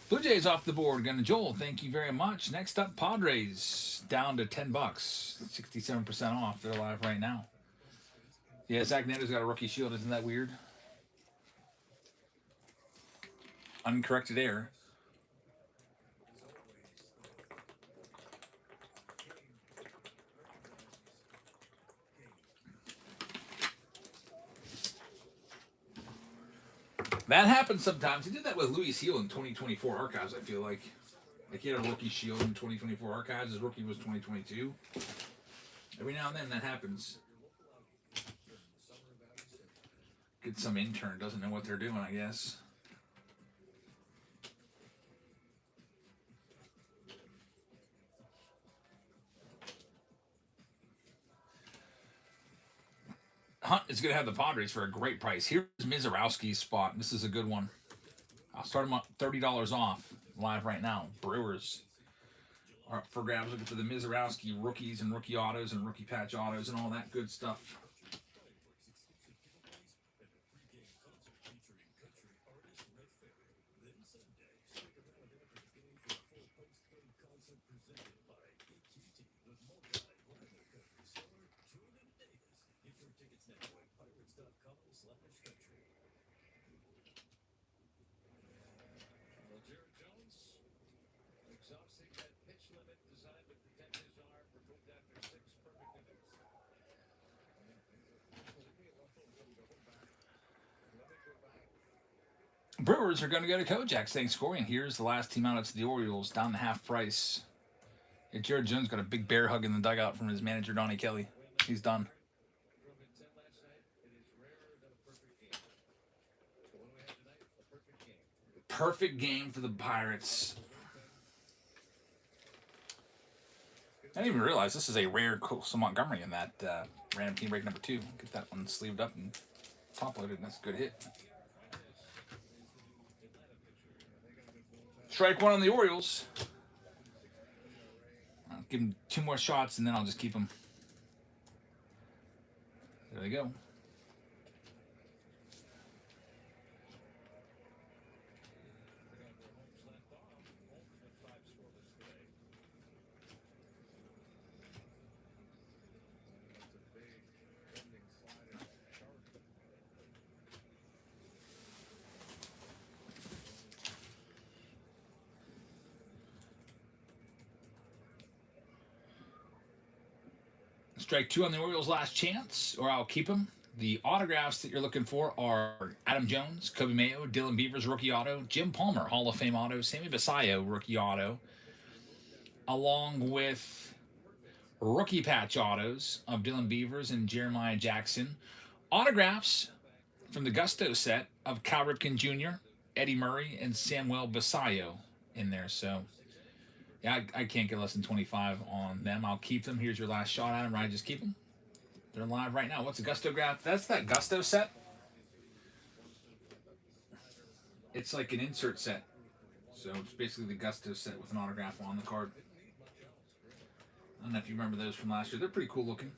B: Blue Jays off the board. Gunna Joel, thank you very much. Next up, Padres down to $10, 67% off. They're live right now. Yeah, Zach Neto's got a rookie shield. Isn't that weird? Uncorrected error. That happens sometimes. He did that with Luis Heel in 2024 Archives, I feel like. Like he had a rookie shield in 2024 Archives. His rookie was 2022. Every now and then that happens. Get some intern doesn't know what they're doing, I guess. Hunt is going to have the Padres for a great price. Here's Mizorowski's spot. This is a good one. I'll start him up $30 off live right now. Brewers are up for grabs, looking for the Mizorowski rookies and rookie autos and rookie patch autos and all that good stuff. Brewers are going to go to Kojak saying scoring. Here's the last team out. It's the Orioles down to half price. Yeah, Jared Jones got a big bear hug in the dugout from his manager, Donnie Kelly. He's done. Perfect game for the Pirates. I didn't even realize this is a rare Colson Montgomery in that random team break number 2. Get that one sleeved up and top loaded. That's a good hit. Strike one on the Orioles. I'll give him 2 more shots and then I'll just keep him. There they go. Strike 2 on the Orioles' last chance, or I'll keep them. The autographs that you're looking for are Adam Jones, Kobe Mayo, Dylan Beavers, rookie auto, Jim Palmer, Hall of Fame auto, Sammy Basayo, rookie auto, along with rookie patch autos of Dylan Beavers and Jeremiah Jackson. Autographs from the Gusto set of Cal Ripken Jr., Eddie Murray, and Samuel Basayo in there. So yeah, I can't get less than 25 on them. I'll keep them. Here's your last shot at them. Right, just keep them. They're live right now. What's a Gusto graph? That's that Gusto set. It's like an insert set. So it's basically the Gusto set with an autograph on the card. I don't know if you remember those from last year. They're pretty cool looking.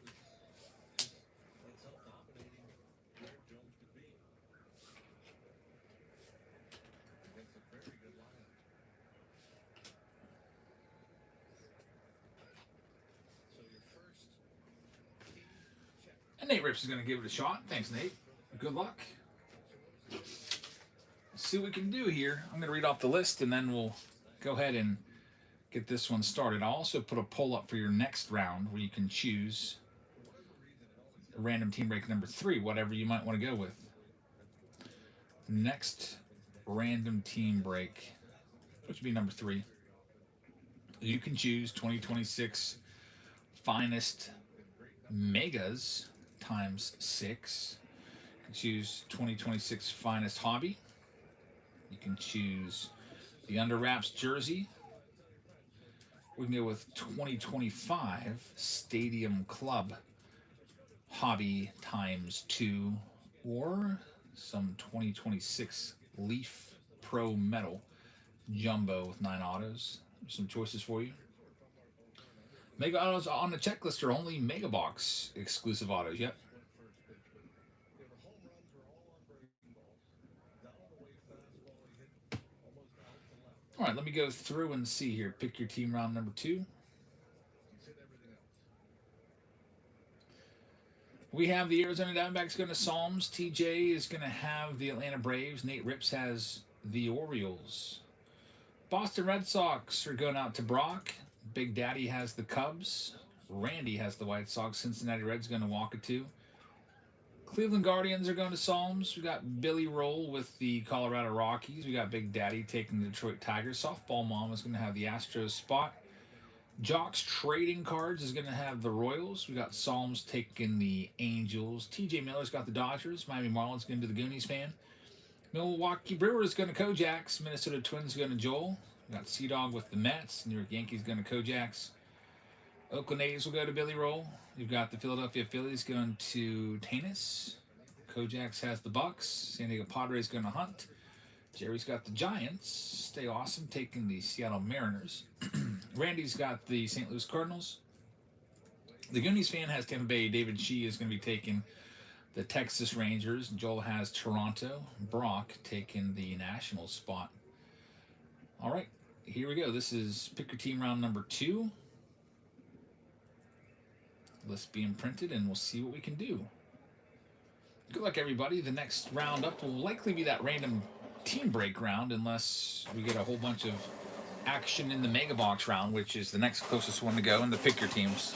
B: Nate Rips is going to give it a shot. Thanks, Nate. Good luck. Let's see what we can do here. I'm going to read off the list, and then we'll go ahead and get this one started. I'll also put a poll up for your next round where you can choose a random team break number 3, whatever you might want to go with. Next random team break, which would be number 3. You can choose 2026 Finest Megas times 6. You can choose 2026 Finest Hobby. You can choose the Under Wraps jersey we can go with 2025 Stadium Club Hobby ×2 or some 2026 Leaf Pro Metal Jumbo with 9 autos. There's some choices for you. Mega autos on the checklist are only Mega Box exclusive autos. Yep. All right, let me go through and see here. Pick your team round number 2. We have the Arizona Diamondbacks going to Psalms. TJ is going to have the Atlanta Braves. Nate Rips has the Orioles. Boston Red Sox are going out to Brock. Big Daddy has the Cubs. Randy has the White Sox. Cincinnati Reds going to Walkatoo. Cleveland Guardians are going to Psalms. We got Billy Roll with the Colorado Rockies. We got Big Daddy taking the Detroit Tigers. Softball Mom is going to have the Astros spot. Jocks Trading Cards is going to have the Royals. We got Psalms taking the Angels. TJ Miller's got the Dodgers. Miami Marlins going to the Goonies fan. Milwaukee Brewers going to Kojaks. Minnesota Twins going to Joel. We got Sea Dog with the Mets. New York Yankees going to Kojaks. Oakland A's will go to Billy Roll. You've got the Philadelphia Phillies going to Tanis. Kojaks has the Bucks. San Diego Padres going to Hunt. Jerry's got the Giants. Stay Awesome taking the Seattle Mariners. Randy's got the St. Louis Cardinals. The Goonies fan has Tampa Bay. David Shee is going to be taking the Texas Rangers. Joel has Toronto. Brock taking the Nationals spot. All right, here we go. This is Pick Your Team round number 2. List being printed, and we'll see what we can do. Good luck, everybody. The next round up will likely be that random team break round, unless we get a whole bunch of action in the Mega Box round, which is the next closest one to go in the Pick Your Teams.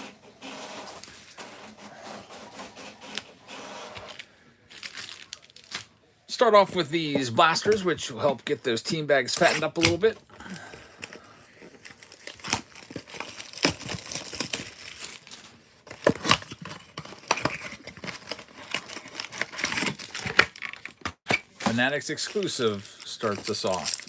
B: Start off with these blasters, which will help get those team bags fattened up a little bit. Fanatics exclusive starts us off.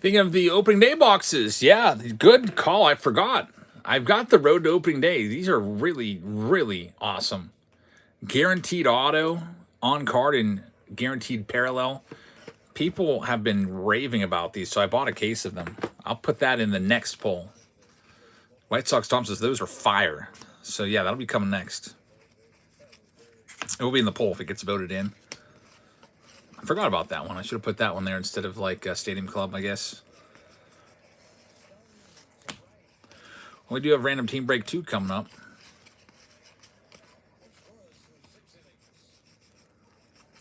B: Thinking of the opening day boxes, yeah, good call. I forgot. I've got the Road to Opening Day. These are really, really awesome. Guaranteed auto, on card, and guaranteed parallel. People have been raving about these, so I bought a case of them. I'll put that in the next poll. White Sox Tom says those are fire. So yeah, that'll be coming next. It will be in the poll if it gets voted in. I forgot about that one. I should have put that one there instead of like Stadium Club, I guess. We do have Random Team Break 2 coming up.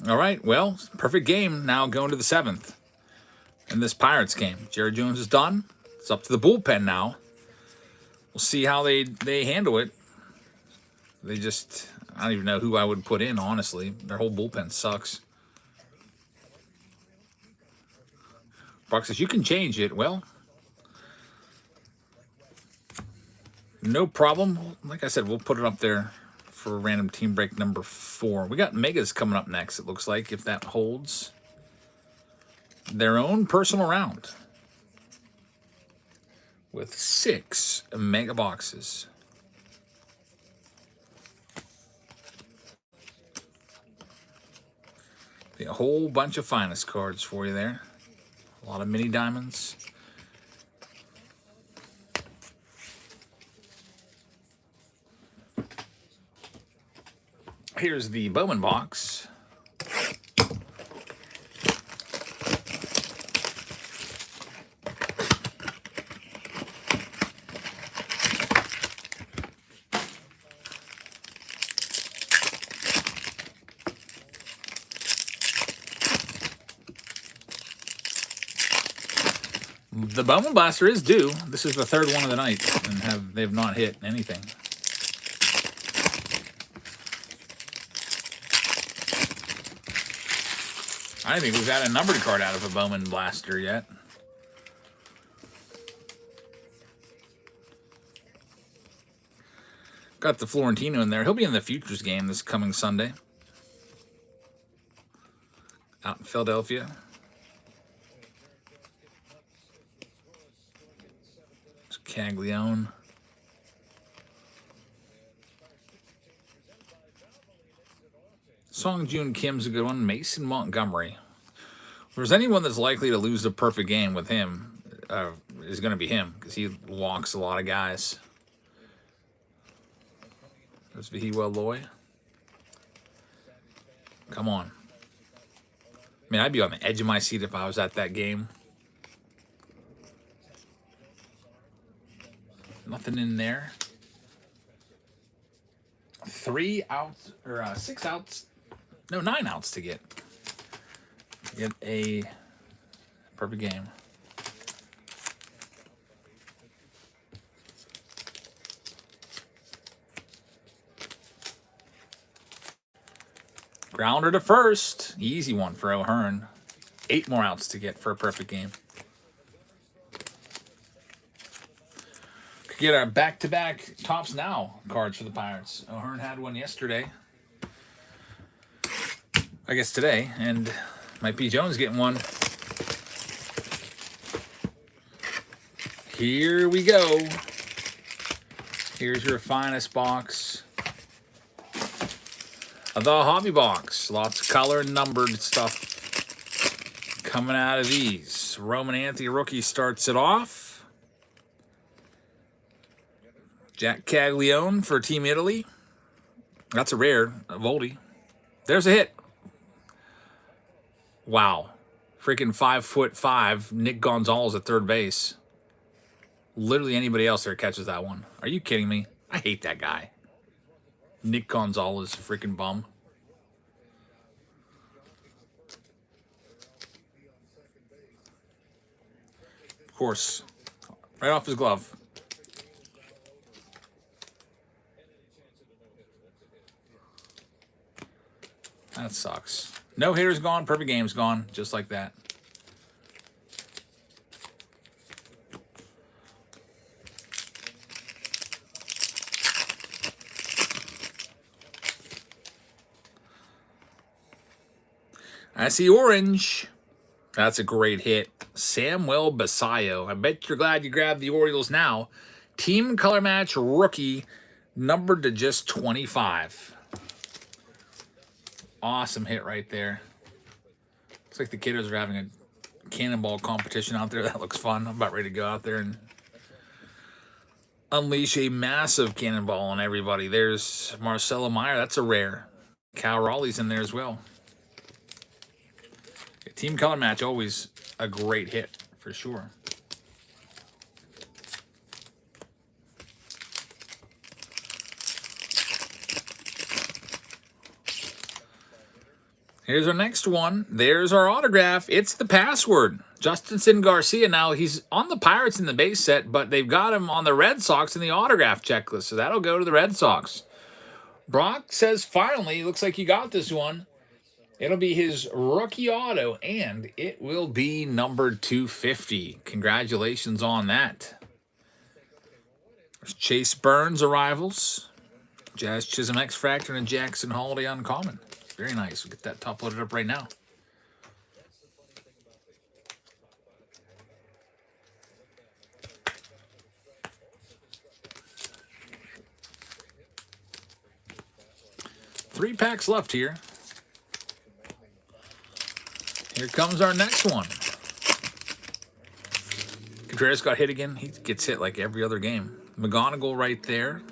B: All right, well, perfect game. Now going to the 7th in this Pirates game. Jerry Jones is done. It's up to the bullpen now. We'll see how they handle it. I don't even know who I would put in, honestly. Their whole bullpen sucks. Brock says, you can change it. Well, no problem. Like I said, we'll put it up there for Random Team Break number 4. We got Megas coming up next, it looks like, if that holds. Their own personal round with 6 Mega Boxes. A whole bunch of finest cards for you there. A lot of mini diamonds. Here's the Bowman box. the Bowman Blaster is due. This is the third one of the night, and they've not hit anything. I don't think we've had a numbered card out of a Bowman Blaster yet. Got the Florentino in there. He'll be in the Futures game this coming Sunday. Out in Philadelphia. It's Caglione. Song Joon Kim's a good one. Mason Montgomery. If there's anyone that's likely to lose a perfect game with him, is going to be him, because he walks a lot of guys. There's Vihiwa Loy. Come on. I mean, I'd be on the edge of my seat if I was at that game. Nothing in there. 3 outs, or 6 outs. No, 9 outs to get. Get a perfect game. Grounder to first. Easy one for O'Hearn. 8 more outs to get for a perfect game. Could get our back-to-back Tops Now cards for the Pirates. O'Hearn had one yesterday. I guess today. And might be Jones getting one. Here we go. Here's your finest box. The hobby box. Lots of color and numbered stuff coming out of these. Roman Anthony rookie starts it off. Jack Caglione for Team Italy. That's a rare. Voldy. There's a hit. Wow. Freaking 5'5" Nick Gonzalez at third base. Literally anybody else there catches that one. Are you kidding me? I hate that guy. Nick Gonzalez, freaking bum. Of course. Right off his glove. That sucks. No hitter's gone, perfect game's gone, just like that. I see orange. That's a great hit. Samuel Basayo. I bet you're glad you grabbed the Orioles now. Team color match rookie, numbered to just 25. Awesome hit right there. Looks like the kiddos are having a cannonball competition out there. That looks fun. I'm about ready to go out there and unleash a massive cannonball on everybody. There's Marcelo Meyer. That's a rare. Cal Raleigh's in there as well. Team color match, always a great hit, for sure. Here's our next one. There's our autograph. It's the password. Justinson Garcia. Now, he's on the Pirates in the base set, but they've got him on the Red Sox in the autograph checklist, so that'll go to the Red Sox. Brock says, finally, looks like you got this one. It'll be his rookie auto, and it will be numbered 250. Congratulations on that. There's Chase Burns arrivals. Jazz Chisholm X-Fractor and Jackson Holiday uncommon. Very nice. We'll get that top loaded up right now. Three packs left here. Here comes our next one. Contreras got hit again. He gets hit like every other game. McGonigal right there.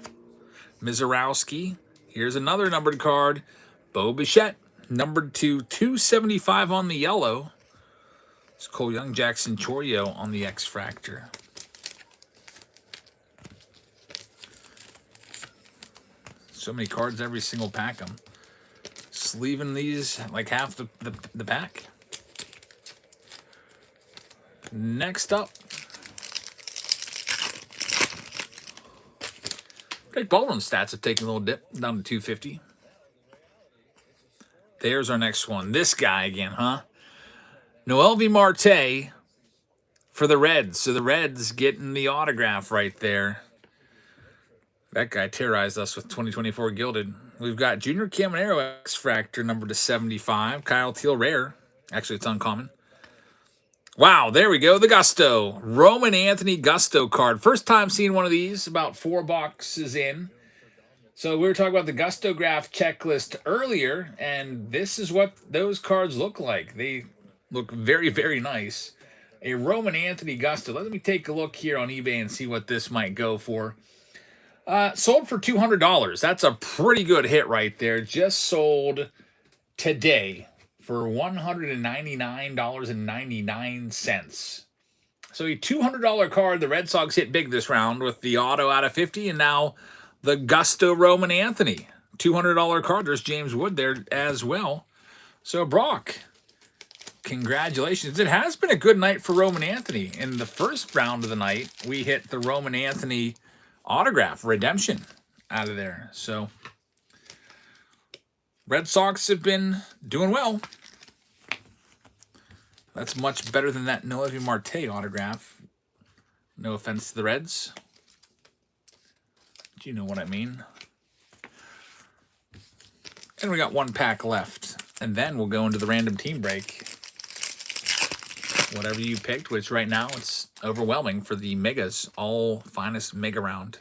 B: Mizorowski. Here's another numbered card. Bo Bichette, numbered to 275 on the yellow. It's Cole Young, Jackson Chourio on the X-Fractor. So many cards, every single pack. I'm sleeving these like half the pack. Next up, Drake Baldwin's stats have taken a little dip down to 250. There's our next one. This guy again, huh? Noelvi Marte for the Reds. So the Reds getting the autograph right there. That guy terrorized us with 2024 Gilded. We've got Junior Caminero X-Fractor number to 75. Kyle Teal rare. Actually, it's uncommon. Wow, there we go. The Gusto. Roman Anthony Gusto card. First time seeing one of these, about 4 boxes in. So we were talking about the Gusto Graph checklist earlier, and this is what those cards look like. They look very, very nice. A Roman Anthony Gusto. Let me take a look here on eBay and see what this might go for. Sold for $200. That's a pretty good hit right there. Just sold today for $199.99. So a $200 card. The Red Sox hit big this round with the auto out of 50, and now the Gusto Roman Anthony. $200 card. There's James Wood there as well. So Brock, congratulations. It has been a good night for Roman Anthony. In the first round of the night, we hit the Roman Anthony autograph redemption out of there. So Red Sox have been doing well. That's much better than that Noelvi Marte autograph. No offense to the Reds. But you know what I mean. And we got 1 pack left. And then we'll go into the random team break. Whatever you picked, which right now it's overwhelming for the Megas, all finest Mega round.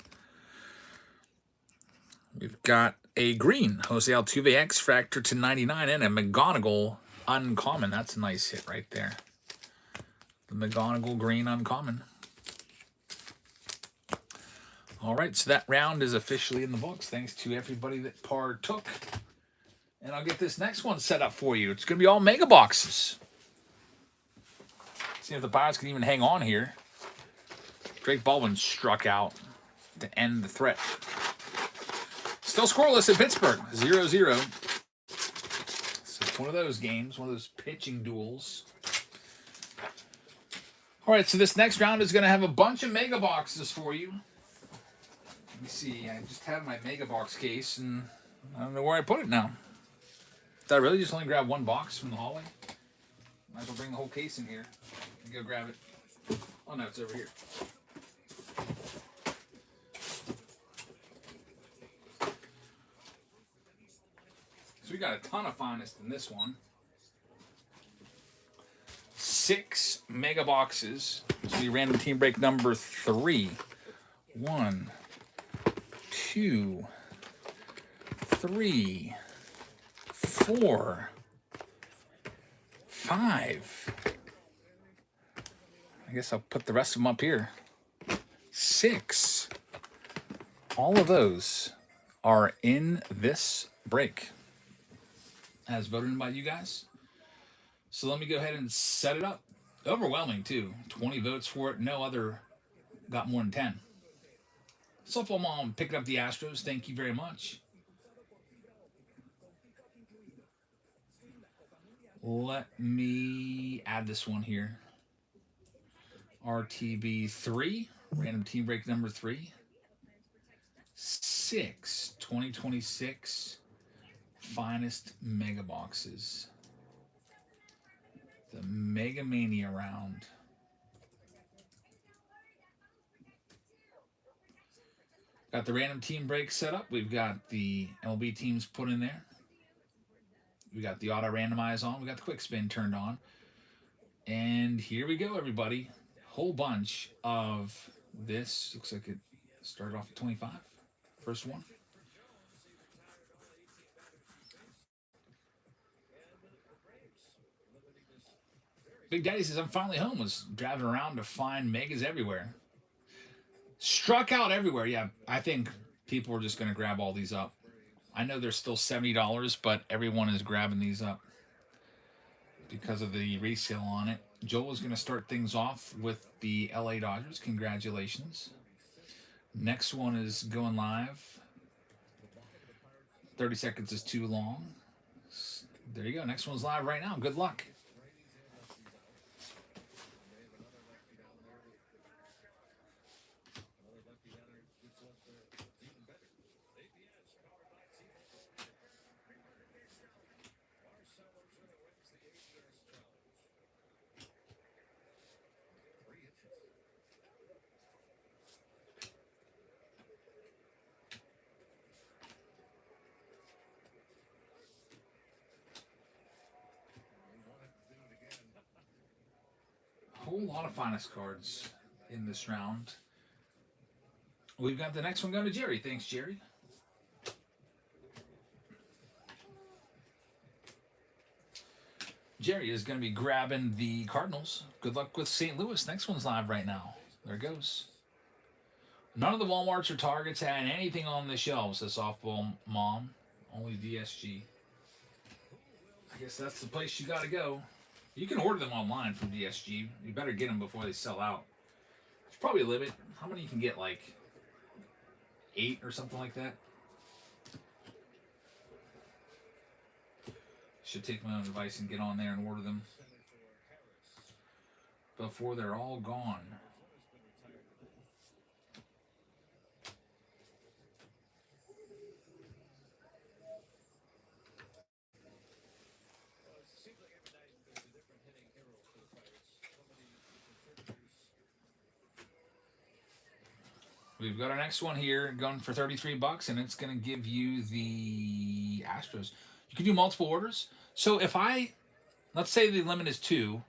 B: We've got a green Jose Altuve X-Fractor to 99 and a McGonigal uncommon. That's a nice hit right there. The McGonigal green uncommon. All right, so that round is officially in the books. Thanks to everybody that partook. And I'll get this next one set up for you. It's going to be all Mega boxes. See if the Pirates can even hang on here. Drake Baldwin struck out to end the threat. Still scoreless in Pittsburgh, 0-0. So it's one of those games, one of those pitching duels. All right, so this next round is going to have a bunch of Mega boxes for you. Let me see. I just have my Mega box case, and I don't know where I put it now. Did I really just only grab 1 box from the hallway? Might as well bring the whole case in here and go grab it. Oh, no, it's over here. So we got a ton of finest in this one. 6 Mega boxes. This will be random team break number 3. 1, 2, 3, 4, 5. I guess I'll put the rest of them up here. 6. All of those are in this break, as voted in by you guys. So let me go ahead and set it up. Overwhelming, too. 20 votes for it. No other got more than 10. Softball Mom picking up the Astros. Thank you very much. Let me add this one here. RTB 3. Random team break number 3. 6. 2026 finest Mega boxes. The Mega Mania round. Got the random team break set up. We've got the MLB teams put in there. We got the auto randomize on. We got the quick spin turned on. And here we go, everybody. Whole bunch of this. Looks like it started off at 25. First one. Big Daddy says, I'm finally home. Was driving around to find Megas everywhere. Struck out everywhere. Yeah, I think people are just going to grab all these up. I know they're still $70, but everyone is grabbing these up because of the resale on it. Joel is going to start things off with the LA Dodgers. Congratulations. Next one is going live. 30 seconds is too long. There you go. Next one's live right now. Good luck. whole lot of finest cards in this round. We've got the next one going to Jerry. Thanks, Jerry. Jerry is going to be grabbing the Cardinals. Good luck with St. Louis. Next one's live right now. There it goes. None of the Walmarts or Targets had anything on the shelves, says Softball Mom. Only DSG. I guess that's the place you got to go. You can order them online from DSG. You better get them before they sell out. There's probably a limit. How many you can get? Like 8 or something like that? Should take my own advice and get on there and order them before they're all gone. We've got our next one here going for $33, and it's going to give you the Astros. You can do multiple orders. So if let's say the limit is 2,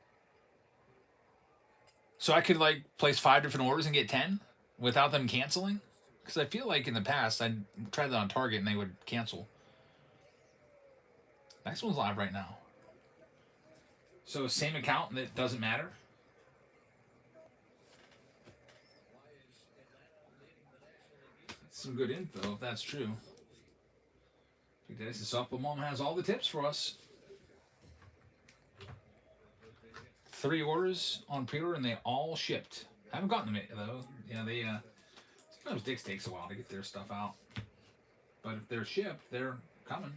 B: so I could like place 5 different orders and get 10 without them canceling? Because I feel like in the past I tried that on Target and they would cancel. Next one's live right now. So same account and it doesn't matter. Some good info if that's true. Big Daddy says Softball Mom has all the tips for us. 3 orders on pre-order and they all shipped. Haven't gotten them yet though. Yeah, they sometimes Dick's takes a while to get their stuff out. But if they're shipped, they're coming.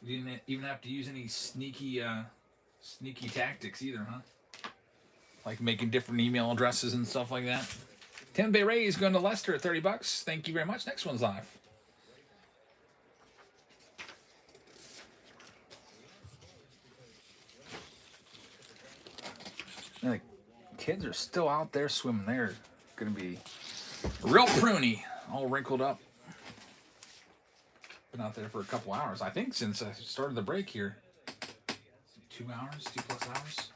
B: You didn't even have to use any sneaky tactics either, huh? Like making different email addresses and stuff like that. Tampa Bay Rays going to Lester at $30. Thank you very much. Next one's live. The kids are still out there swimming. They're going to be real pruny, all wrinkled up. Been out there for a couple hours, I think, since I started the break here. 2 hours, 2+ hours.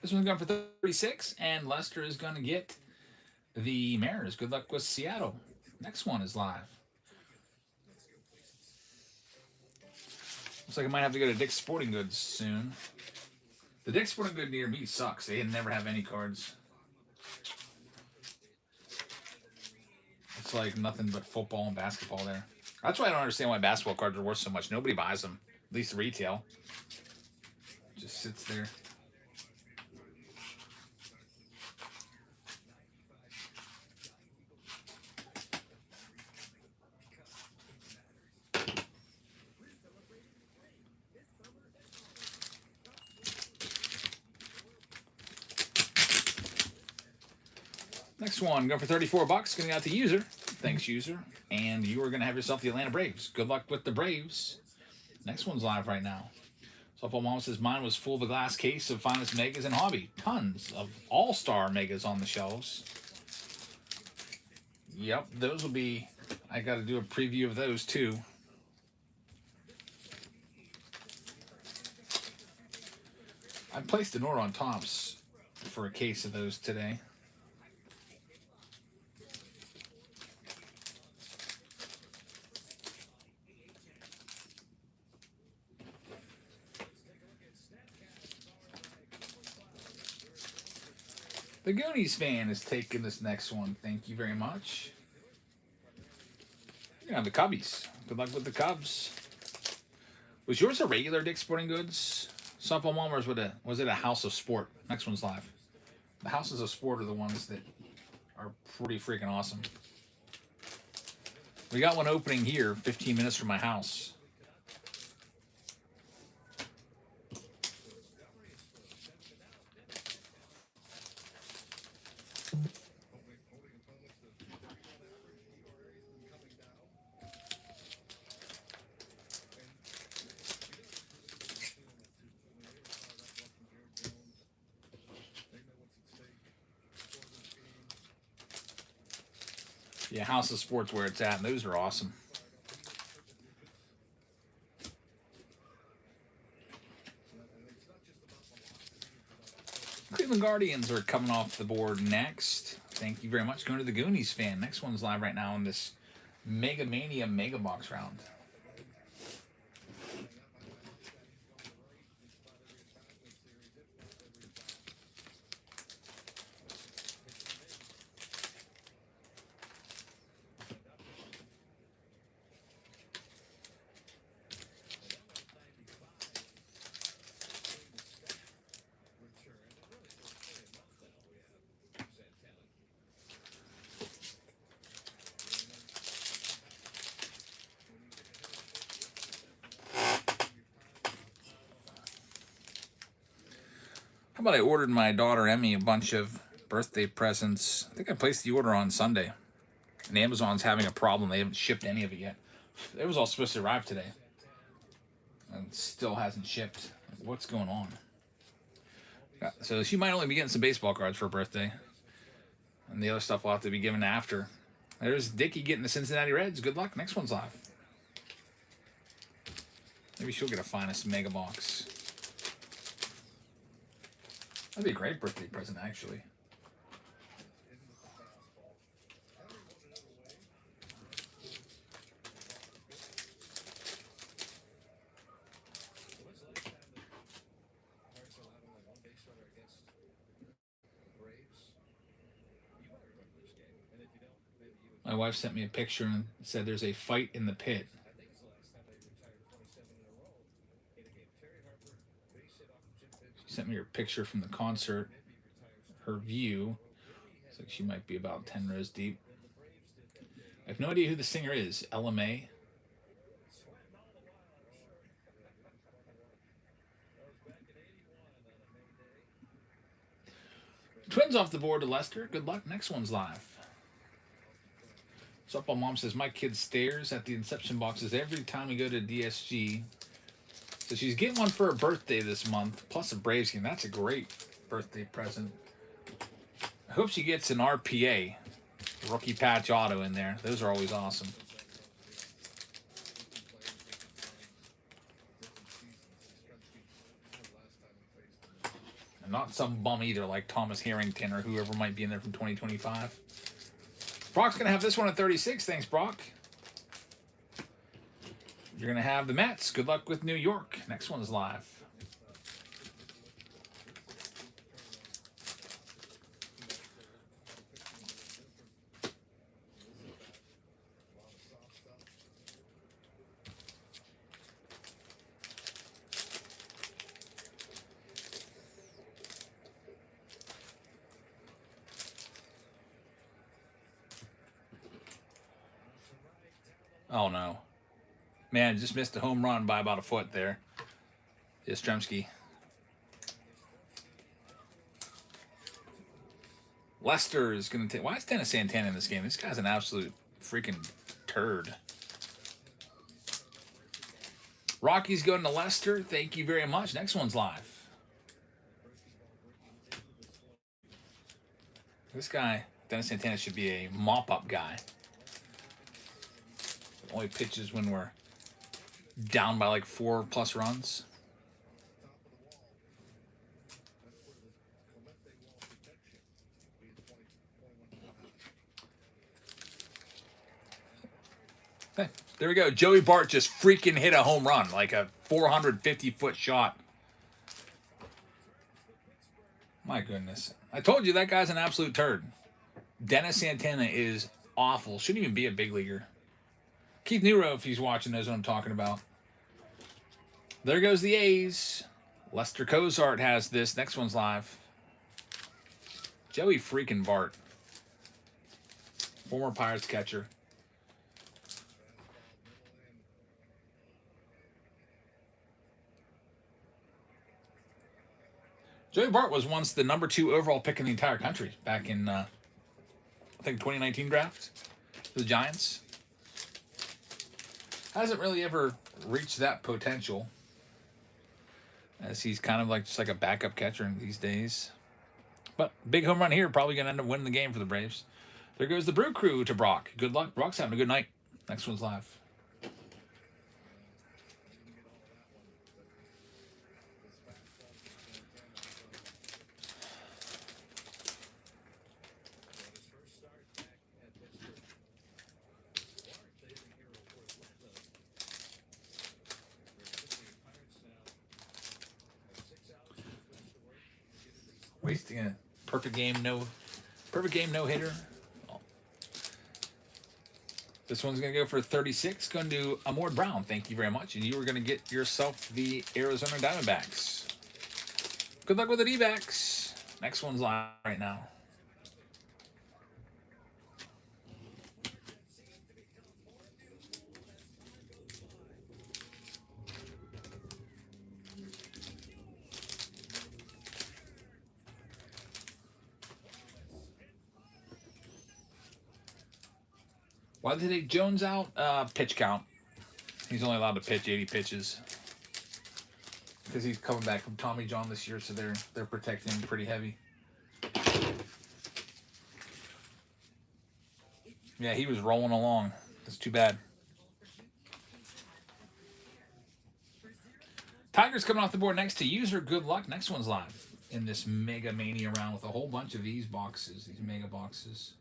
B: This one's going for 36, and Lester is going to get the Mariners. Good luck with Seattle. Next one is live. Looks like I might have to go to Dick's Sporting Goods soon. The Dick's Sporting Goods near me sucks. They never have any cards. It's like nothing but football and basketball there. That's why I don't understand why basketball cards are worth so much. Nobody buys them, at least retail. Just sits there. Next one, going for $34. Going to go out to User. Thanks, User. And you are going to have yourself the Atlanta Braves. Good luck with the Braves. Next one's live right now. Softball Mom says mine was full of a glass case of finest megas and hobby. Tons of all-star megas on the shelves. Yep, those will be... I got to do a preview of those too. I placed an order on Topps for a case of those today. The Goonies fan is taking this next one. Thank you very much. Yeah, the Cubbies. Good luck with the Cubs. Was yours a regular Dick's Sporting Goods? Softball Mom, or was it a House of Sport? Next one's live. The Houses of Sport are the ones that are pretty freaking awesome. We got one opening here, 15 minutes from my house. Yeah, House of Sports where it's at, and those are awesome. Cleveland Guardians are coming off the board next. Thank you very much. Going to the Goonies fan. Next one's live right now in this Mega Mania Mega Box round. How about I ordered my daughter Emmy a bunch of birthday presents? I think I placed the order on Sunday. And Amazon's having a problem. They haven't shipped any of it yet. It was all supposed to arrive today. And still hasn't shipped. What's going on? So she might only be getting some baseball cards for her birthday. And the other stuff will have to be given after. There's Dickey getting the Cincinnati Reds. Good luck. Next one's live. Maybe she'll get a Finest Mega Box. That'd be a great birthday present, actually. My wife sent me a picture and said there's a fight in the pit. She sent me her picture from the concert, her view. Looks like she might be about 10 rows deep. I have no idea who the singer is. LMA? Twins off the board to Lester. Good luck. Next one's live. Softball Mom says, my kid stares at the Inception boxes every time we go to DSG. So she's getting one for her birthday this month, plus a Braves game. That's a great birthday present. I hope she gets an RPA, rookie patch auto in there. Those are always awesome. And not some bum either like Thomas Harrington or whoever might be in there from 2025. Brock's going to have this one at 36. Thanks, Brock. You're going to have the Mets. Good luck with New York. Next one's live. Oh, no. Man, just missed a home run by about a foot there. Yastrzemski. Lester is going to take... Why is Dennis Santana in this game? This guy's an absolute freaking turd. Rocky's going to Lester. Thank you very much. Next one's live. This guy, Dennis Santana, should be a mop-up guy. Only pitches when we're down by like 4+ runs. Hey, there we go. Joey Bart just freaking hit a home run, like a 450-foot shot. My goodness. I told you that guy's an absolute turd. Dennis Santana is awful. Shouldn't even be a big leaguer. Keith Nero, if he's watching, knows what I'm talking about. There goes the A's. Lester Cozart has this. Next one's live. Joey freaking Bart. Former Pirates catcher. Joey Bart was once the number 2 overall pick in the entire country back in, I think, 2019 draft for the Giants. Hasn't really ever reached that potential, as he's kind of like just like a backup catcher these days. But big home run here, probably going to end up winning the game for the Braves. There goes the Brew Crew to Brock. Good luck. Brock's having a good night. Next one's live. Wasting a perfect game no hitter. This one's going to go for 36. Going to Amord Brown. Thank you very much. And you are going to get yourself the Arizona Diamondbacks. Good luck with the D-backs. Next one's live right now. Why did they take Jones out? Pitch count. He's only allowed to pitch 80 pitches. Because he's coming back from Tommy John this year, so they're protecting him pretty heavy. Yeah, he was rolling along. That's too bad. Tigers coming off the board next to User. Good luck. Next one's live in this Mega Mania round with a whole bunch of these boxes, these mega boxes.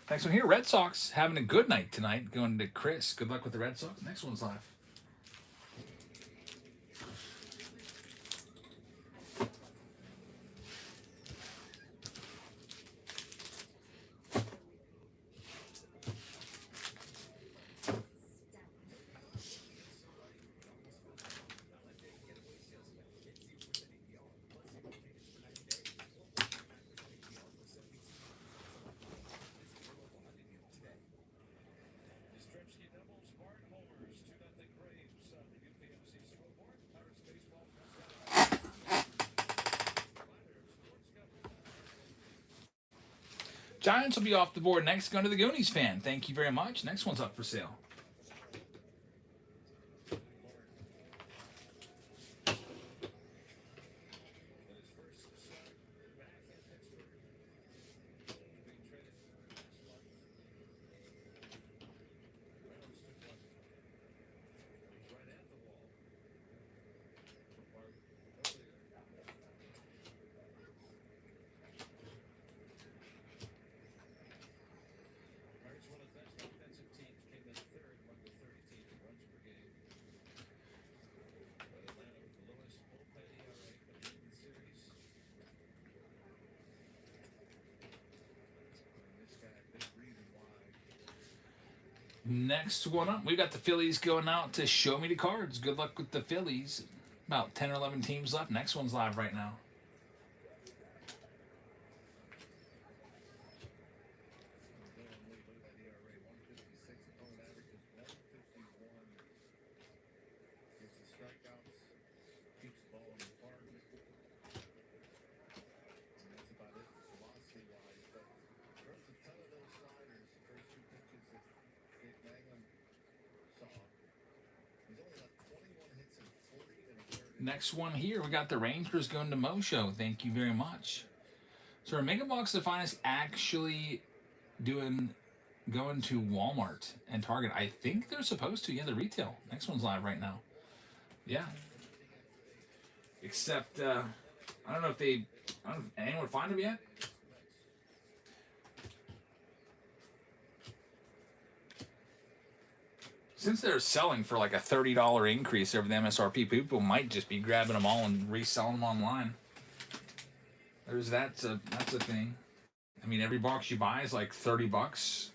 B: Next one here, Red Sox having a good night tonight. Going to Chris. Good luck with the Red Sox. Next one's live. Giants will be off the board next. Going to the Goonies fan. Thank you very much. Next one's up for sale. Next one up, we got the Phillies going out to Show Me the Cards. Good luck with the Phillies. About 10 or 11 teams left. Next one's live right now. Next one here, we got the Rangers going to Mosho. Thank you very much. So our Mega Box of the Finest actually going to Walmart and Target. I think they're supposed to. Yeah, the retail. Next one's live right now. Yeah. Except, I don't know if anyone find them yet? Since they're selling for like a $30 increase over the MSRP, people might just be grabbing them all and reselling them online. That's a thing. I mean, every box you buy is like $30,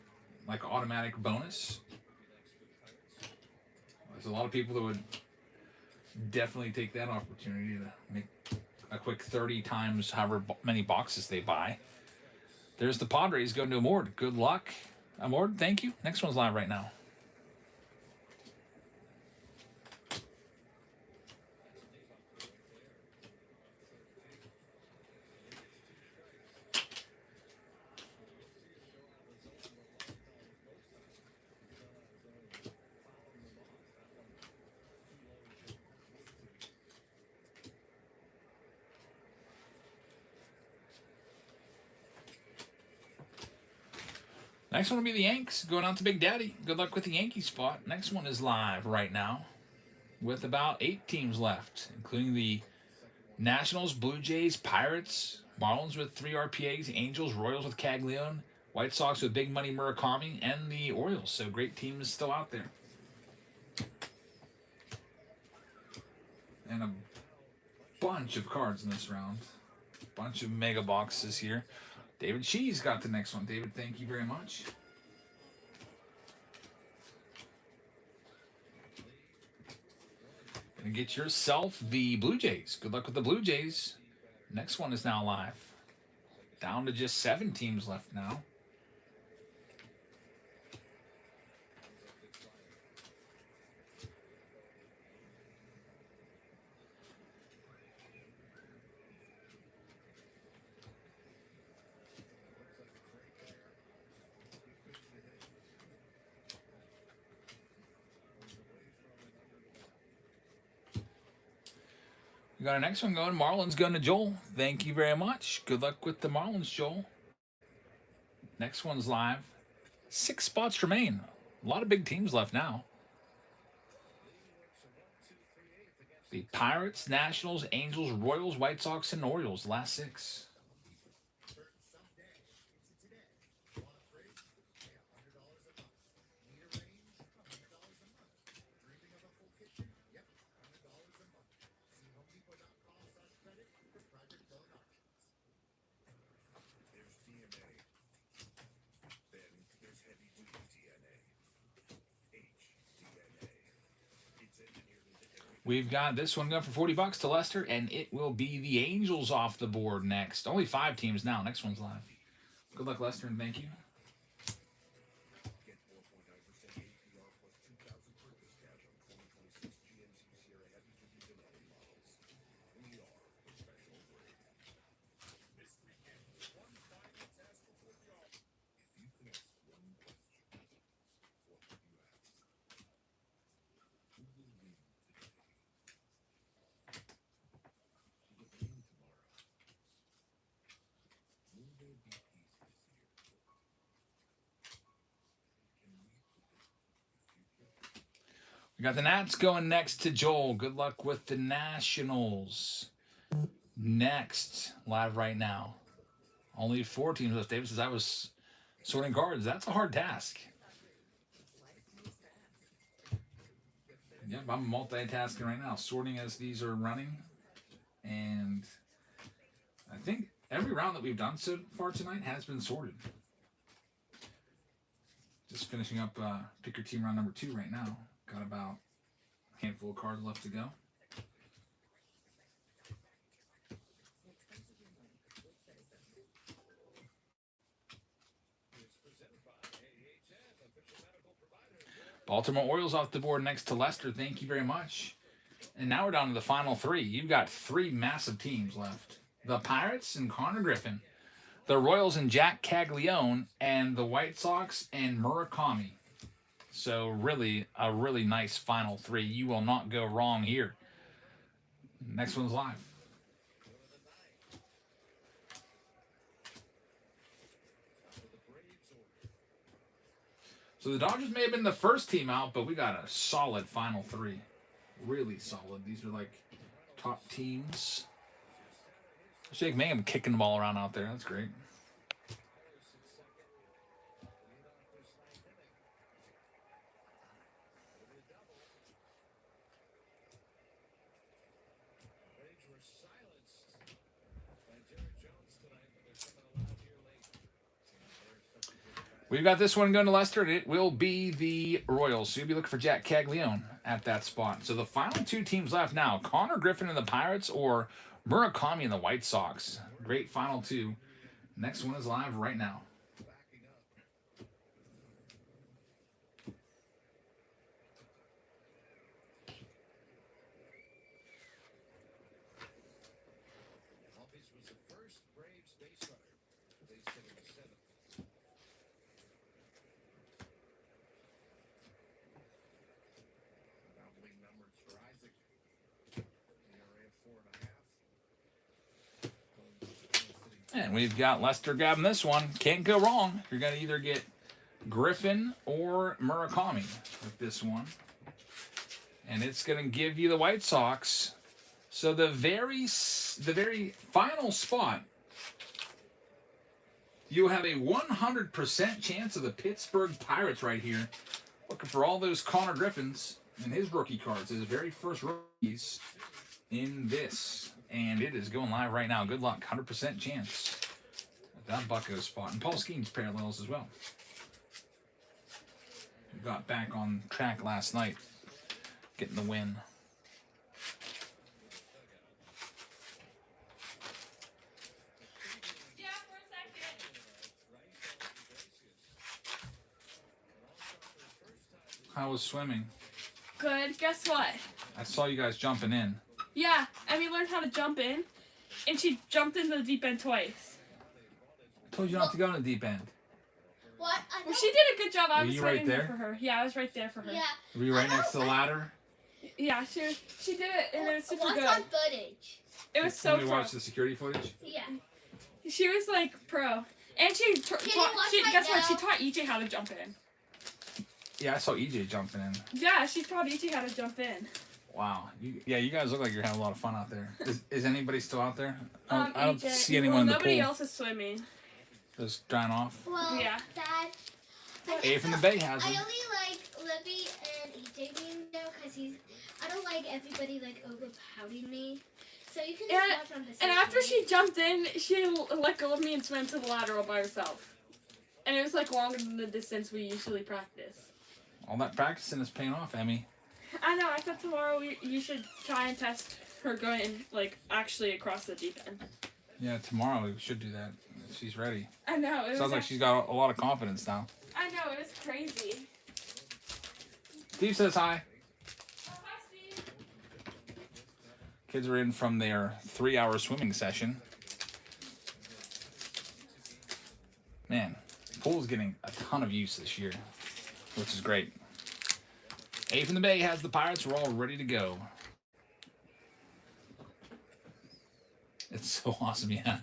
B: like automatic bonus. There's a lot of people that would definitely take that opportunity to make a quick 30 times however many boxes they buy. There's the Padres going to Amord. Good luck. Lord, thank you. Next one's live right now. Next one will be the Yanks going out to Big Daddy. Good luck with the Yankee spot. Next one is live right now with about 8 teams left, including the Nationals, Blue Jays, Pirates, Marlins with 3 RPAs, Angels, Royals with Caglione, White Sox with Big Money Murakami, and the Orioles. So great teams still out there. And a bunch of cards in this round. Bunch of mega boxes here. David Shee's got the next one. David, thank you very much. Gonna get yourself the Blue Jays. Good luck with the Blue Jays. Next one is now live. Down to just 7 teams left now. We got our next one going. Marlins going to Joel. Thank you very much. Good luck with the Marlins, Joel. Next one's live. 6 spots remain. A lot of big teams left now. The Pirates, Nationals, Angels, Royals, White Sox, and Orioles. Last 6. We've got this one going for $40 to Lester, and it will be the Angels off the board next. Only 5 teams now. Next one's live. Good luck, Lester, and thank you. We got the Nats going next to Joel. Good luck with the Nationals. Next, live right now. Only 4 teams left. David says I was sorting cards. That's a hard task. Yep, I'm multitasking right now, sorting as these are running. And I think every round that we've done so far tonight has been sorted. Just finishing up pick your team round number 2 right now. Got about a handful of cards left to go. Baltimore Orioles off the board next to Lester. Thank you very much. And now we're down to the final 3. You've got 3 massive teams left. The Pirates and Connor Griffin. The Royals and Jack Caglione. And the White Sox and Murakami. So really, a really nice final 3. You will not go wrong here. Next one's live. So the Dodgers may have been the first team out, but we got a solid final 3. Really solid. These are like top teams. Jake Mangum kicking the ball around out there. That's great. We've got this one going to Lester. It will be the Royals. So you'll be looking for Jack Caglione at that spot. So the final 2 teams left now, Connor Griffin and the Pirates or Murakami and the White Sox. Great final 2. Next one is live right now. And we've got Lester grabbing this one. Can't go wrong. You're going to either get Griffin or Murakami with this one. And it's going to give you the White Sox. So the very final spot, you have a 100% chance of the Pittsburgh Pirates right here. Looking for all those Connor Griffins and his rookie cards, his very first rookies in this. And it is going live right now. Good luck. 100% chance at that Bucko spot. And Paul Skeens parallels as well. We got back on track last night, getting the win.
A: Yeah, for a second.
B: How was swimming?
A: Good. Guess what?
B: I saw you guys jumping in.
A: Yeah, Emmy learned how to jump in, and she jumped into the deep end twice.
B: I told you not to go in the deep end.
D: What?
A: Well, she did a good job. I
B: Were
A: was
B: you right
A: right there
B: there?
A: for her. Yeah, I was right there for her.
D: Yeah.
B: Were you right next to the ladder?
A: Yeah, she did it, and it was super
D: What's
A: good.
D: on footage?
A: It was so
B: Somebody
A: pro.
B: watch the security footage?
D: Yeah.
A: She was like pro, and she
D: you watch right
A: guess what? She
D: now?
A: taught EJ how to jump in.
B: Yeah, I saw EJ jumping in.
A: Yeah, she taught EJ how to jump in.
B: Wow. You guys look like you're having a lot of fun out there. Is anybody still out there? I don't
A: EJ
B: see anyone in the
A: nobody
B: pool.
A: else is swimming.
B: Just drying off.
D: Well,
A: Yeah.
D: Dad.
B: A from the Bay has
D: I
B: him.
D: only like Libby and EJ being there because I don't like everybody like overpowering me. So you can just
A: And-
D: watch on the
A: And
D: side.
A: after she jumped in, she let go of me and swam to the ladder all by herself. And it was like longer than the distance we usually practice.
B: All that practicing is paying off, Emmy.
A: I know. I thought tomorrow you should try and test her going like actually across the deep end.
B: Yeah, tomorrow we should do that. She's ready.
A: I know. It
B: Sounds
A: was
B: like she's got a lot of confidence now.
A: I know. It was crazy.
B: Steve says hi.
A: Oh, hi, Steve.
B: Kids are in from their 3-hour swimming session. Man, the pool's getting a ton of use this year, which is great. A from the Bay has the Pirates. We're all ready to go. It's so awesome, yeah.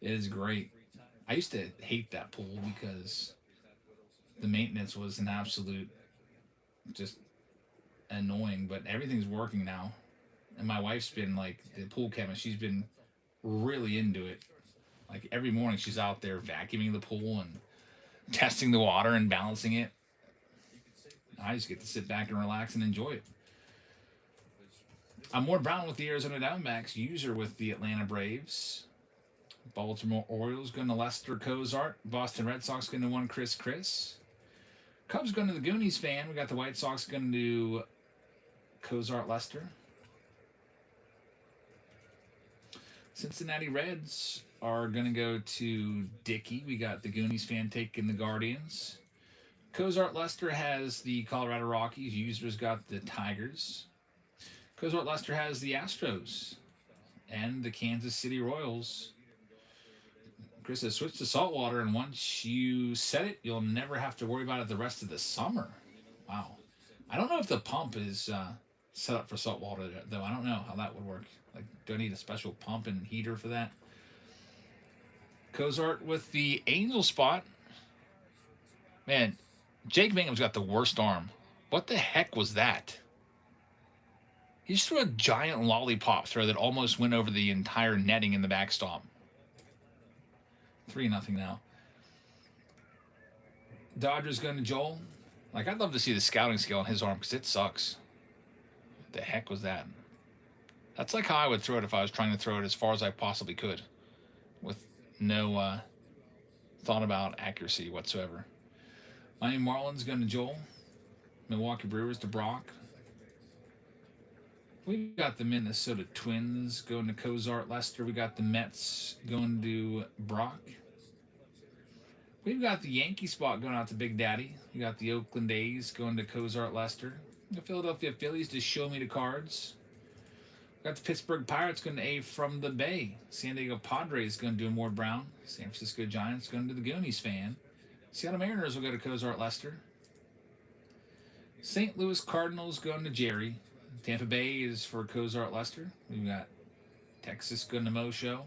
B: It is great. I used to hate that pool because the maintenance was an absolute just annoying, but everything's working now. And my wife's been like the pool chemist. She's been really into it. Like every morning she's out there vacuuming the pool and testing the water and balancing it. I just get to sit back and relax and enjoy it. I'm Ward Brown with the Arizona Diamondbacks, user with the Atlanta Braves. Baltimore Orioles going to Lester Cozart. Boston Red Sox going to one Chris. Cubs going to the Goonies fan. We got the White Sox going to Cozart Lester. Cincinnati Reds are going to go to Dickey. We got the Goonies fan taking the Guardians. Cozart Lester has the Colorado Rockies. Users got the Tigers. Cozart Lester has the Astros and the Kansas City Royals. Chris has switched to saltwater, and once you set it, you'll never have to worry about it the rest of the summer. Wow. I don't know if the pump is set up for saltwater, though. I don't know how that would work. Like, do I need a special pump and heater for that? Cozart with the Angel spot. Man, Jake Mangum's got the worst arm. What the heck was that? He just threw a giant lollipop throw that almost went over the entire netting in the backstop. 3-0 now. Dodgers going to Joel. Like, I'd love to see the scouting skill on his arm because it sucks. What the heck was that? That's like how I would throw it if I was trying to throw it as far as I possibly could with no thought about accuracy whatsoever. Miami Marlins going to Joel. Milwaukee Brewers to Brock. We got the Minnesota Twins going to Cozart Lester. We got the Mets going to Brock. We've got the Yankee spot going out to Big Daddy. We got the Oakland A's going to Cozart Lester. The Philadelphia Phillies to Show Me the Cards. We got the Pittsburgh Pirates going to A from the Bay. San Diego Padres going to do Ward Brown. San Francisco Giants going to the Goonies fan. Seattle Mariners will go to Cozart Lester. St. Louis Cardinals going to Jerry. Tampa Bay is for Cozart Lester. We've got Texas going to Mo Show.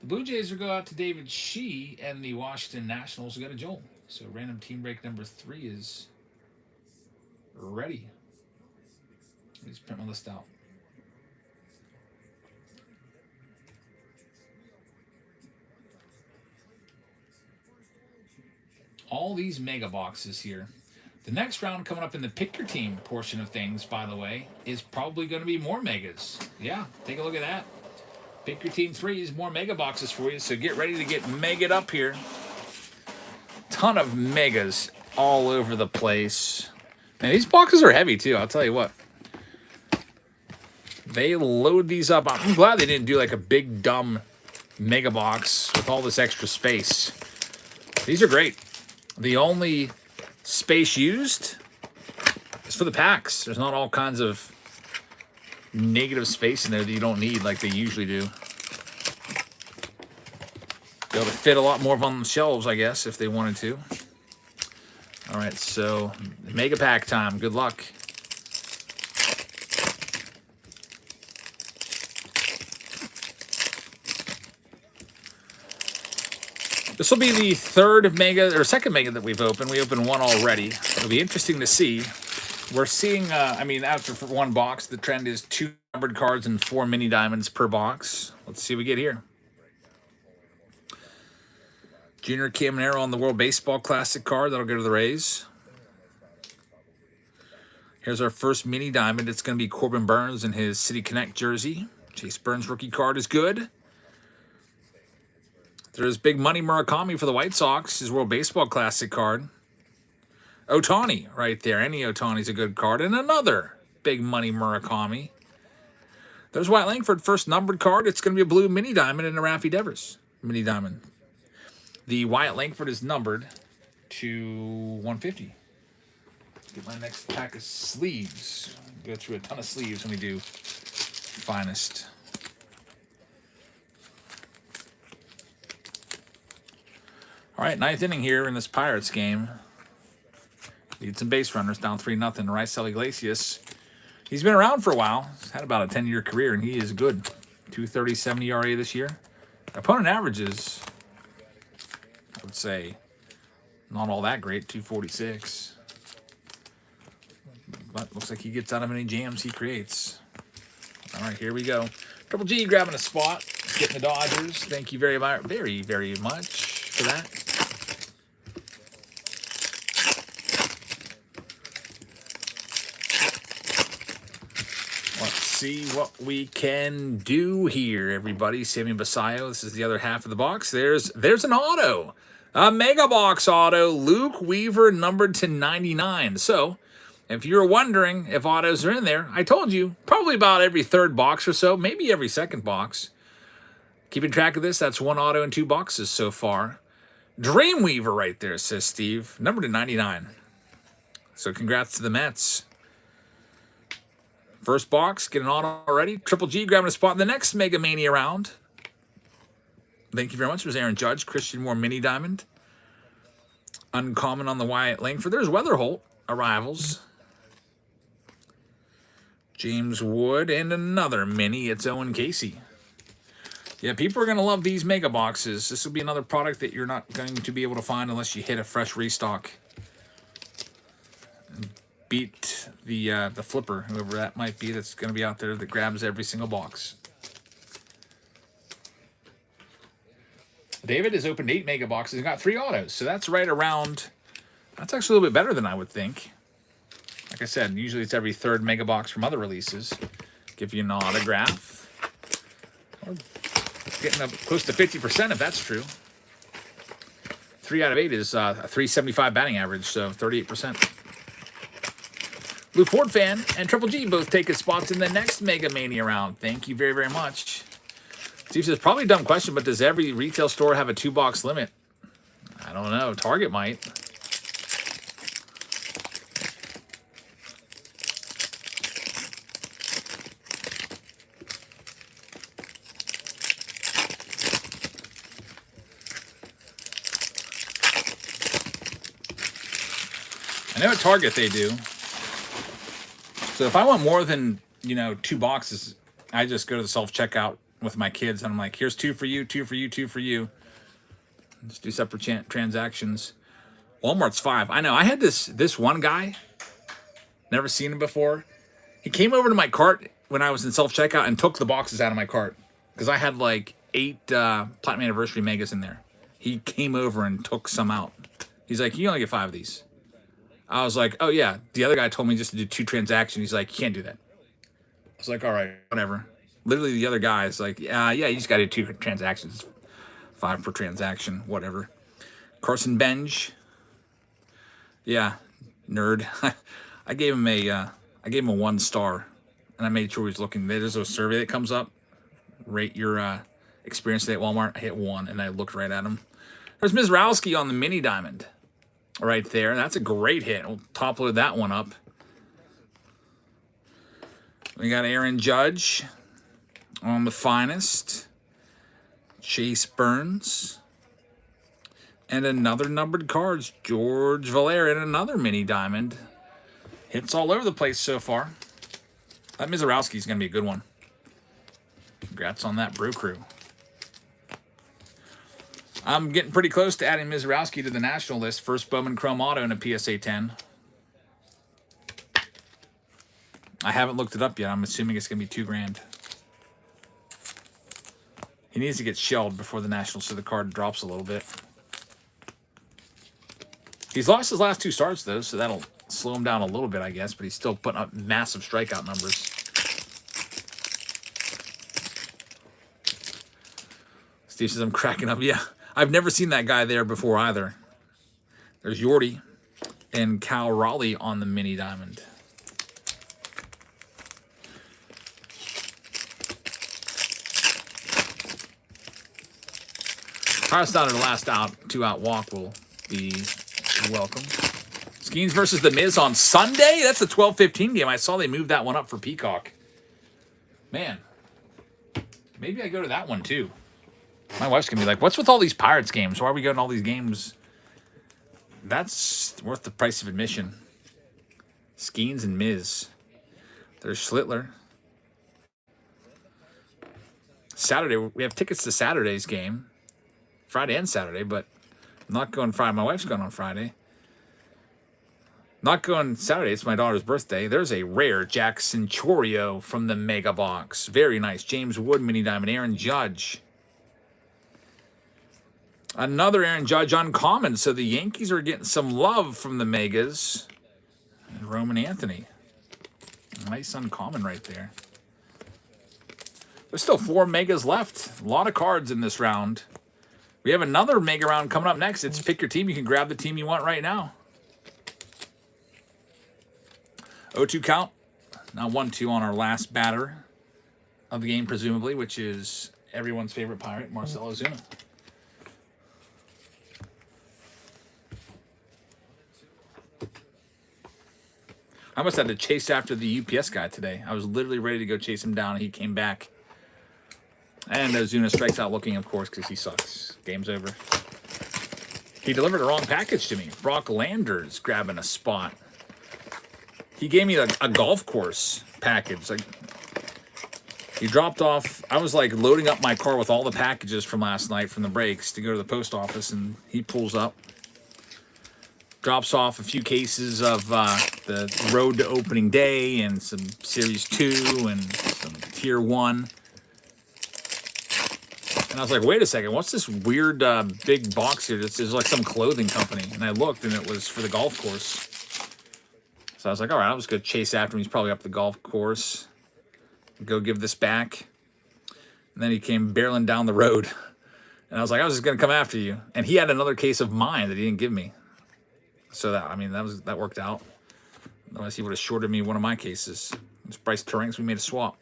B: The Blue Jays will go out to David Shee, and the Washington Nationals will go to Joel. So random team break number 3 is ready. Let me just print my list out. All these mega boxes here. The next round coming up in the pick your team portion of things, by the way, is probably going to be more megas. Yeah, take a look at that. Pick your team 3 is more mega boxes for you, so get ready to get mega'd up here. Ton of megas all over the place. Man, these boxes are heavy too, I'll tell you what. They load these up. I'm glad they didn't do like a big dumb mega box with all this extra space. These are great. The only space used is for the packs. There's not all kinds of negative space in there that you don't need like they usually do. Be able to fit a lot more on the shelves, I guess, if they wanted to. All right, so mega pack time. Good luck. This will be the third mega or second mega that we've opened. We opened one already. It'll be interesting to see. We're seeing, I mean, after one box, the trend is 2 numbered cards and 4 mini diamonds per box. Let's see what we get here. Junior Caminero on the World Baseball Classic card. That'll go to the Rays. Here's our first mini diamond. It's going to be Corbin Burns in his City Connect jersey. Chase Burns rookie card is good. There's Big Money Murakami for the White Sox, his World Baseball Classic card. Ohtani right there. Any Ohtani's a good card. And another Big Money Murakami. There's Wyatt Langford, first numbered card. It's going to be a blue mini diamond and a Raffy Devers mini diamond. The Wyatt Langford is numbered to 150. Get my next pack of sleeves. Go through a ton of sleeves when we do Finest. All right, 9th inning here in this Pirates game. Need some base runners, down 3-0. Raisel Iglesias. He's been around for a while. He's had about a 10-year career, and he is good. 2.37 ERA this year. Opponent averages, I would say, not all that great, 2.46. But looks like he gets out of any jams he creates. All right, here we go. Triple G grabbing a spot, getting the Dodgers. Thank you very much for that. Let's see what we can do here, everybody. Sammy Basayo, this is the other half of the box. There's an auto. A mega box auto. Luke Weaver, numbered to 99. So, if you're wondering if autos are in there, I told you, probably about every third box or so, maybe every second box. Keeping track of this, that's 1 auto in 2 boxes so far. Dreamweaver right there, says Steve. Numbered to 99. So congrats to the Mets. First box, get an auto already. Triple G grabbing a spot in the next Mega Mania round. Thank you very much. It was Aaron Judge, Christian Moore mini diamond. Uncommon on the Wyatt Langford. There's Weatherholt, arrivals. James Wood, and another mini. It's Owen Casey. Yeah, people are going to love these mega boxes. This will be another product that you're not going to be able to find unless you hit a fresh restock. Beat the flipper, whoever that might be that's going to be out there that grabs every single box. David has opened 8 mega boxes and got 3 autos. So that's right around, that's actually a little bit better than I would think. Like I said, usually it's every third mega box from other releases. Give you an autograph. Or getting up close to 50% if that's true. 3 out of 8 is a 375 batting average, so 38%. Blue Ford fan and Triple G both taking spots in the next Mega Mania round. Thank you very, very much. Steve says, probably a dumb question, but does every retail store have a 2-box limit? I don't know. Target might. I know at Target they do. So if I want more than, 2 boxes, I just go to the self-checkout with my kids, and I'm like, here's 2 for you, 2 for you, 2 for you. Just do separate transactions. Walmart's 5. I know. I had this one guy, never seen him before. He came over to my cart when I was in self-checkout and took the boxes out of my cart because I had like 8 Platinum Anniversary Megas in there. He came over and took some out. He's like, you only get 5 of these. I was like, oh yeah. The other guy told me just to do 2 transactions. He's like, you can't do that. I was like, all right, whatever. Literally the other guy is like, yeah, you just got to do 2 transactions. 5 per transaction, whatever. Carson Benj. Yeah, nerd. I gave him a 1 star, and I made sure he was looking. There's a survey that comes up. Rate your experience today at Walmart. I hit 1, and I looked right at him. There's Mizrowski on the mini diamond, right there. That's a great hit. We'll top load that one up. We got Aaron Judge on the finest. Chase Burns. And another numbered cards. George Valera and another mini diamond. Hits all over the place so far. That Mizrowski's going to be a good one. Congrats on that, Brew Crew. I'm getting pretty close to adding Mizrowski to the national list. First Bowman Chrome Auto in a PSA 10. I haven't looked it up yet. I'm assuming it's going to be $2,000. He needs to get shelled before the national so the card drops a little bit. He's lost his last 2 starts, though, so that'll slow him down a little bit, I guess, but he's still putting up massive strikeout numbers. Steve says, I'm cracking up. Yeah, I've never seen that guy there before either. There's Yordi and Cal Raleigh on the mini diamond. Highest out of the last 2-out walk will be welcome. Skeens versus The Miz on Sunday? That's a 12:15 game. I saw they moved that one up for Peacock. Man, maybe I go to that one too. My wife's going to be like, what's with all these Pirates games? Why are we going to all these games? That's worth the price of admission. Skeens and Miz. There's Schlittler. Saturday, we have tickets to Saturday's game. Friday and Saturday, but I'm not going Friday. My wife's going on Friday. Not going Saturday. It's my daughter's birthday. There's a rare Jack Centurio from the Mega Box. Very nice. James Wood, mini diamond. Aaron Judge. Another Aaron Judge uncommon. So the Yankees are getting some love from the Megas. And Roman Anthony. Nice uncommon right there. There's still 4 Megas left. A lot of cards in this round. We have another Mega round coming up next. It's pick your team. You can grab the team you want right now. 0-2 count. Now 1-2 on our last batter of the game, presumably, which is everyone's favorite Pirate, Marcell Ozuna. I must have had to chase after the UPS guy today. I was literally ready to go chase him down, and he came back. And Ozuna strikes out looking, of course, because he sucks. Game's over. He delivered a wrong package to me. Brock Landers grabbing a spot. He gave me a golf course package. Like, he dropped off. I was like loading up my car with all the packages from last night from the breaks to go to the post office, and he pulls up, drops off a few cases of the Road to Opening Day and some Series 2 and some Tier 1. And I was like, wait a second, what's this weird big box here? This is like some clothing company. And I looked, and it was for the golf course. So I was like, all right, I'll just go chase after him. He's probably up the golf course. Go give this back. And then he came barreling down the road. And I was like, I was just going to come after you. And he had another case of mine that he didn't give me. So that, I mean, that worked out. Otherwise, he would have shorted me one of my cases. It's Bryce Terang, so we made a swap.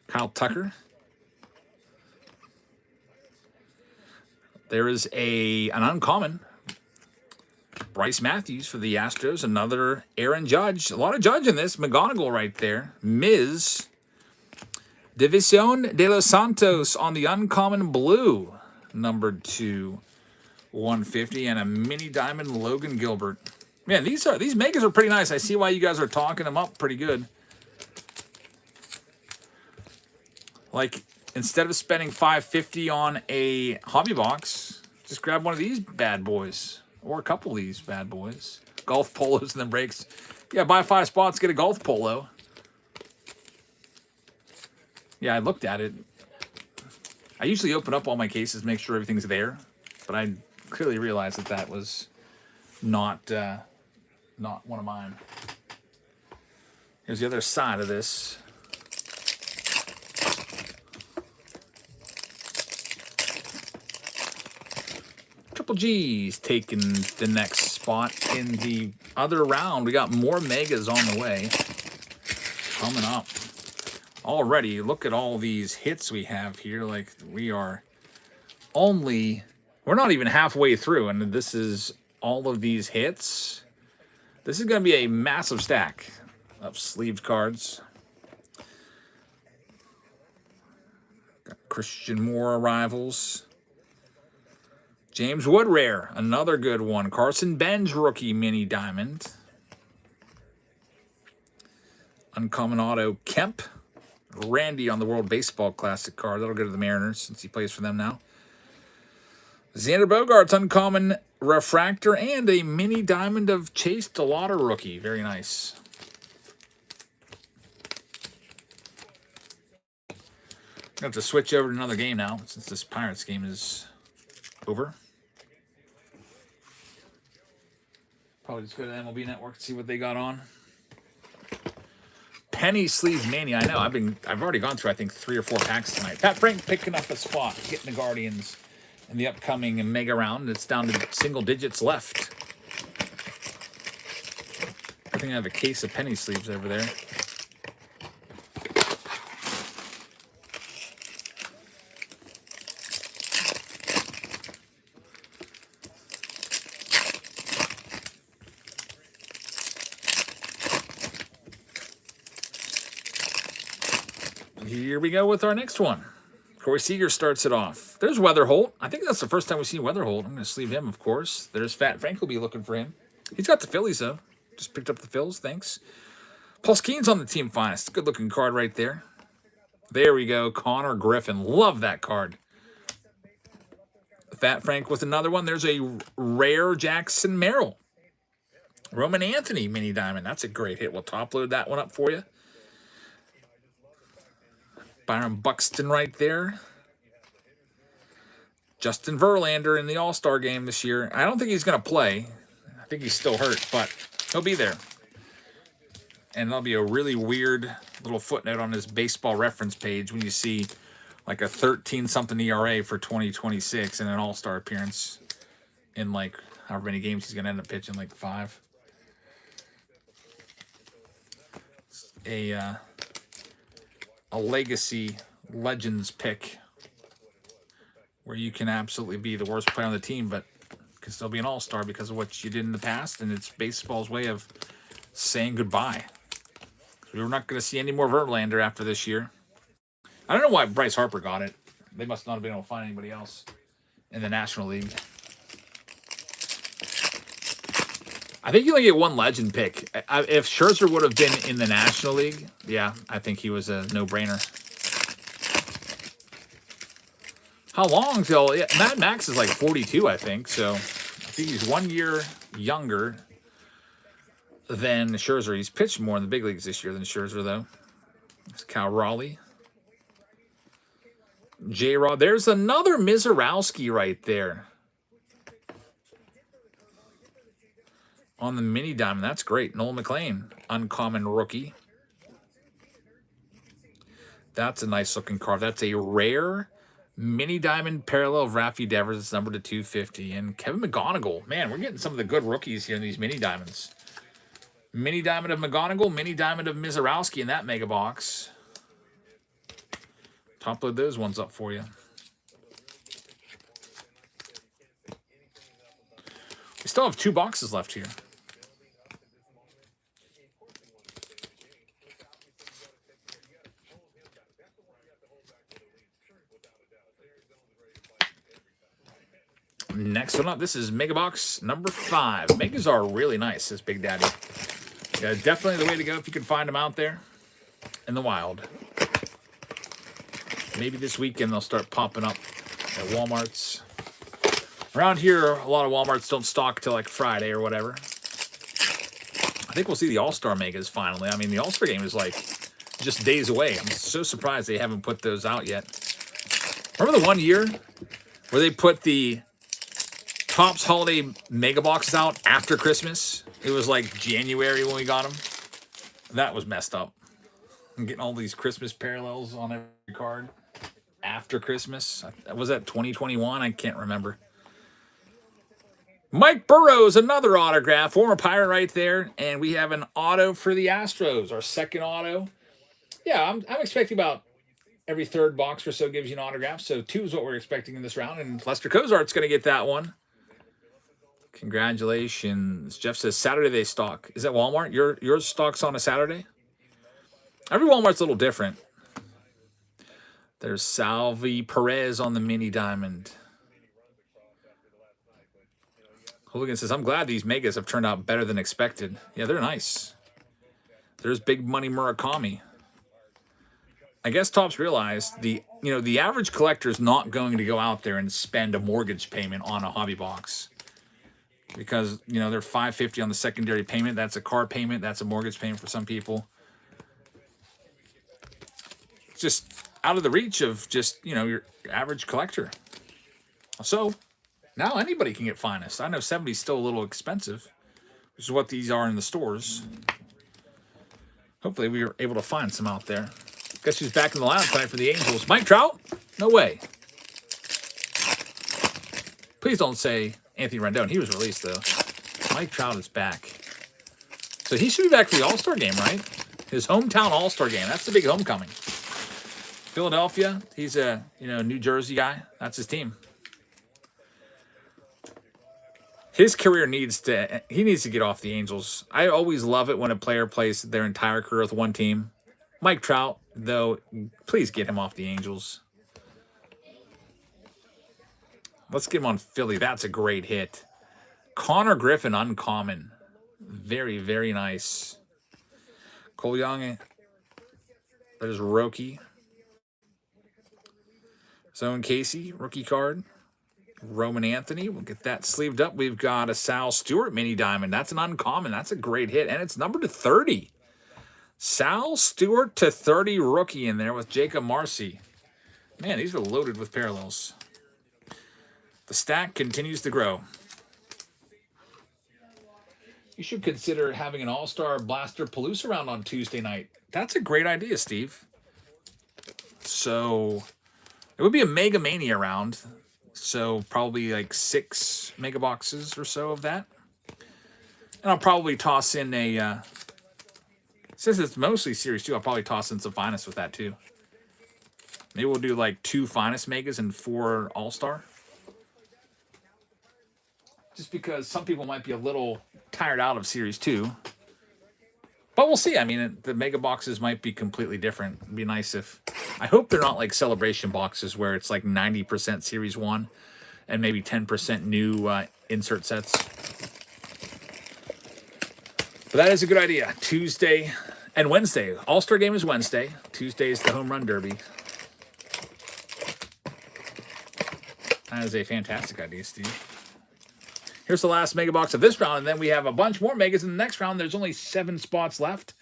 B: Kyle Tucker. There is an uncommon. Bryce Matthews for the Astros. Another Aaron Judge. A lot of Judge in this. McGonigal right there. Miz. División de los Santos on the uncommon blue. Numbered to 150. And a mini diamond Logan Gilbert. Man, these Megas are pretty nice. I see why you guys are talking them up pretty good. Like, instead of spending $5.50 on a hobby box, just grab one of these bad boys or a couple of these bad boys. Golf polos and then breaks. Yeah, buy 5 spots, get a golf polo. Yeah, I looked at it. I usually open up all my cases, make sure everything's there, but I clearly realized that that was not one of mine. Here's the other side of this. Triple G's taking the next spot in the other round. We got more megas on the way coming up. Already, look at all these hits we have here. Like, we're not even halfway through, and this is all of these hits. This is going to be a massive stack of sleeved cards. Got Christian Moore arrivals. James Wood rare, another good one. Carson Benz rookie mini diamond. Uncommon auto Kemp. Randy on the World Baseball Classic card. That'll go to the Mariners since he plays for them now. Xander Bogaerts, uncommon refractor, and a mini diamond of Chase DeLauter rookie. Very nice. I'm going to have to switch over to another game now since this Pirates game is over. Probably just go to MLB Network and see what they got on. Penny Sleeve Mania. I know. I've already gone through, I think, 3 or 4 packs tonight. Pat Frank picking up a spot, getting the Guardians in the upcoming mega round. It's down to single digits left. I think I have a case of penny sleeves over there. Here we go with our next one. Corey Seager starts it off. There's Weatherholt. I think that's the first time we've seen Weatherholt. I'm going to sleeve him, of course. There's Fat Frank. Will be looking for him. He's got the Phillies, though. Just picked up the Phils. Thanks. Paul Skeen's on the team finest. Good-looking card right there. There we go. Connor Griffin. Love that card. Fat Frank with another one. There's a rare Jackson Merrill. Roman Anthony mini diamond. That's a great hit. We'll top load that one up for you. Byron Buxton right there. Justin Verlander in the All-Star game this year. I don't think he's going to play. I think he's still hurt, but he'll be there. And there'll be a really weird little footnote on his baseball reference page when you see like a 13-something ERA for 2026 and an All-Star appearance in like however many games he's going to end up pitching, like 5. A legacy legends pick where you can absolutely be the worst player on the team, but can still be an all-star because of what you did in the past, and it's baseball's way of saying goodbye. We're not going to see any more Verlander after this year. I don't know why Bryce Harper got it. They must not have been able to find anybody else in the National League. I think you only get one legend pick. If Scherzer would have been in the National League, yeah, I think he was a no-brainer. How long till... Yeah, Mad Max is like 42, I think. So I think he's 1 year younger than Scherzer. He's pitched more in the big leagues this year than Scherzer, though. It's Cal Raleigh. J-Rod. There's another Mizorowski right there. On the mini diamond. That's great. Noel McLean. Uncommon rookie. That's a nice looking card. That's a rare mini diamond parallel of Rafi Devers. It's numbered to 250. And Kevin McGonigal. Man, we're getting some of the good rookies here in these mini diamonds. Mini diamond of McGonigal. Mini diamond of Mizorowski in that mega box. Top load those ones up for you. We still have 2 boxes left here. Next one up, this is Mega Box number 5. Megas are really nice, says Big Daddy. Yeah, definitely the way to go if you can find them out there in the wild. maybe this weekend they'll start popping up at Walmarts. Around here, a lot of Walmarts don't stock till like Friday or whatever. I think we'll see the All-Star Megas finally. I mean, the All-Star game is like just days away. I'm so surprised they haven't put those out yet. Remember the one year where they put the Topps Holiday Mega Boxes out after Christmas? It was like January when we got them. That was messed up. I'm getting all these Christmas parallels on every card after Christmas. Was that 2021? I can't remember. Mike Burrows, another autograph. Former Pirate right there. And we have an auto for the Astros, our second auto. Yeah, I'm expecting about every third box or so gives you an autograph. So 2 is what we're expecting in this round. And Lester Cozart's going to get that one. Congratulations. Jeff says Saturday they stock. Is that Walmart? Your stock's on a Saturday? Every Walmart's a little different. There's Salvi Perez on the mini diamond. Hooligan says, I'm glad these Megas have turned out better than expected. Yeah, they're nice. There's Big Money Murakami. I guess Topps realized the average collector is not going to go out there and spend a mortgage payment on a hobby box. Because, they're $550 on the secondary payment. That's a car payment. That's a mortgage payment for some people. It's just out of the reach of just, your average collector. So, now anybody can get Finest. I know 70 is still a little expensive, which is what these are in the stores. Hopefully we were able to find some out there. Guess who's back in the lineup tonight for the Angels? Mike Trout? No way. Please don't say Anthony Rendon. He was released, though. Mike Trout is back. So he should be back for the All-Star game, right? His hometown All-Star game. That's the big homecoming. Philadelphia, he's a New Jersey guy. That's his team. His career needs to get off the Angels. I always love it when a player plays their entire career with one team. Mike Trout, though, please get him off the Angels. Let's get him on Philly. That's a great hit. Connor Griffin, uncommon. Very, very nice. Cole Young, that is Roki. Zone Casey, rookie card. Roman Anthony, we'll get that sleeved up. We've got a Sal Stewart mini diamond. That's an uncommon. That's a great hit, and it's numbered to 30. Sal Stewart to 30 rookie in there with Jacob Marcy. Man, these are loaded with parallels. The stack continues to grow. You should consider having an All-Star Blaster Palooza round on Tuesday night. That's a great idea, Steve. So, it would be a Mega Mania round. So probably like 6 mega boxes or so of that. And I'll probably toss in a, since it's mostly Series 2, I'll probably toss in some Finest with that too. Maybe we'll do like 2 Finest Megas and 4 All-Star. Just because some people might be a little tired out of Series 2. But we'll see. I mean, the mega boxes might be completely different. It'd be nice if... I hope they're not like celebration boxes where it's like 90% Series 1 and maybe 10% new insert sets. But that is a good idea. Tuesday and Wednesday. All-Star game is Wednesday. Tuesday is the Home Run Derby. That is a fantastic idea, Steve. Here's the last mega box of this round, and then we have a bunch more megas in the next round. There's only 7 spots left.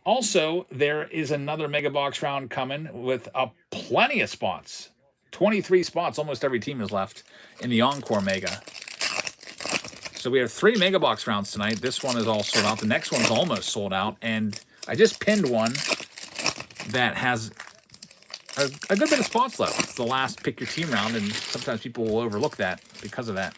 B: Also, there is another mega box round coming with plenty of spots. 23 spots, almost every team is left in the Encore Mega. So we have 3 mega box rounds tonight. This one is all sold out. The next one's almost sold out, and I just pinned one that has a good bit of spots left. It's the last pick your team round, and sometimes people will overlook that because of that.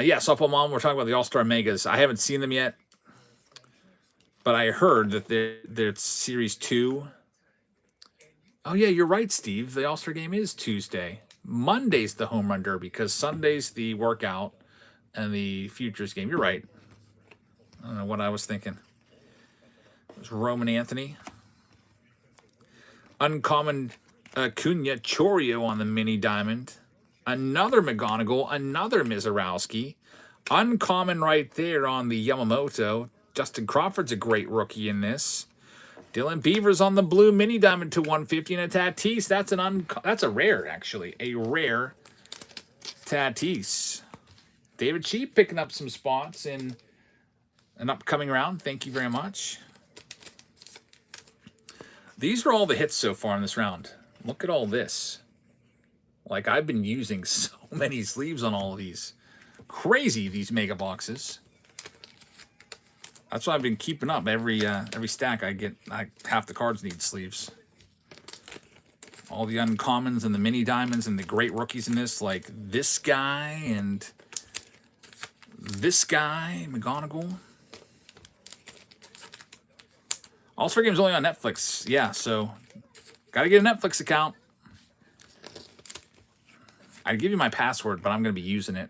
B: Yeah, Softball Mom, we're talking about the All-Star Megas. I haven't seen them yet, but I heard that they're Series 2. Oh, yeah, you're right, Steve. The All-Star game is Tuesday. Monday's the Home Run Derby because Sunday's the workout and the Futures game. You're right. I don't know what I was thinking. It was Roman Anthony. Uncommon Acuna Chorio on the mini diamond. Another McGonigal, another Mizorowski. Uncommon right there on the Yamamoto. Justin Crawford's a great rookie in this. Dylan Beavers on the blue mini diamond to 150 and a Tatis. That's a rare, actually. A rare Tatis. David Cheap picking up some spots in an upcoming round. Thank you very much. These are all the hits so far in this round. Look at all this. Like, I've been using so many sleeves on all of these. Crazy, these mega boxes. That's why I've been keeping up. Every stack I get, half the cards need sleeves. All the uncommons and the mini diamonds and the great rookies in this, like this guy and this guy, McGonagall. All-Star Game's only on Netflix. Yeah, so got to get a Netflix account. I'd give you my password, but I'm going to be using it.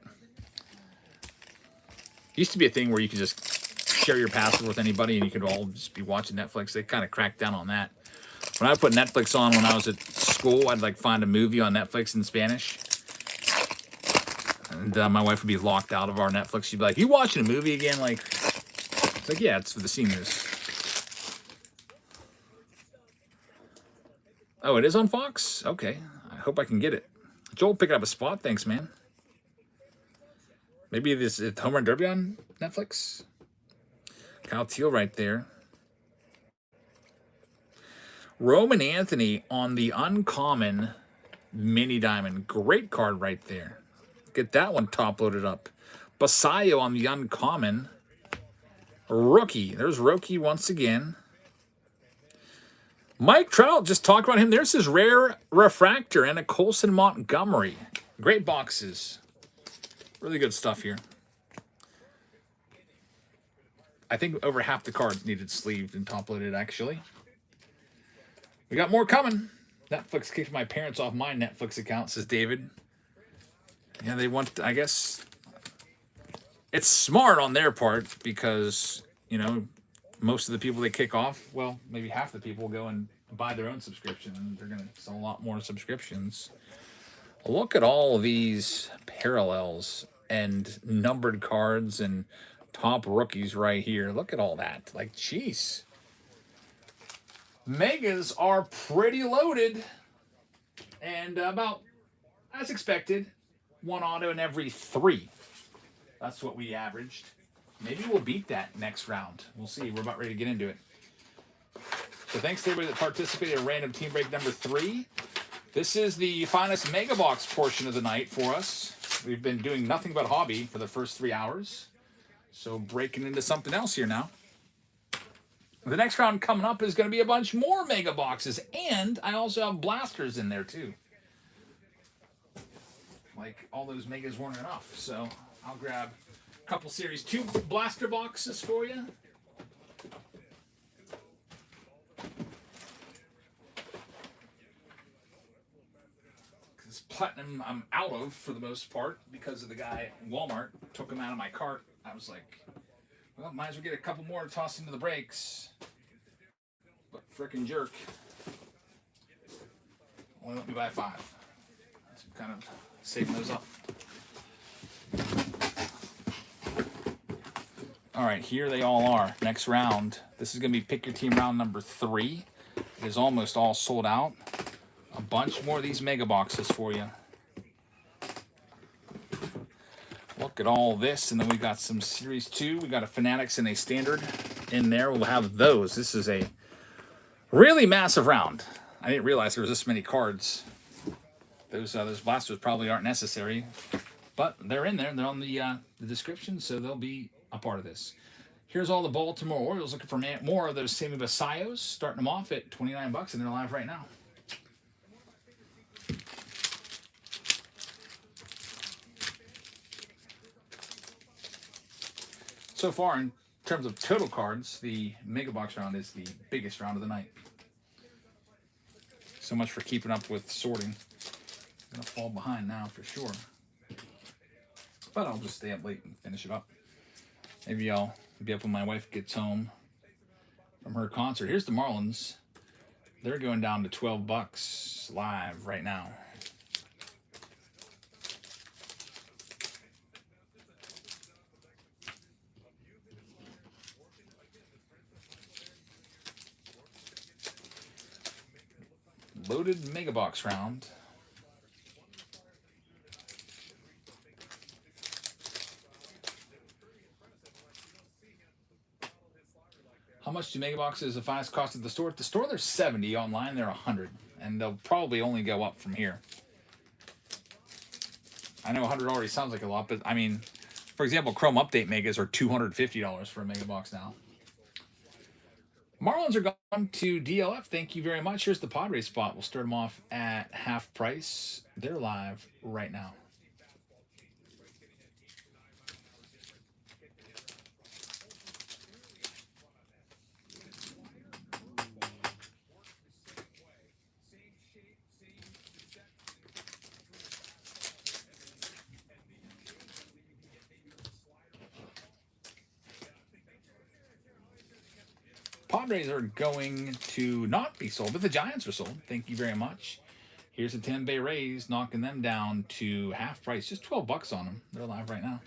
B: Used to be a thing where you could just share your password with anybody and you could all just be watching Netflix. They kind of cracked down on that. When I put Netflix on when I was at school, I'd like find a movie on Netflix in Spanish. And my wife would be locked out of our Netflix. She'd be like, "You watching a movie again?" Like, it's like, yeah, it's for the seniors. Oh, it is on Fox? Okay. I hope I can get it. Joel picking up a spot. Thanks, man. Maybe this is Home Run Derby on Netflix. Kyle Teal right there. Roman Anthony on the uncommon mini diamond. Great card right there. Get that one top loaded up. Basayo on the uncommon. Rookie. There's Rookie once again. Mike Trout, just talked about him. There's his rare refractor and a Colson Montgomery. Great boxes. Really good stuff here. I think over half the cards needed sleeved and top loaded, actually. We got more coming. Netflix kicked my parents off my Netflix account, says David. Yeah, they want, I guess, it's smart on their part because, you know, most of the people they kick off, well, maybe half the people will go and buy their own subscription and they're going to sell a lot more subscriptions. Look at all of these parallels and numbered cards and top rookies right here. Look at all that. Like, jeez. Megas are pretty loaded. And about, as expected, one auto in every 3. That's what we averaged. Maybe we'll beat that next round. We'll see. We're about ready to get into it. So thanks to everybody that participated in random team break number 3. This is the finest mega box portion of the night for us. We've been doing nothing but hobby for the first 3 hours. So breaking into something else here now. The next round coming up is going to be a bunch more mega boxes. And I also have blasters in there too. Like all those megas weren't enough. So I'll grab a couple series 2 blaster boxes for you. Platinum I'm out of for the most part because of the guy at Walmart took them out of my cart. I was like, well, might as well get a couple more to toss into the breaks. But frickin' jerk only let me buy 5. So I'm kind of saving those up. All right, here they all are. Next round. This is going to be pick your team round number 3. It is almost all sold out. A bunch more of these mega boxes for you. Look at all this, and then we got some Series 2. We got a Fanatics and a Standard in there. We'll have those. This is a really massive round. I didn't realize there was this many cards. Those blasters probably aren't necessary, but they're in there. They're on the description, so they'll be a part of this. Here's all the Baltimore Orioles looking for more of those Sammy Basayos, starting them off at $29, and they're live right now. So far, in terms of total cards, the Mega Box round is the biggest round of the night. So much for keeping up with sorting. I'm going to fall behind now for sure. But I'll just stay up late and finish it up. Maybe I'll be up when my wife gets home from her concert. Here's the Marlins. They're going down to $12 live right now. loaded mega box round. How much do mega boxes of finest cost at the store? At the store, they're 70. Online, they're 100, and they'll probably only go up from here. I know 100 already sounds like a lot, but I mean, for example, Chrome Update Megas are $250 for a mega box now. Marlins are gone to DLF. Thank you very much. Here's the Padres spot. We'll start them off at half price. They're live right now. Padres are going to not be sold, but the Giants are sold. Thank you very much. Here's the Tampa Bay Rays, knocking them down to half price. Just $12 on them. They're live right now.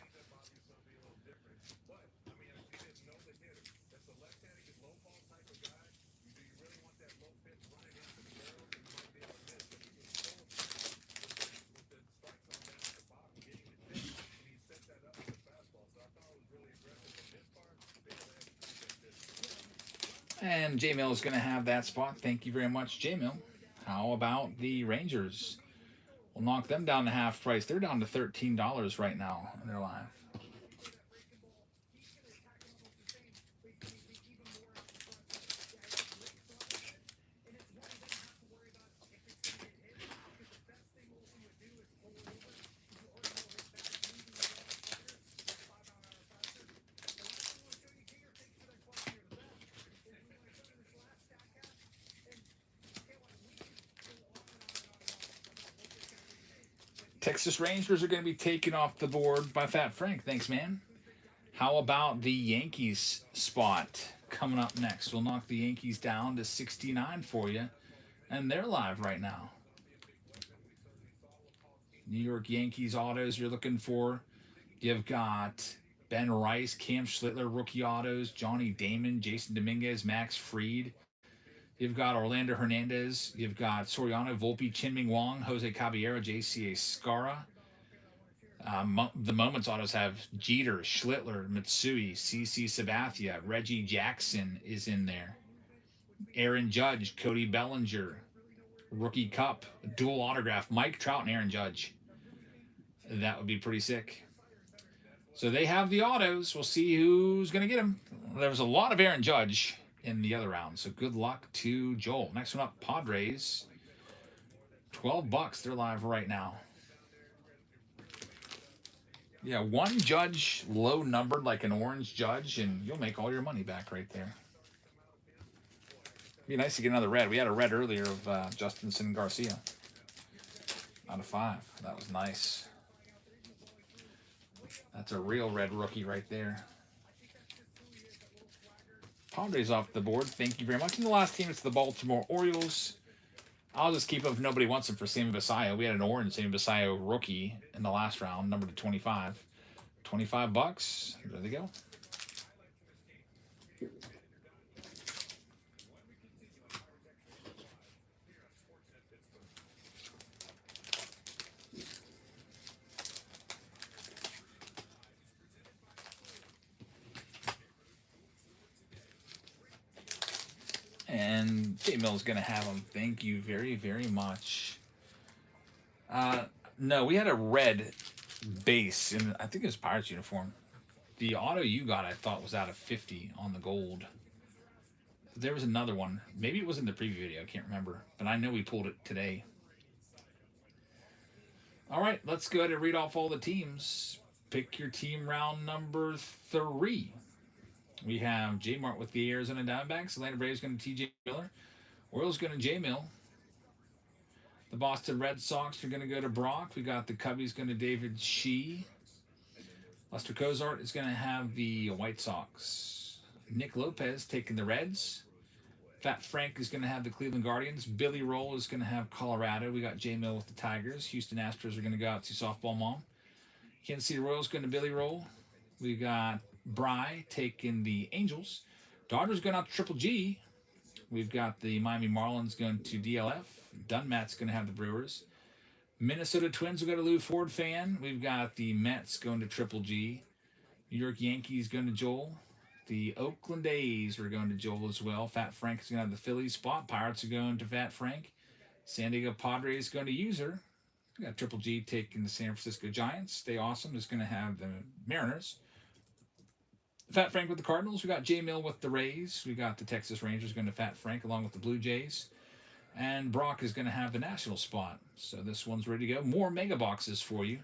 B: And J-Mill is going to have that spot. Thank you very much, J-Mill. How about the Rangers? We'll knock them down to half price. They're down to $13 right now, and they're live. Texas Rangers are going to be taken off the board by Fat Frank. Thanks, man. How about the Yankees spot coming up next? We'll knock the Yankees down to 69 for you, and they're live right now. New York Yankees autos you're looking for. You've got Ben Rice, Cam Schlittler, rookie autos, Johnny Damon, Jason Dominguez, Max Fried. You've got Orlando Hernandez. You've got Soriano, Volpe, Chin-Ming Wong, Jose Caballero, JCA Scara. The Moments autos have Jeter, Schlittler, Mitsui, CC Sabathia, Reggie Jackson is in there. Aaron Judge, Cody Bellinger, Rookie Cup, dual autograph, Mike Trout and Aaron Judge. That would be pretty sick. So they have the autos. We'll see who's going to get them. There was a lot of Aaron Judge in the other round, so good luck to Joel. Next one up, Padres. $12. They're live right now. Yeah, one Judge low numbered like an orange Judge, and you'll make all your money back right there. Be nice to get another red. We had a red earlier of Justinson Garcia. Out of 5. That was nice. That's a real red rookie right there. Padres off the board. Thank you very much. And the last team is the Baltimore Orioles. I'll just keep them if nobody wants them for Sammy Basayo. We had an orange Sammy Basayo rookie in the last round, numbered to 25. $25. There they go. And J-Mill's going to have them. Thank you very, very much. No, we had a red base, in I think it was Pirates uniform. The auto you got, I thought, was out of 50 on the gold. There was another one. Maybe it was in the preview video. I can't remember. But I know we pulled it today. All right, let's go ahead and read off all the teams. Pick your team round number 3. We have J Mart with the Arizona Diamondbacks. Atlanta Braves going to TJ Miller. Orioles going to J Mill. The Boston Red Sox are going to go to Brock. We got the Cubbies going to David Shee. Lester Cozart is going to have the White Sox. Nick Lopez taking the Reds. Fat Frank is going to have the Cleveland Guardians. Billy Roll is going to have Colorado. We got J Mill with the Tigers. Houston Astros are going to go out to Softball Mom. Kansas City Royals going to Billy Roll. We got Bry taking the Angels. Dodgers going out to Triple G. We've got the Miami Marlins going to DLF. Dunmat's going to have the Brewers. Minnesota Twins will go to Lou Ford Fan. We've got the Mets going to Triple G. New York Yankees going to Joel. The Oakland A's are going to Joel as well. Fat Frank is going to have the Phillies spot. Pirates are going to Fat Frank. San Diego Padres going to User. We got Triple G taking the San Francisco Giants. Stay Awesome is going to have the Mariners. Fat Frank with the Cardinals. We got J Mill with the Rays. We got the Texas Rangers going to Fat Frank along with the Blue Jays. And Brock is going to have the National spot. So this one's ready to go. More mega boxes for you.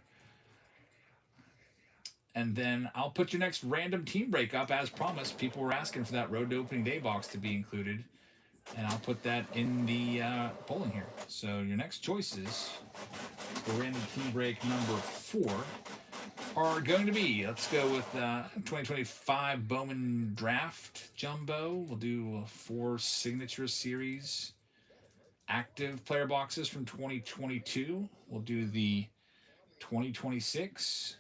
B: And then I'll put your next random team break up as promised. People were asking for that Road to Opening Day box to be included. And I'll put that in the polling here. So your next choices for random team break number 4 are going to be, let's go with 2025 Bowman Draft Jumbo. We'll do 4 Signature Series active player boxes from 2022. We'll do the 2026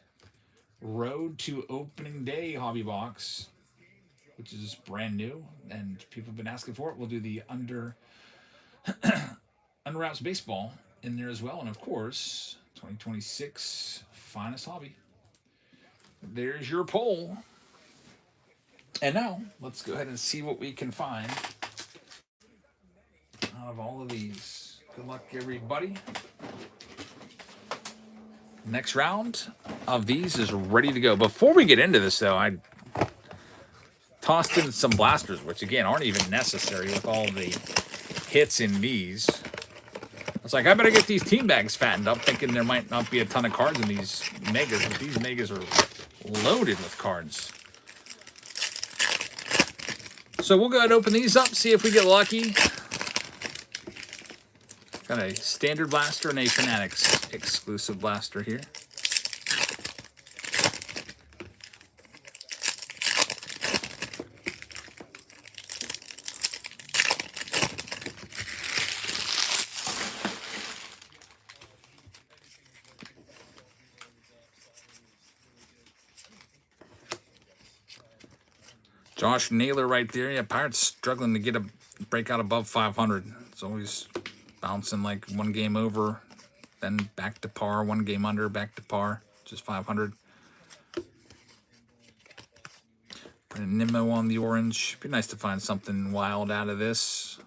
B: Road to Opening Day hobby box, which is brand new and people have been asking for it. We'll do the Under Wraps Baseball in there as well. And of course, 2026 Finest Hobby. There's your poll. And now let's go ahead and see what we can find out of all of these. Good luck, everybody. Next round of these is ready to go. Before we get into this, though, I tossed in some blasters, which, again, aren't even necessary with all the hits in these. I was like, I better get these team bags fattened up, thinking there might not be a ton of cards in these megas, but these megas are loaded with cards. So we'll go ahead and open these up, see if we get lucky. Got a standard blaster and a Fanatics exclusive blaster here. Josh Naylor right there. Yeah, Pirates struggling to get a breakout above 500. It's always bouncing like one game over, then back to par, one game under, back to par, just 500. Putting Nimmo on the orange. Be nice to find something wild out of this.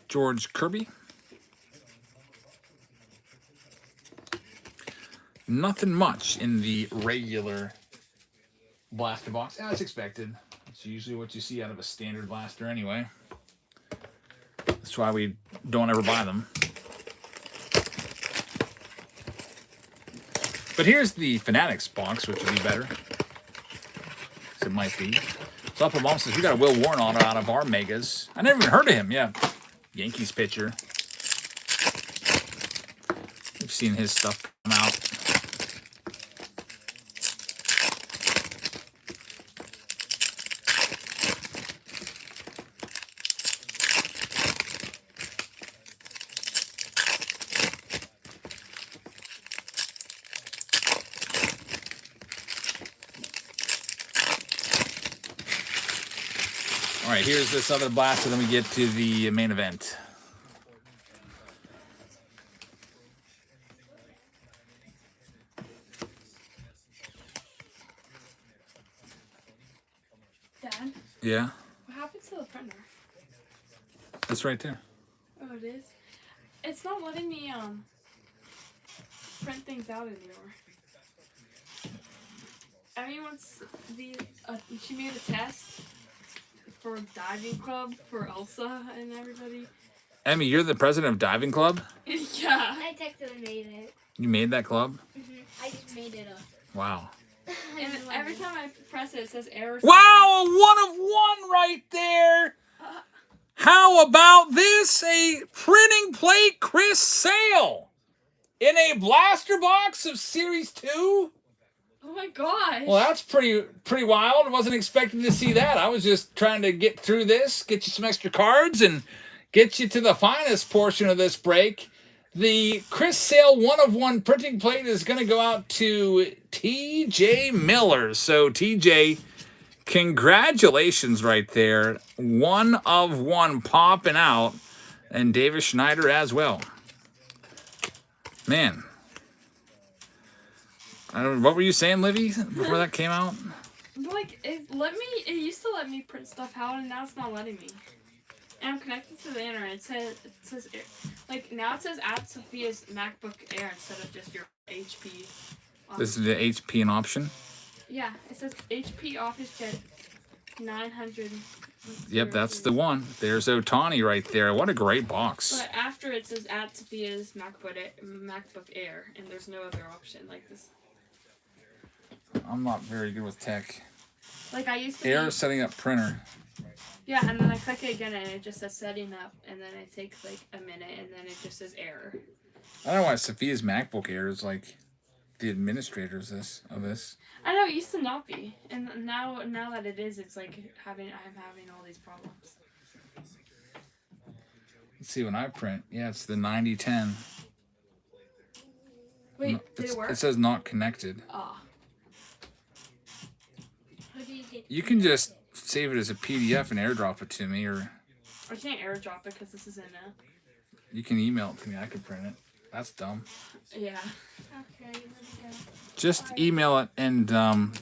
B: George Kirby. Nothing much in the regular blaster box, as expected. It's usually what you see out of a standard blaster anyway. That's why we don't ever buy them. But here's the Fanatics box, which would be better. It might be. So Up Mom says, we got a Will Warren auto out of our megas. I never even heard of him, yeah. Yankees pitcher. We've seen his stuff come out. All right, here's this other blaster, then we get to the main event.
A: Dad?
B: Yeah?
A: What happened to the printer?
B: It's right there.
A: Oh, it is? It's not letting me, print things out anymore. I mean, once she made a test for Diving Club for Elsa and everybody.
B: Emmy, you're the president of Diving Club?
A: Yeah.
D: I technically made it.
B: You made that club?
D: I just made it up.
B: Wow.
A: And every time I press it, it says error.
B: Wow, a 1 of 1 right there. How about this? A printing plate Chris Sale in a blaster box of Series 2?
A: Oh my gosh.
B: Well, that's pretty wild. I wasn't expecting to see that. I was just trying to get through this, get you some extra cards, and get you to the finest portion of this break. The Chris Sale 1/1 printing plate is going to go out to TJ Miller. So, TJ, congratulations right there. 1/1 popping out. And Davis Schneider as well. Man. I don't, what were you saying, Livy, before that came out?
A: Like, it used to let me print stuff out, and now it's not letting me. And I'm connected to the internet. It says, like, now it says add Sophia's MacBook Air instead of just your HP.
B: This is the HP an option?
A: Yeah, it says HP OfficeJet 900.
B: Yep, that's the one. There's Otani right there. What a great box.
A: But after it says add Sophia's MacBook Air, and there's no other option like this.
B: I'm not very good with tech.
A: Like, I used to
B: Air setting up printer.
A: Yeah, and then I click it again, and it just says setting up, and then it takes like a minute, and then it just says error.
B: I don't know why Sophia's MacBook Air is like the administrators of this.
A: I know, it used to not be, and now that it is, it's like I'm having all these problems.
B: Let's see when I print. Yeah, it's the 9010.
A: Wait, did it work?
B: It says not connected.
A: Ah.
B: You can just save it as a PDF and airdrop it to me, or
A: I can't airdrop it because this is in a...
B: you can email it to me. I can print it. That's dumb.
A: Yeah.
D: Okay, let's go.
B: Just email it and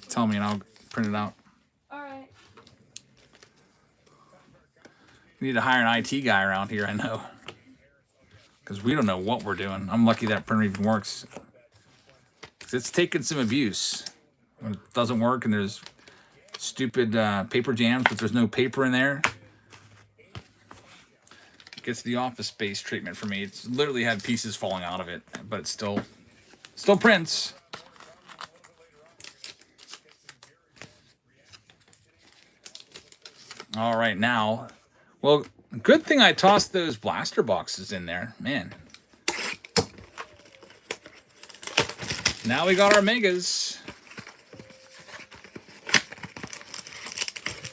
B: tell me, and I'll print it out.
A: Alright.
B: We need to hire an IT guy around here, I know. Because we don't know what we're doing. I'm lucky that printer even works. 'Cause it's taken some abuse. When it doesn't work and there's stupid paper jams, but there's no paper in there. It gets the Office Space treatment for me. It's literally had pieces falling out of it, but it still prints. All right, now, well, good thing I tossed those blaster boxes in there, man. Now we got our megas.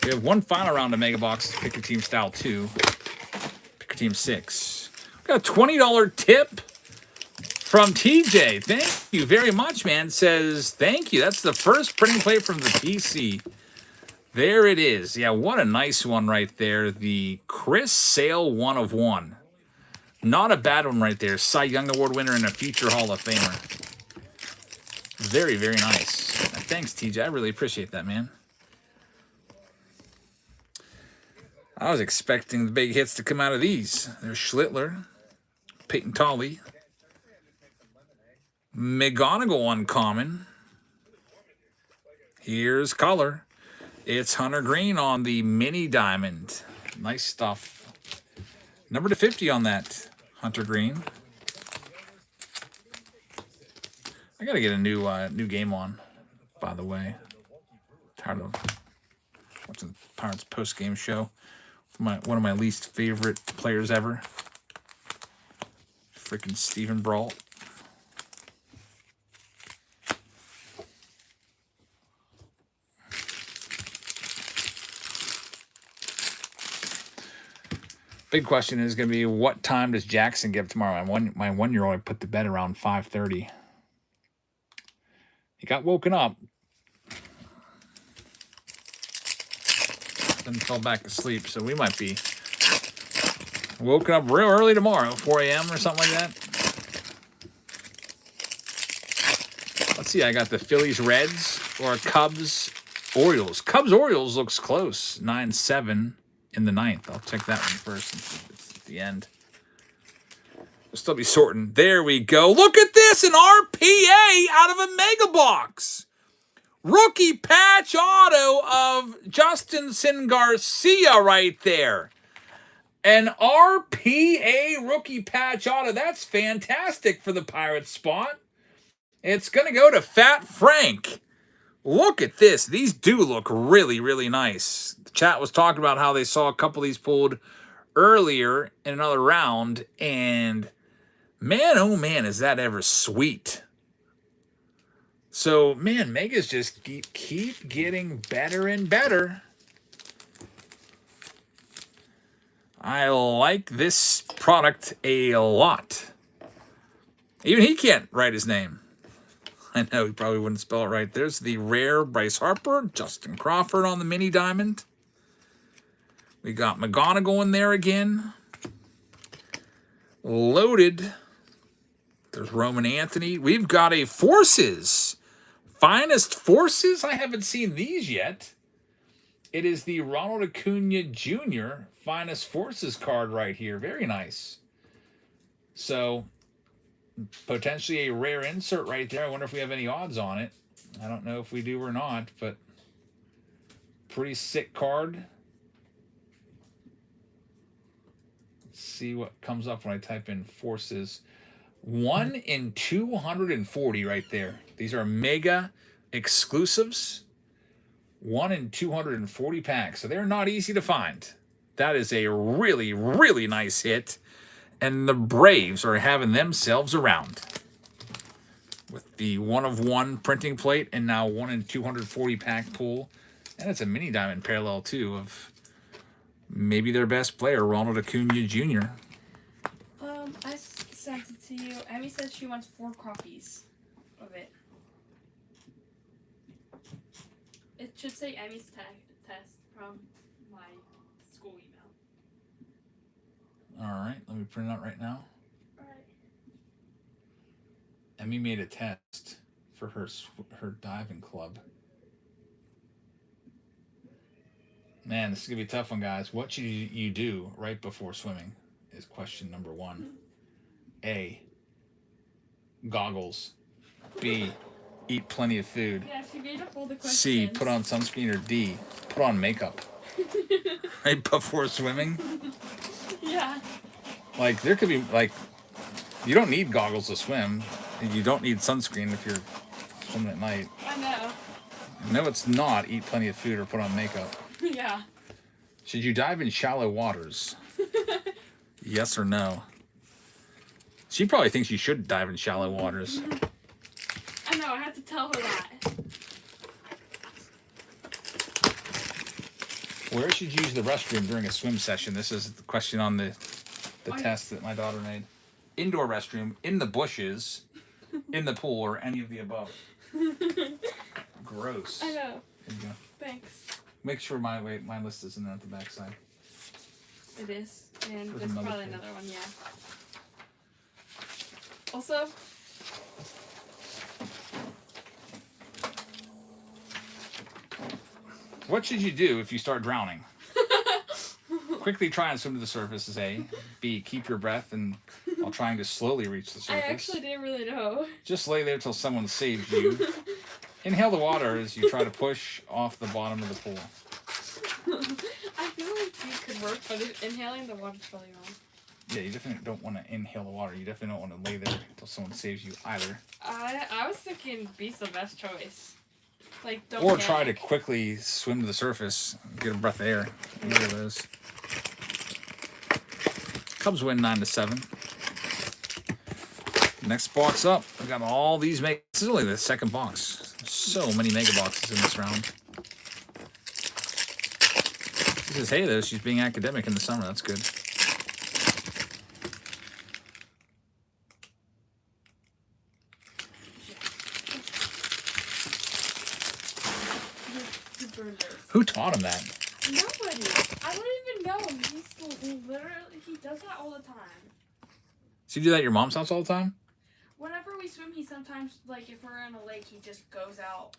B: We have one final round of mega boxes, Pick Your Team Style 2, Pick Your Team 6. We got a $20 tip from TJ. Thank you very much, man. Says, thank you. That's the first printing plate from the PC. There it is. Yeah, what a nice one right there. The Chris Sale 1/1. Not a bad one right there. Cy Young Award winner and a future Hall of Famer. Very, very nice. Thanks, TJ. I really appreciate that, man. I was expecting the big hits to come out of these. There's Schlittler, Peyton Tolley, McGonigal uncommon. Here's color. It's Hunter Green on the mini diamond. Nice stuff. Number to 50 on that Hunter Green. I gotta get a new game on, by the way. Tired of watching the Pirates post-game show. One of my least favorite players ever. Freaking Steven Brault. Big question is going to be, what time does Jackson get up tomorrow? My one-year-old I put to bed around 5:30. He got woken up. Then fell back asleep, so we might be woken up real early tomorrow, 4 a.m. or something like that. Let's see, I got the Phillies Reds or Cubs Orioles. Cubs Orioles looks close, 9-7 in the 9th. I'll check that one first since it's at the end. We'll still be sorting. There we go. Look at this, an RPA out of a mega box. Rookie patch auto of Justin Garcia right there. An RPA rookie patch auto. That's fantastic for the Pirates spot. It's going to go to Fat Frank. Look at this. These do look really, really nice. The chat was talking about how they saw a couple of these pulled earlier in another round. And man, oh man, is that ever sweet. So, man, Megas just keep getting better and better. I like this product a lot. Even he can't write his name. I know he probably wouldn't spell it right. There's the rare Bryce Harper, Justin Crawford on the mini diamond. We got McGonagall in there again. Loaded. There's Roman Anthony. We've got a Forces. Finest Forces. I haven't seen these yet. It is the Ronald Acuna Jr. Finest Forces card right here. Very nice. So, potentially a rare insert right there. I wonder if we have any odds on it. I don't know if we do or not, but pretty sick card. Let's see what comes up when I type in Forces. 1 in 240 right there. These are mega exclusives. 1 in 240 packs. So they're not easy to find. That is a really, really nice hit. And the Braves are having themselves around with the 1-of-1 printing plate and now 1 in 240 pack pool. And it's a mini diamond parallel too of maybe their best player, Ronald Acuna Jr.
A: I sent it to you. Emmy said she wants 4 copies of it. It should say Emmy's test from my school email.
B: All right, let me print it out right now.
A: Alright.
B: Emmy made a test for her diving club. Man, this is gonna be a tough one, guys. What should you do right before swimming? Is question number 1. A, goggles. B, eat plenty of food.
A: Yeah, she made up all the questions.
B: C, put on sunscreen. Or D, put on makeup right before swimming.
A: Yeah.
B: Like, there could be, like, you don't need goggles to swim. And you don't need sunscreen if you're swimming at night.
A: I know.
B: No, it's not eat plenty of food or put on makeup.
A: Yeah.
B: Should you dive in shallow waters? Yes or no? She probably thinks you should dive in shallow waters.
A: I know, I had to tell her that.
B: Where should you use the restroom during a swim session? This is the question on the
A: Oh,
B: test that my daughter made. Indoor restroom, in the bushes, in the pool, or any of the above. Gross.
A: I know.
B: Here you go.
A: Thanks.
B: Make sure my list is in there at the back side.
A: It is. And
B: There's
A: there's
B: another
A: probably
B: page.
A: another one, yeah. Also,
B: What should you do if you start drowning? Quickly try and swim to the surface is A. B, keep your breath and while trying to slowly reach the
A: I
B: surface.
A: actually didn't really know.
B: Just lay there till someone saves you. Inhale the water as you try to push off the bottom of the pool.
A: I feel like you could work, but inhaling the water's probably wrong.
B: Yeah, you definitely don't want to inhale the water. You definitely don't want to lay there until someone saves you either.
A: I was thinking B's the best choice. Like, don't
B: Or try to
A: panic.
B: quickly swim to the surface, get a breath of air. Either of those. Cubs win 9-7. Next box up. We got all these mega. This is only the second box. So many mega boxes in this round. She says, hey, though, she's being academic in the summer. That's good.
A: Super nervous.
B: Who taught him that?
A: Nobody. I don't even know him. He's literally, he does that all the time.
B: So you do that at your mom's house all the time?
A: Whenever we swim, he sometimes, like, if we're in a lake, he just goes out.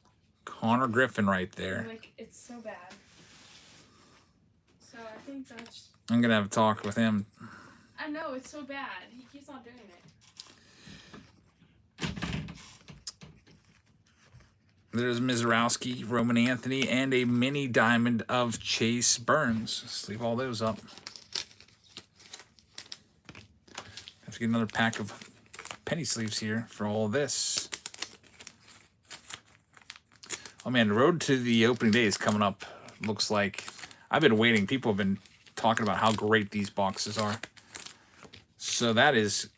B: Connor Griffin right there.
A: And, like, it's so bad. So I think that's...
B: I'm going to have a talk with him.
A: I know, it's so bad. He keeps on doing it.
B: There's Mizorowski, Roman Anthony, and a mini diamond of Chase Burns. Let's leave all those up. Have to get another pack of penny sleeves here for all this. Oh man, the road to the opening day is coming up. Looks like I've been waiting. People have been talking about how great these boxes are. So that has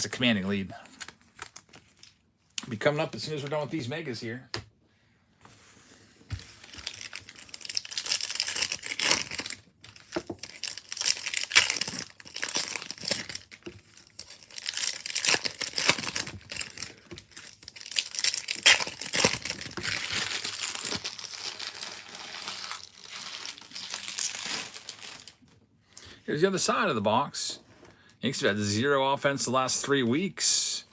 B: a commanding lead. Be coming up as soon as we're done with these megas here. Here's the other side of the box. Yankees have had 0 offense the last 3 weeks,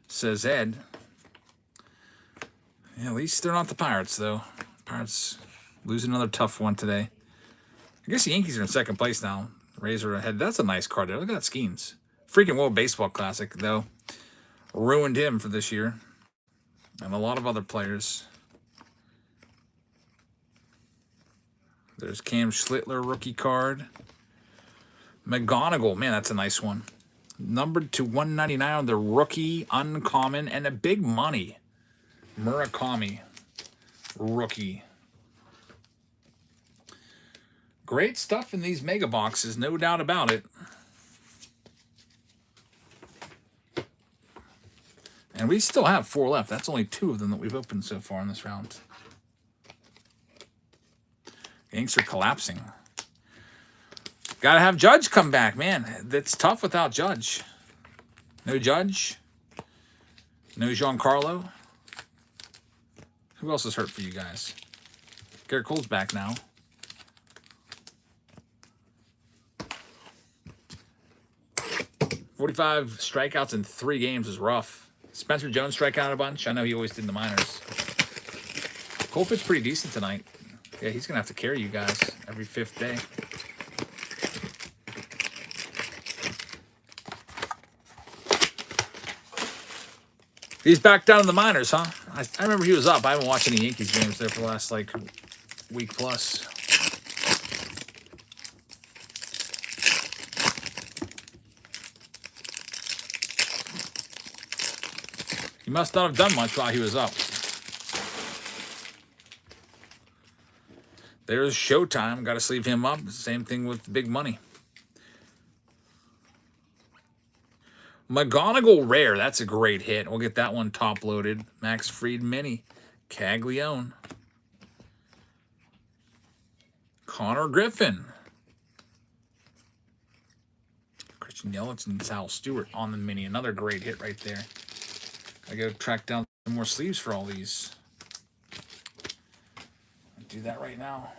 B: says Ed. Yeah, at least they're not the Pirates, though. Pirates lose another tough one today. I guess the Yankees are in second place now. Rays are ahead. That's a nice card there. Look at that Skeens. Freaking World Baseball Classic, though. Ruined him for this year. And a lot of other players. There's Cam Schlittler rookie card. McGonigal. Man, that's a nice one. Numbered to 199 on the rookie, uncommon, and a big money. Murakami rookie. Great stuff in these mega boxes, no doubt about it. And we still have 4 left. That's only 2 of them that we've opened so far in this round. Yanks are collapsing. Got to have Judge come back, man. It's tough without Judge. No Judge. No Giancarlo. Who else is hurt for you guys? Garrett Cole's back now. "45 strikeouts in 3 games is rough." Spencer Jones strike out a bunch. I know he always did in the minors. Cole pitched pretty decent tonight. Yeah, he's going to have to carry you guys every 5th day. He's back down in the minors, huh? I remember he was up. I haven't watched any Yankees games there for the last, like, week plus. He must not have done much while he was up. There's Showtime. Got to sleeve him up. Same thing with Big Money. McGonigal rare. That's a great hit. We'll get that one top loaded. Max Fried mini. Caglione. Connor Griffin. Christian Yelich and Sal Stewart on the mini. Another great hit right there. I gotta track down some more sleeves for all these. I'll do that right now.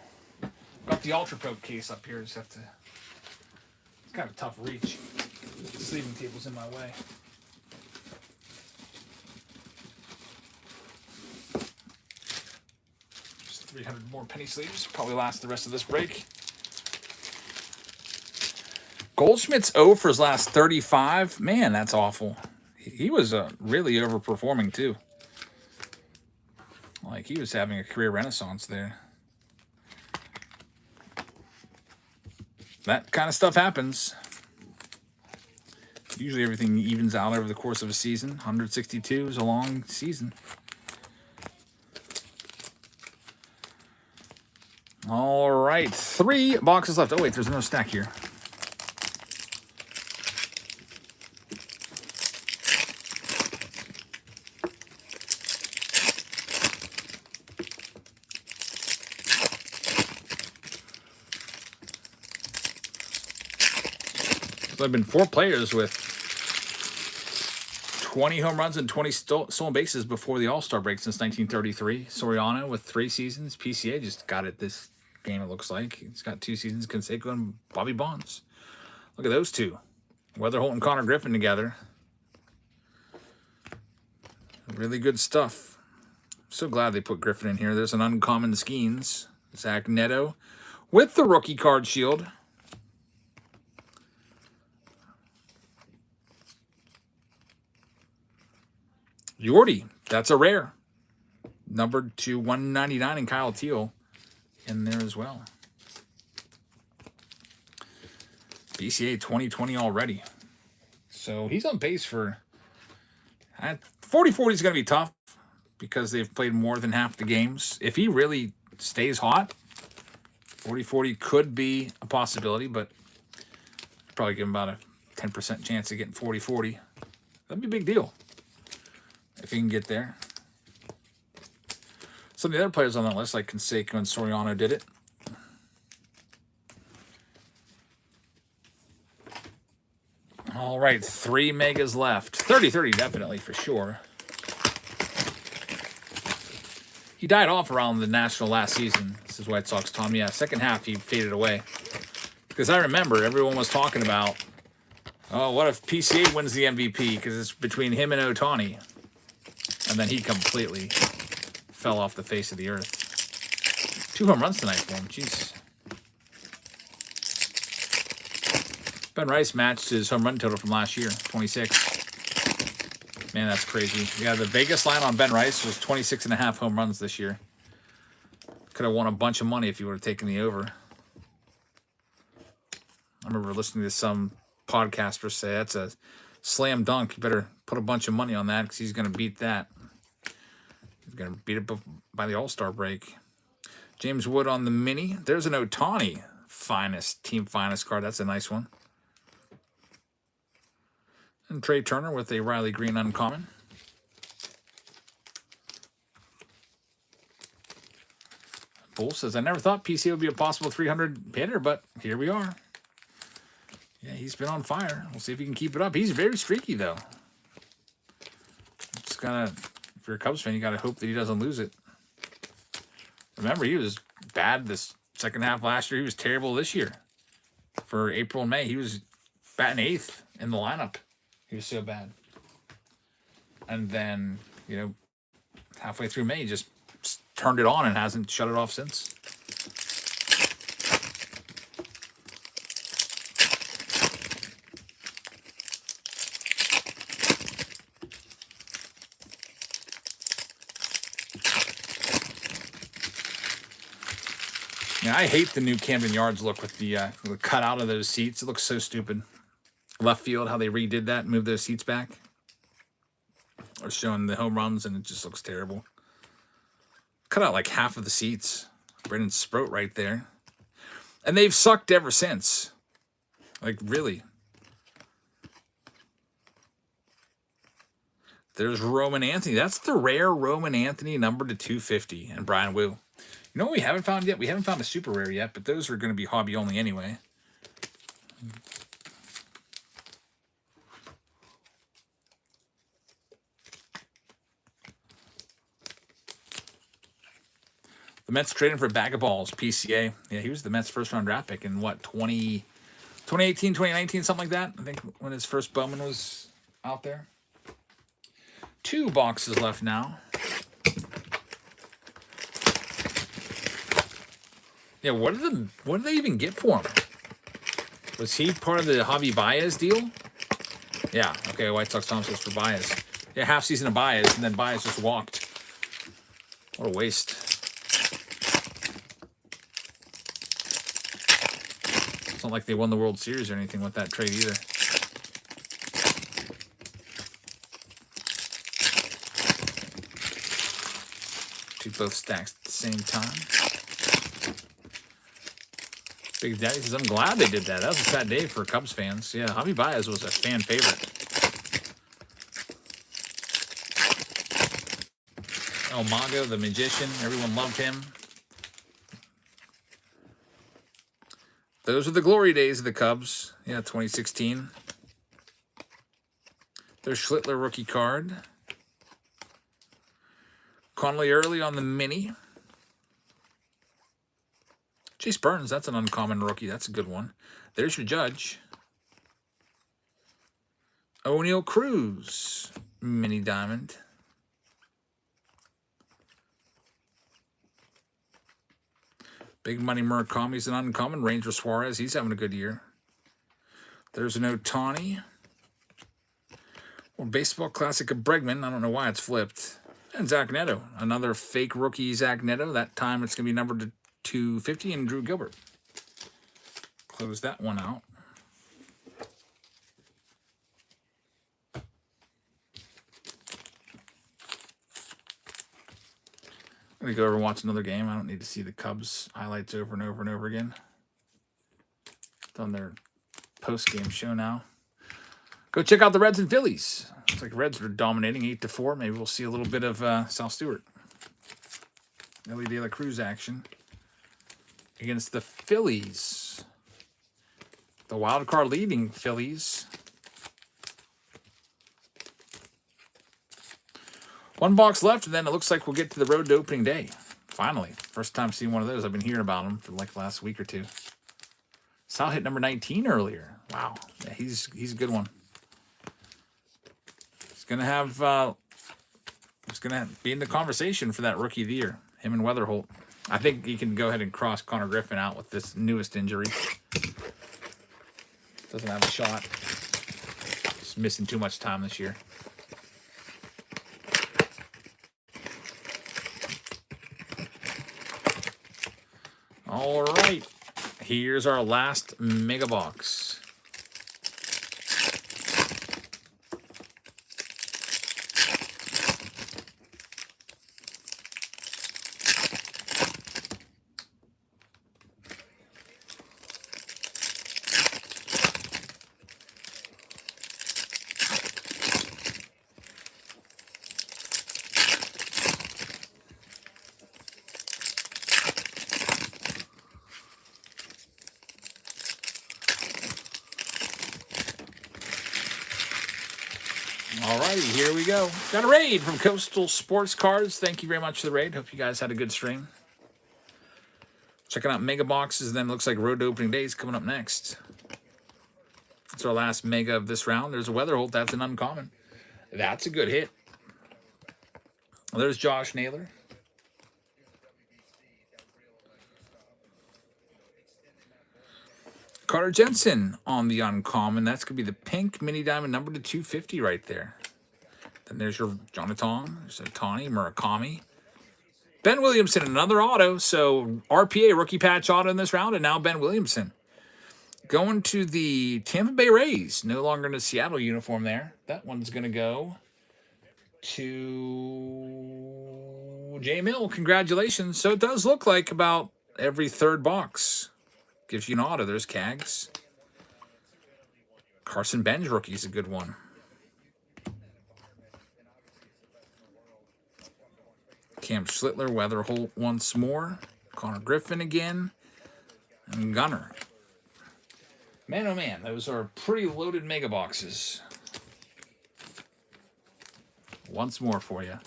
B: Got the Ultra Pro case up here. Just have to. It's kind of a tough reach. The sleeving table's in my way. Just 300 more penny sleeves. Probably last the rest of this break. Goldschmidt's 0 for his last 35. Man, that's awful. He was really overperforming too. Like he was having a career renaissance there. That kind of stuff happens. Usually everything evens out over the course of a season. 162 is a long season. All right, 3 boxes left. Oh wait, there's another stack here. So I've been 4 players with 20 home runs and 20 stolen bases before the All-Star break since 1933. Soriano with 3 seasons. PCA just got it this game, it looks like. He's got 2 seasons. Canseco and Bobby Bonds. Look at those 2. Weatherholt and Connor Griffin together. Really good stuff. So glad they put Griffin in here. There's an uncommon Skeens. Zach Neto with the rookie card shield. Yordi, that's a rare. Numbered to 199 and Kyle Teal in there as well. BCA 2020 already. So he's on pace for 40-40 is going to be tough because they've played more than half the games. If he really stays hot, 40-40 could be a possibility, but I'd probably give him about a 10% chance of getting 40-40. That'd be a big deal if he can get there. Some of the other players on that list, like Canseco and Soriano, did it. All right, 3 megas left. 30-30 definitely for sure. He died off around the National last season. This is White Sox Tom. Yeah, second half he faded away. Because I remember everyone was talking about, oh, what if PCA wins the MVP? Because it's between him and Ohtani. And then he completely fell off the face of the earth. 2 home runs tonight for him. Jeez. Ben Rice matched his home run total from last year, 26. Man, that's crazy. Yeah, the Vegas line on Ben Rice was 26.5 home runs this year. Could have won a bunch of money if you would have taken the over. I remember listening to some podcaster say that's a slam dunk. You better put a bunch of money on that because he's going to beat that. He's going to beat it by the All-Star break. James Wood on the mini. There's an Ohtani team finest card. That's a nice one. And Trey Turner with a Riley Green uncommon. Bull says, I never thought PC would be a possible 300 hitter, but here we are. Yeah, he's been on fire. We'll see if he can keep it up. He's very streaky, though. Just gotta, if you're a Cubs fan, you gotta hope that he doesn't lose it. Remember, he was bad this second half last year. He was terrible this year. For April and May, he was batting 8th in the lineup. He was so bad. And then, you know, halfway through May, he just turned it on and hasn't shut it off since. Yeah, I hate the new Camden Yards look with the cut out of those seats. It looks so stupid. Left field, how they redid that and moved those seats back. Or showing the home runs, and it just looks terrible. Cut out like half of the seats. Brendan Sproat right there. And they've sucked ever since. Like, really. There's Roman Anthony. That's the rare Roman Anthony number to 250. And Brian Wu. You know what we haven't found yet? We haven't found a super rare yet, but those are going to be hobby only anyway. The Mets traded for a bag of balls, PCA. Yeah, he was the Mets' first-round draft pick in, what, 2018, 2019, something like that? I think when his first Bowman was out there. 2 boxes left now. Yeah, what did they even get for him? Was he part of the Javi Baez deal? Yeah, okay, White Sox Tom says for Baez. Yeah, half season of Baez, and then Baez just walked. What a waste. It's not like they won the World Series or anything with that trade either. Do both stacks at the same time. Big Daddy says, I'm glad they did that. That was a sad day for Cubs fans. Yeah, Javi Baez was a fan favorite. El Mago, the magician. Everyone loved him. Those are the glory days of the Cubs. Yeah, 2016. There's Schlittler rookie card. Connolly early on the mini. Chase Burns, that's an uncommon rookie. That's a good one. There's your Judge. O'Neal Cruz, mini diamond. Big Money Murakami's an uncommon. Ranger Suarez, he's having a good year. There's an Ohtani. Well, baseball classic of Bregman. I don't know why it's flipped. And Zach Neto, another fake rookie Zach Neto. That time it's going to be numbered to 250, and Drew Gilbert. Close that one out. I'm going to go over and watch another game. I don't need to see the Cubs highlights over and over and over again. It's on their post-game show now. Go check out the Reds and Phillies. Looks like Reds are dominating 8-4. Maybe we'll see a little bit of Sal Stewart. Ellie De La Cruz action against the Phillies. The wild card leading Phillies. 1 box left, and then it looks like we'll get to the road to opening day. Finally. First time seeing one of those. I've been hearing about them for like the last week or two. Sal hit number 19 earlier. Wow, yeah, he's a good one. He's gonna have he's gonna be in the conversation for that rookie of the year. Him and Weatherholt. I think he can go ahead and cross Connor Griffin out with this newest injury. Doesn't have a shot. He's missing too much time this year. All right, here's our last mega box. Alrighty, here we go. Got a raid from Coastal Sports Cards. Thank you very much for the raid. Hope you guys had a good stream. Checking out mega boxes, and then looks like Road to Opening Day is coming up next. That's our last mega of this round. There's a Weatherholt. That's an uncommon. That's a good hit. There's Josh Naylor. Carter Jensen on the uncommon. That's going to be the pink mini diamond number to 250 right there. Then there's your Jonathan. There's a Tani Murakami. Ben Williamson, another auto. So RPA, rookie patch auto in this round, and now Ben Williamson. Going to the Tampa Bay Rays. No longer in a Seattle uniform there. That one's going to go to J Mill. Congratulations. So it does look like about every third box gives you an auto. There's Cags. Carson Benz rookie is a good one. Cam Schlittler, Weatherholt once more. Connor Griffin again. And Gunner. Man, oh man, those are pretty loaded mega boxes. Once more for you.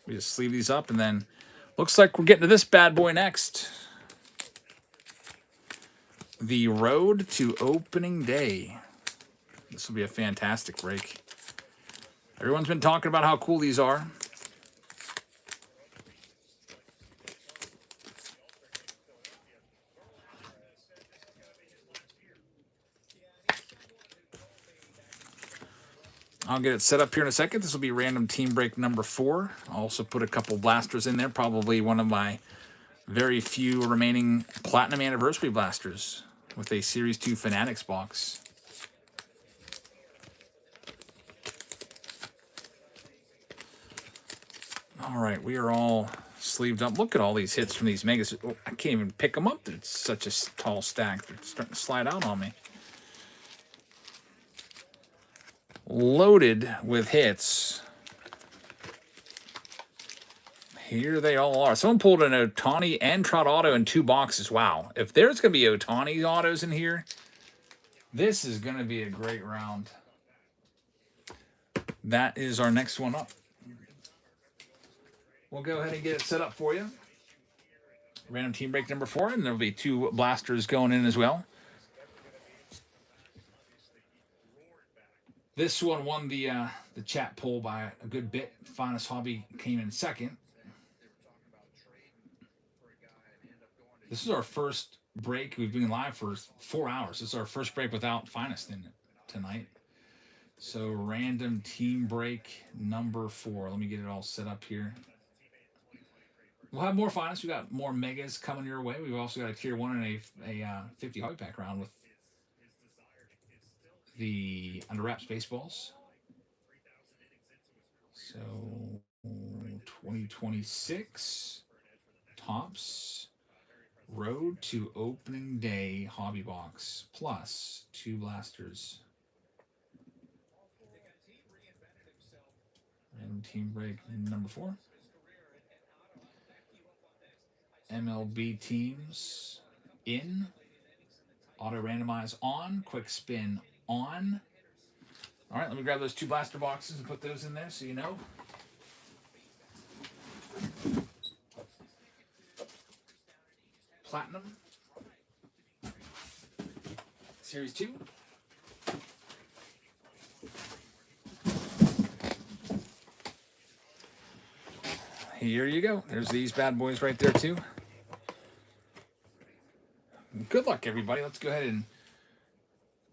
B: We just sleeve these up, and then looks like we're getting to this bad boy next. The Road to Opening Day. This will be a fantastic break. Everyone's been talking about how cool these are. I'll get it set up here in a second. This will be random team break number 4. I'll also put a couple blasters in there. Probably one of my very few remaining Platinum Anniversary blasters with a Series 2 Fanatics box. All right, we are all sleeved up. Look at all these hits from these megas. Oh, I can't even pick them up. It's such a tall stack. They're starting to slide out on me. Loaded with hits. Here they all are. Someone pulled an Ohtani and Trout auto in 2 boxes. Wow. If there's going to be Ohtani autos in here, this is going to be a great round. That is our next one up. We'll go ahead and get it set up for you. Random team break number 4, and there'll be 2 blasters going in as well. This one won the chat poll by a good bit. Finest Hobby came in second. This is our first break. We've been live for 4 hours. This is our first break without Finest in it tonight. So random team break number 4. Let me get it all set up here. We'll have more Finest. We got more megas coming your way. We've also got a tier 1 and a 50 hobby pack round with the Under Wraps baseballs. So 2026 Topps Road to Opening Day hobby box plus 2 blasters. Random team break number 4. MLB teams in. Auto randomize on. Quick spin on. All right, let me grab those 2 blaster boxes and put those in there so you know. Platinum. Series 2. Here you go. There's these bad boys right there too. Good luck, everybody. Let's go ahead and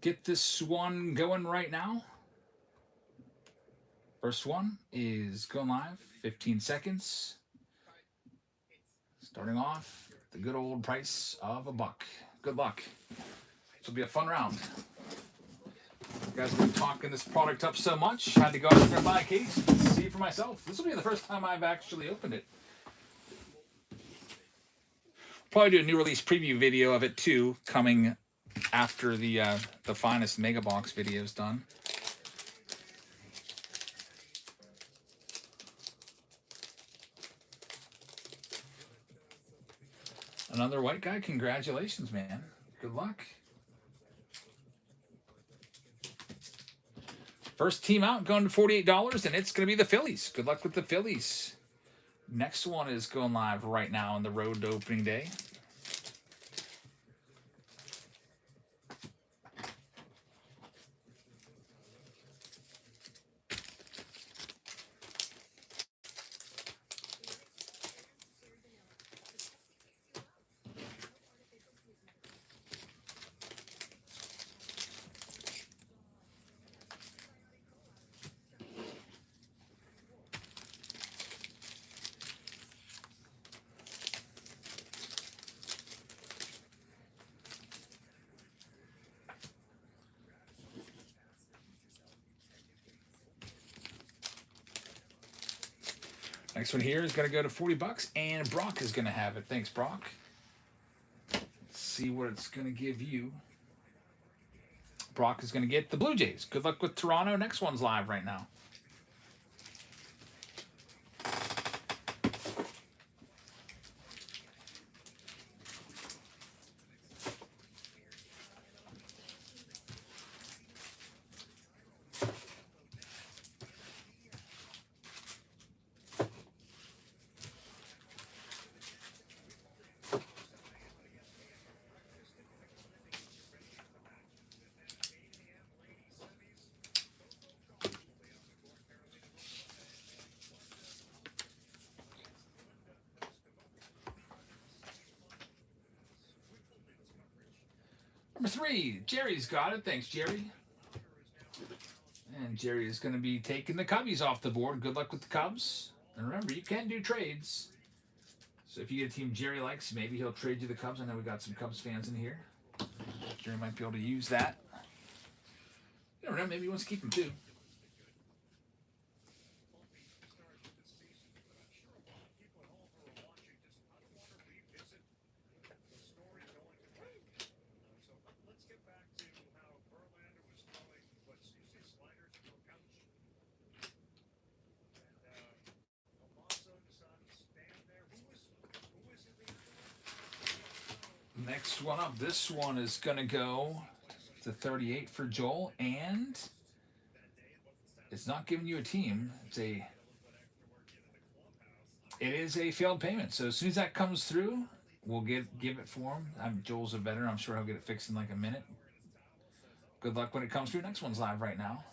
B: get this one going right now. First one is going live. 15 seconds. Starting off, the good old price of $1. Good luck. This will be a fun round. You guys have been talking this product up so much. Had to go out and buy a case and see for myself. This will be the first time I've actually opened it. Probably do a new release preview video of it too, coming after the finest mega box video is done. Another white guy. Congratulations, man. Good luck. First team out going to $48, and it's going to be the Phillies. Good luck with the Phillies. Next one is going live right now on the road to opening day. Next one here is going to go to $40, and Brock is going to have it. Thanks, Brock. Let's see what it's going to give you. Brock is going to get the Blue Jays. Good luck with Toronto. Next one's live right now. Number 3, Jerry's got it. Thanks, Jerry. And Jerry is going to be taking the Cubbies off the board. Good luck with the Cubs. And remember, you can do trades. So if you get a team Jerry likes, maybe he'll trade you the Cubs. I know we got some Cubs fans in here. Jerry might be able to use that. You don't know, maybe he wants to keep them too. Next one up, this one is going to go to 38 for Joel, and it's not giving you a team. It is a failed payment. So as soon as that comes through, we'll give it for him. Joel's a veteran. I'm sure he'll get it fixed in like a minute. Good luck when it comes through. Next one's live right now.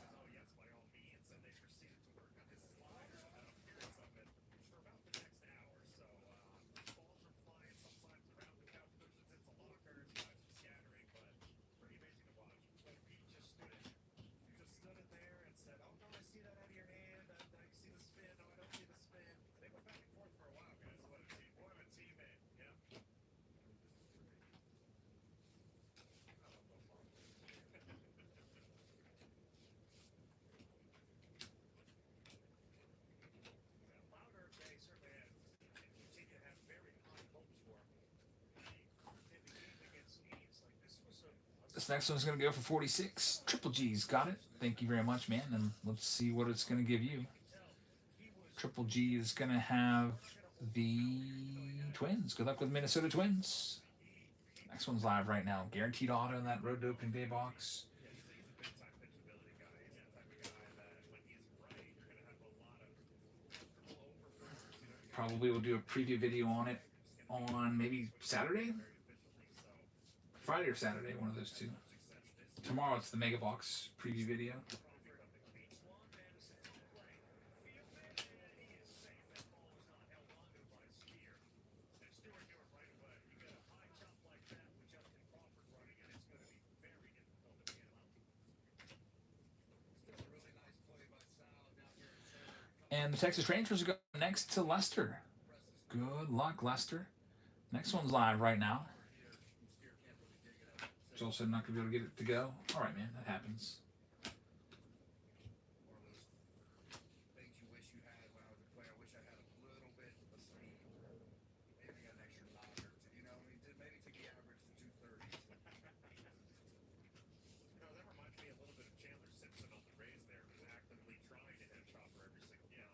B: This next one's going to go for 46. Triple G's got it. Thank you very much, man. And let's see what it's going to give you. Triple G is going to have the Twins. Good luck with Minnesota Twins. Next one's live right now. Guaranteed auto in that road to opening day box. Probably will do a preview video on it on maybe Saturday? Friday or Saturday, one of those two. Tomorrow it's the Mega Box preview video. And the Texas Rangers are going next to Lester. Good luck, Lester. Next one's live right now. Joel said not going to be able to get it to go. All right, man, that happens.
C: Things you wish you had when I was a player. I wish I had a little bit of speed. Maybe an extra nod or two. You know, I mean, maybe take the average to 230s.
E: No, that reminds me a little bit of Chandler Simpson on the Rays there, who's actively trying to hit Chopper every single time,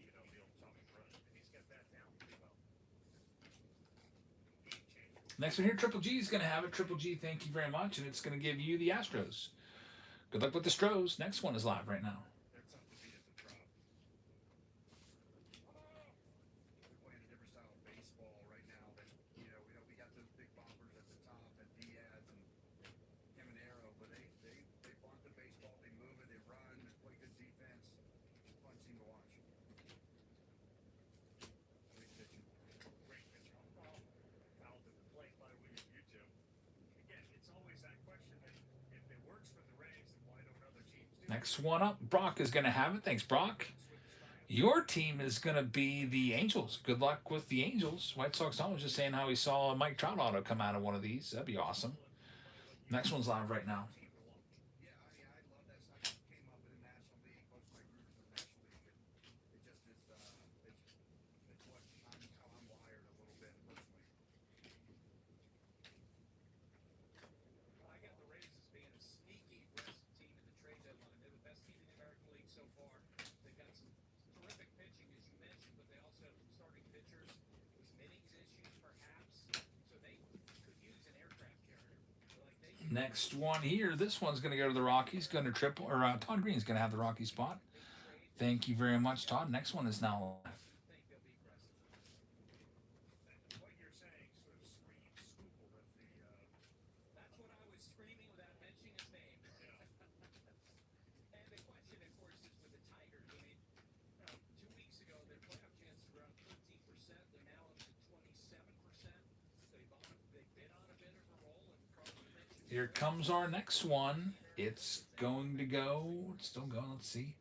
E: even though the old Chopper run. And he's got that down pretty well. Game changer.
B: Next one here, Triple G is going to have it. Triple G, thank you very much. And it's going to give you the Astros. Good luck with the Stros. Next one is live right now.
E: They're tough to beat at the drop.
C: We're playing a different style of baseball right now. That we got the big boppers at the top, and Diaz and Caminero, but they bunt the baseball, they move it, they run, they play good defense. Fun team to watch. Great pitching.
E: Great pitcher. Fouled at the plate by William Utu. Again, it's always that question that if it works for the Rays, then why don't other teams do it?
B: Next one up, Brock is going to have it. Thanks, Brock. Your team is going to be the Angels. Good luck with the Angels. White Sox Tom was just saying how he saw a Mike Trout auto come out of one of these. That'd be awesome. Next one's live right now.
C: Yeah, I love that. I came up in the National League. Most of my groups in the National League, and it just is. It's what how I'm wired a little bit personally.
E: I got the Rays as being a sneaky aggressive team in the trade deadline. They're the best team in the American League so far. They've got some terrific pitching, as you mentioned, but they also have some starting pitchers with some innings issues, perhaps. So they could use an aircraft carrier.
B: Next one here. This one's going to go to the Rockies. Going to triple, or Todd Green's going to have the Rocky spot. Thank you very much, Todd. Next one is now live.
E: think they'll be aggressive. And what you're saying sort of screams Schuylkill with the. That's what I was screaming without mentioning his name. And the question, of course, is with the Tigers. I mean, 2 weeks ago, their playoff chances were around 13%. They're now up to 27%. They've been on a bit of a roll, and Carl, you mentioned.
B: Here comes our next one. It's going to go. It's still going. Let's see.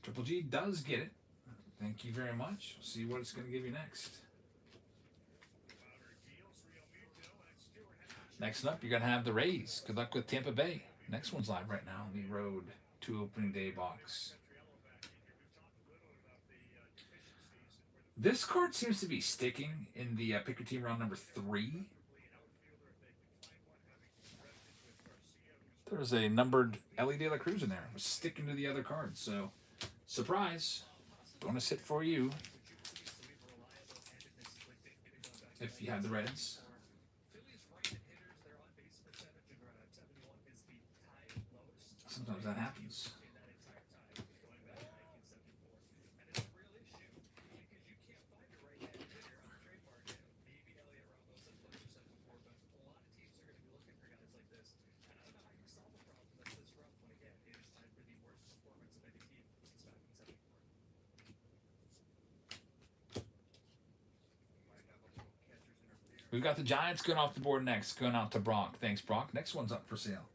B: Triple G does get it. Thank you very much. We'll see what it's going to give you next. Next up, you're going to have the Rays. Good luck with Tampa Bay. Next one's live right now on the road to opening day box. This card seems to be sticking in the pick your team round number 3. There's a numbered Ellie De La Cruz in there. It was sticking to the other cards. So, surprise. Bonus hit for you. If you have the Reds. Sometimes that happens. We've got the Giants going off the board next. Going out to Brock. Thanks, Brock. Next one's up for sale.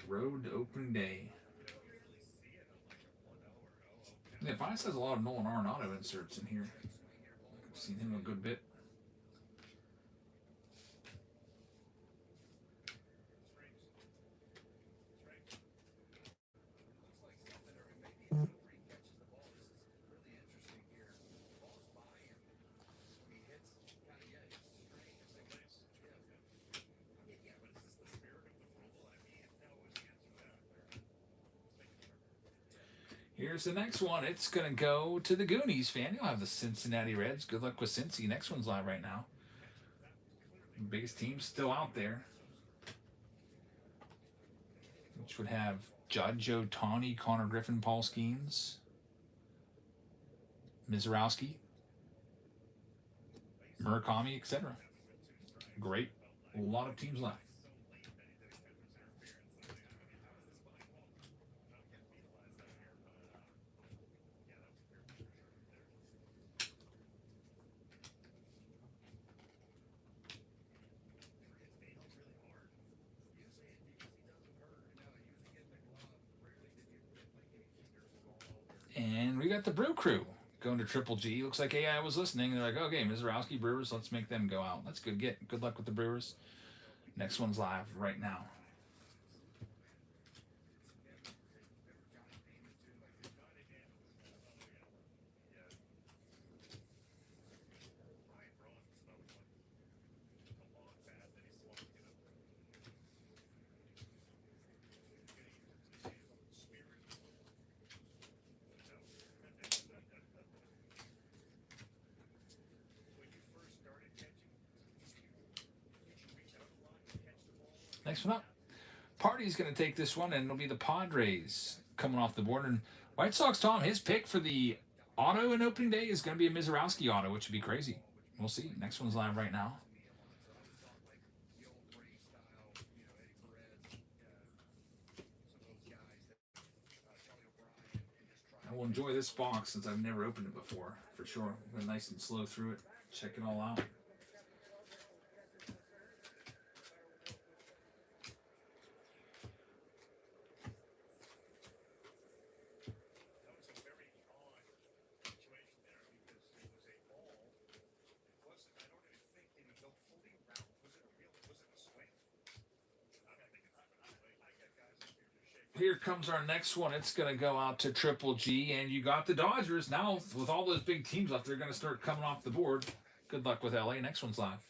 B: Road opening day. Yeah, Finance has a lot of Nolan Arenado inserts in here. I've seen him a good bit. Here's the next one. It's going to go to the Goonies fan. You'll have the Cincinnati Reds. Good luck with Cincy. Next one's live right now. Biggest team still out there. Which would have Judge Ohtani, Connor Griffin, Paul Skeens, Mizorowski, Murakami, etc. great. A lot of teams left. And we got the Brew Crew going to Triple G. Looks like AI was listening. They're like, okay, Mizorowski, Brewers, let's make them go out. That's good. Good luck with the Brewers. Next one's live right now. Next one up. Party's going to take this one, and it'll be the Padres coming off the board. And White Sox Tom, his pick for the auto in opening day is going to be a Mizorowski auto, which would be crazy. We'll see. Next one's live right now. I will enjoy this box since I've never opened it before, for sure. Go nice and slow through it. Check it all out. Here comes our next one. It's going to go out to Triple G, and you got the Dodgers. Now, with all those big teams left, they're going to start coming off the board. Good luck with LA. Next one's live.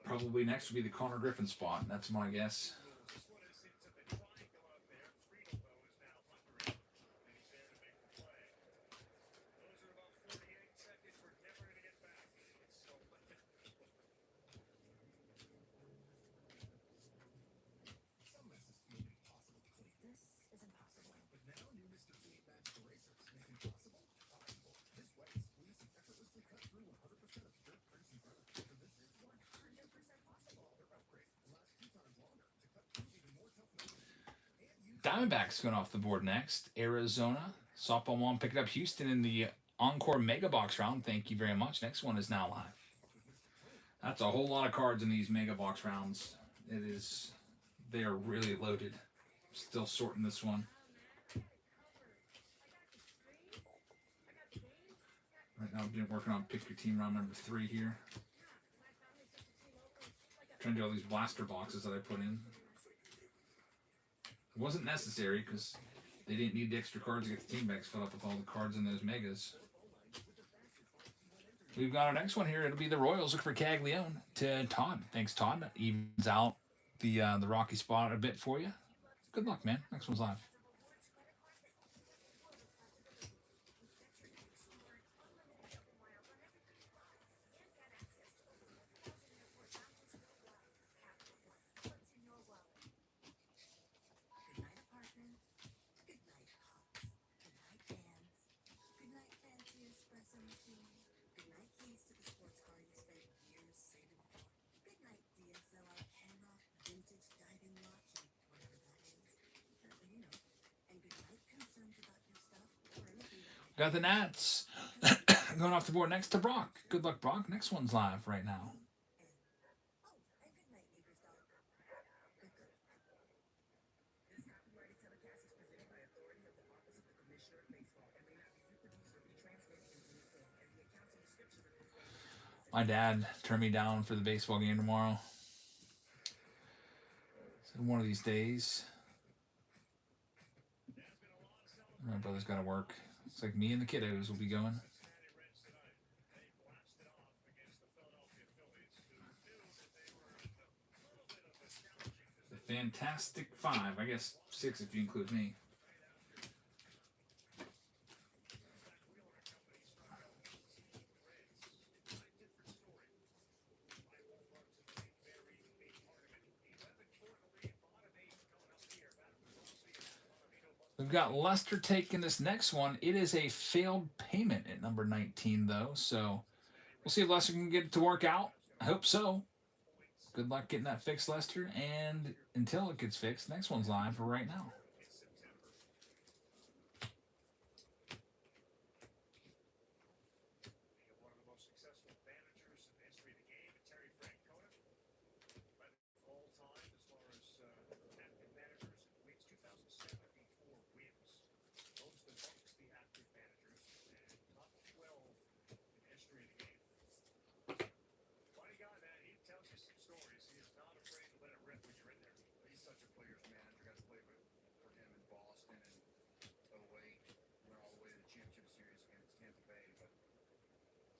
B: Probably next will be the Connor Griffin spot. That's my guess. Diamondbacks going off the board next. Arizona. Softball Mom picking up Houston in the Encore Mega Box round. Thank you very much. Next one is now live. That's a whole lot of cards in these Mega Box rounds. They are really loaded. Still sorting this one. Right now I'm working on Pick Your Team round number 3 here. Trying to do all these blaster boxes that I put in. It wasn't necessary because they didn't need the extra cards to get the team bags filled up with all the cards in those megas. We've got our next one here. It'll be the Royals. Look for Caglione to Todd. Thanks, Todd. Evens out the rocky spot a bit for you. Good luck, man. Next one's live. Got the Nats going off the board next to Brock. Good luck, Brock. Next one's live right now. My dad turned me down for the baseball game tomorrow. Said one of these days. My brother's got to work. It's like me and the kiddos will be going. The Fantastic Five. I guess 6 if you include me. We've got Lester taking this next one. It is a failed payment at number 19, though. So we'll see if Lester can get it to work out. I hope so. Good luck getting that fixed, Lester. And until it gets fixed, next one's live for right now.
E: One of the most successful managers in the history of the game, Terry Francona, led all time as far as active managers in wins. 2074 wins. Owns the Bucks, the active managers, and top 12 in the history of the game. Funny guy, man. He tells you some stories. He is not afraid to let it rip when you're in there.
C: He's such a player's manager. Got to play for him in Boston and 08. Went all the way to the championship series against Tampa Bay. But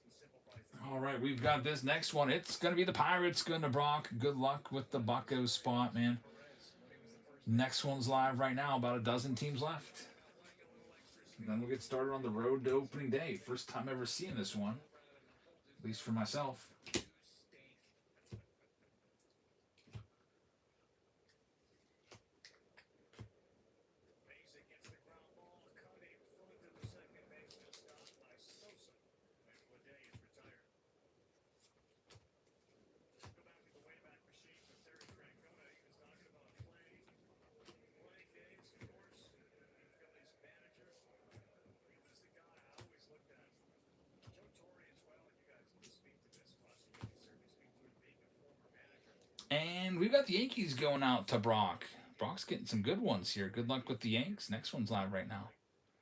C: he simplifies the
B: All right, we've got this next one. It's going to be the Pirates going to Brock. Good luck with the Bucco spot, man. Next one's live right now. About a dozen teams left. And then we'll get started on the road to opening day. First time ever seeing this one, at least for myself.
E: Mason gets the ground ball, cut in front of the second baseman, stopped by Sosa. And Bleday is retired. Go back to the Wayback Machine with Terry Francona. He was talking about playing days, of course. Phillies manager. He was the guy I always looked at. Joe Torre as well. You guys can speak to this, Russ. You can certainly speak to it being a former manager.
B: And we've got the Yankees going out to Brock. Brock's getting some good ones here. Good luck with the Yanks. Next one's live right now.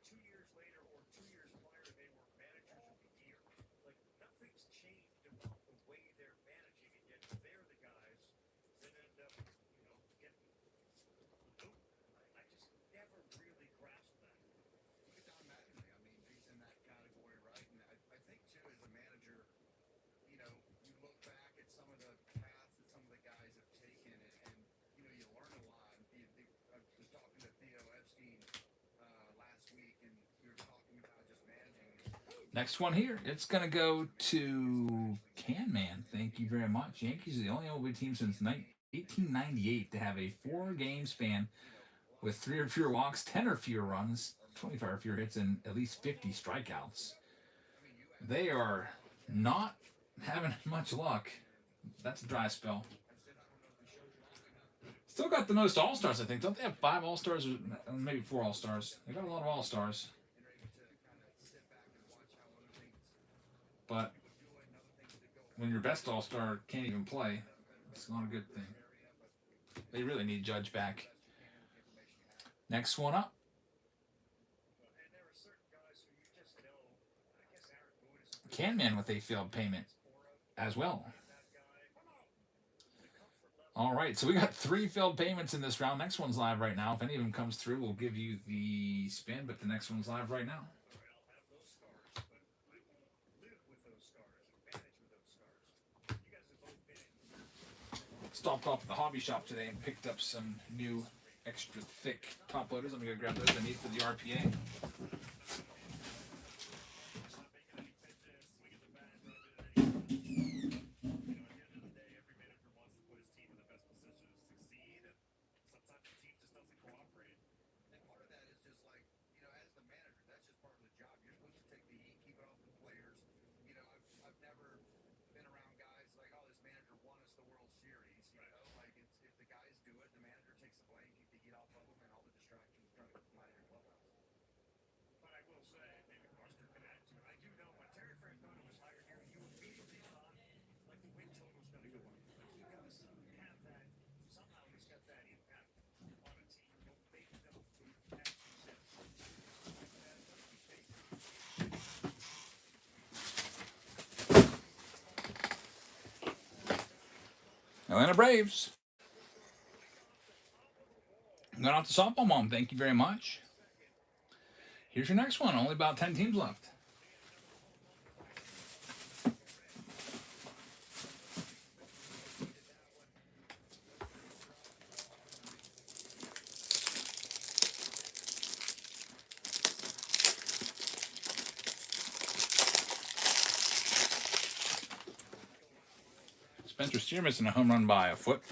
E: 2 years later or 2 years prior, they were managers of the year. Like, nothing's changed about the way they're managing, and yet they're the guys that end up, getting loot. I just never really grasped that.
C: Look at Don Mattingly. I mean, he's in that category, right? And I think, too, as a manager, you look back at some of the paths that some of the guys have taken, and you learn a lot. I was talking to Theo Epstein last week, and we were talking about just managing.
B: Next one here. It's going to go to Can Man. Thank you very much. Yankees are the only MLB team since 1898 to have a 4-game span with 3 or fewer walks, 10 or fewer runs, 25 or fewer hits, and at least 50 strikeouts. They are not having much luck. That's a dry spell. Still got the most All-Stars, I think. Don't they have 5 All-Stars or maybe 4 All-Stars? They got a lot of All-Stars. But when your best All-Star can't even play, it's not a good thing. They really need Judge back. Next one up.
E: And there are certain guys who you just know. I guess Aaron Boone is
B: Can Man with a failed payment as well.
E: that guy.
B: All right, so we got 3 failed payments in this round. Next one's live right now. If any of them comes through, we'll give you the spin, but the next one's live right now.
E: I'll have those scars, but I will live with those scars and manage with those scars. You guys have both been
B: Stopped off at the hobby shop today and picked up some new extra thick top loaders. I'm going to go grab those I need for the RPA.
C: And part of that is just like, as the manager, that's just part of the job. You're supposed to take the heat, keep it off the players. I've never been around guys like, oh, this manager won us the World Series. Like if the guys do it, the manager takes the blame, keep the heat off of them, and all the distractions trying to mind your clubhouse.
E: But I will say, maybe Buster can add to it. I do know when Terry Francona was hired here, you immediately thought, like, the win total's going to go up. Like, he does have that, somehow he's got that impact on a team. Maybe they'll, as you said,
B: Atlanta Braves. Going out to Softball Mom. Thank you very much. Here's your next one. Only about 10 teams left. Spencer Steer missing a home run by a foot.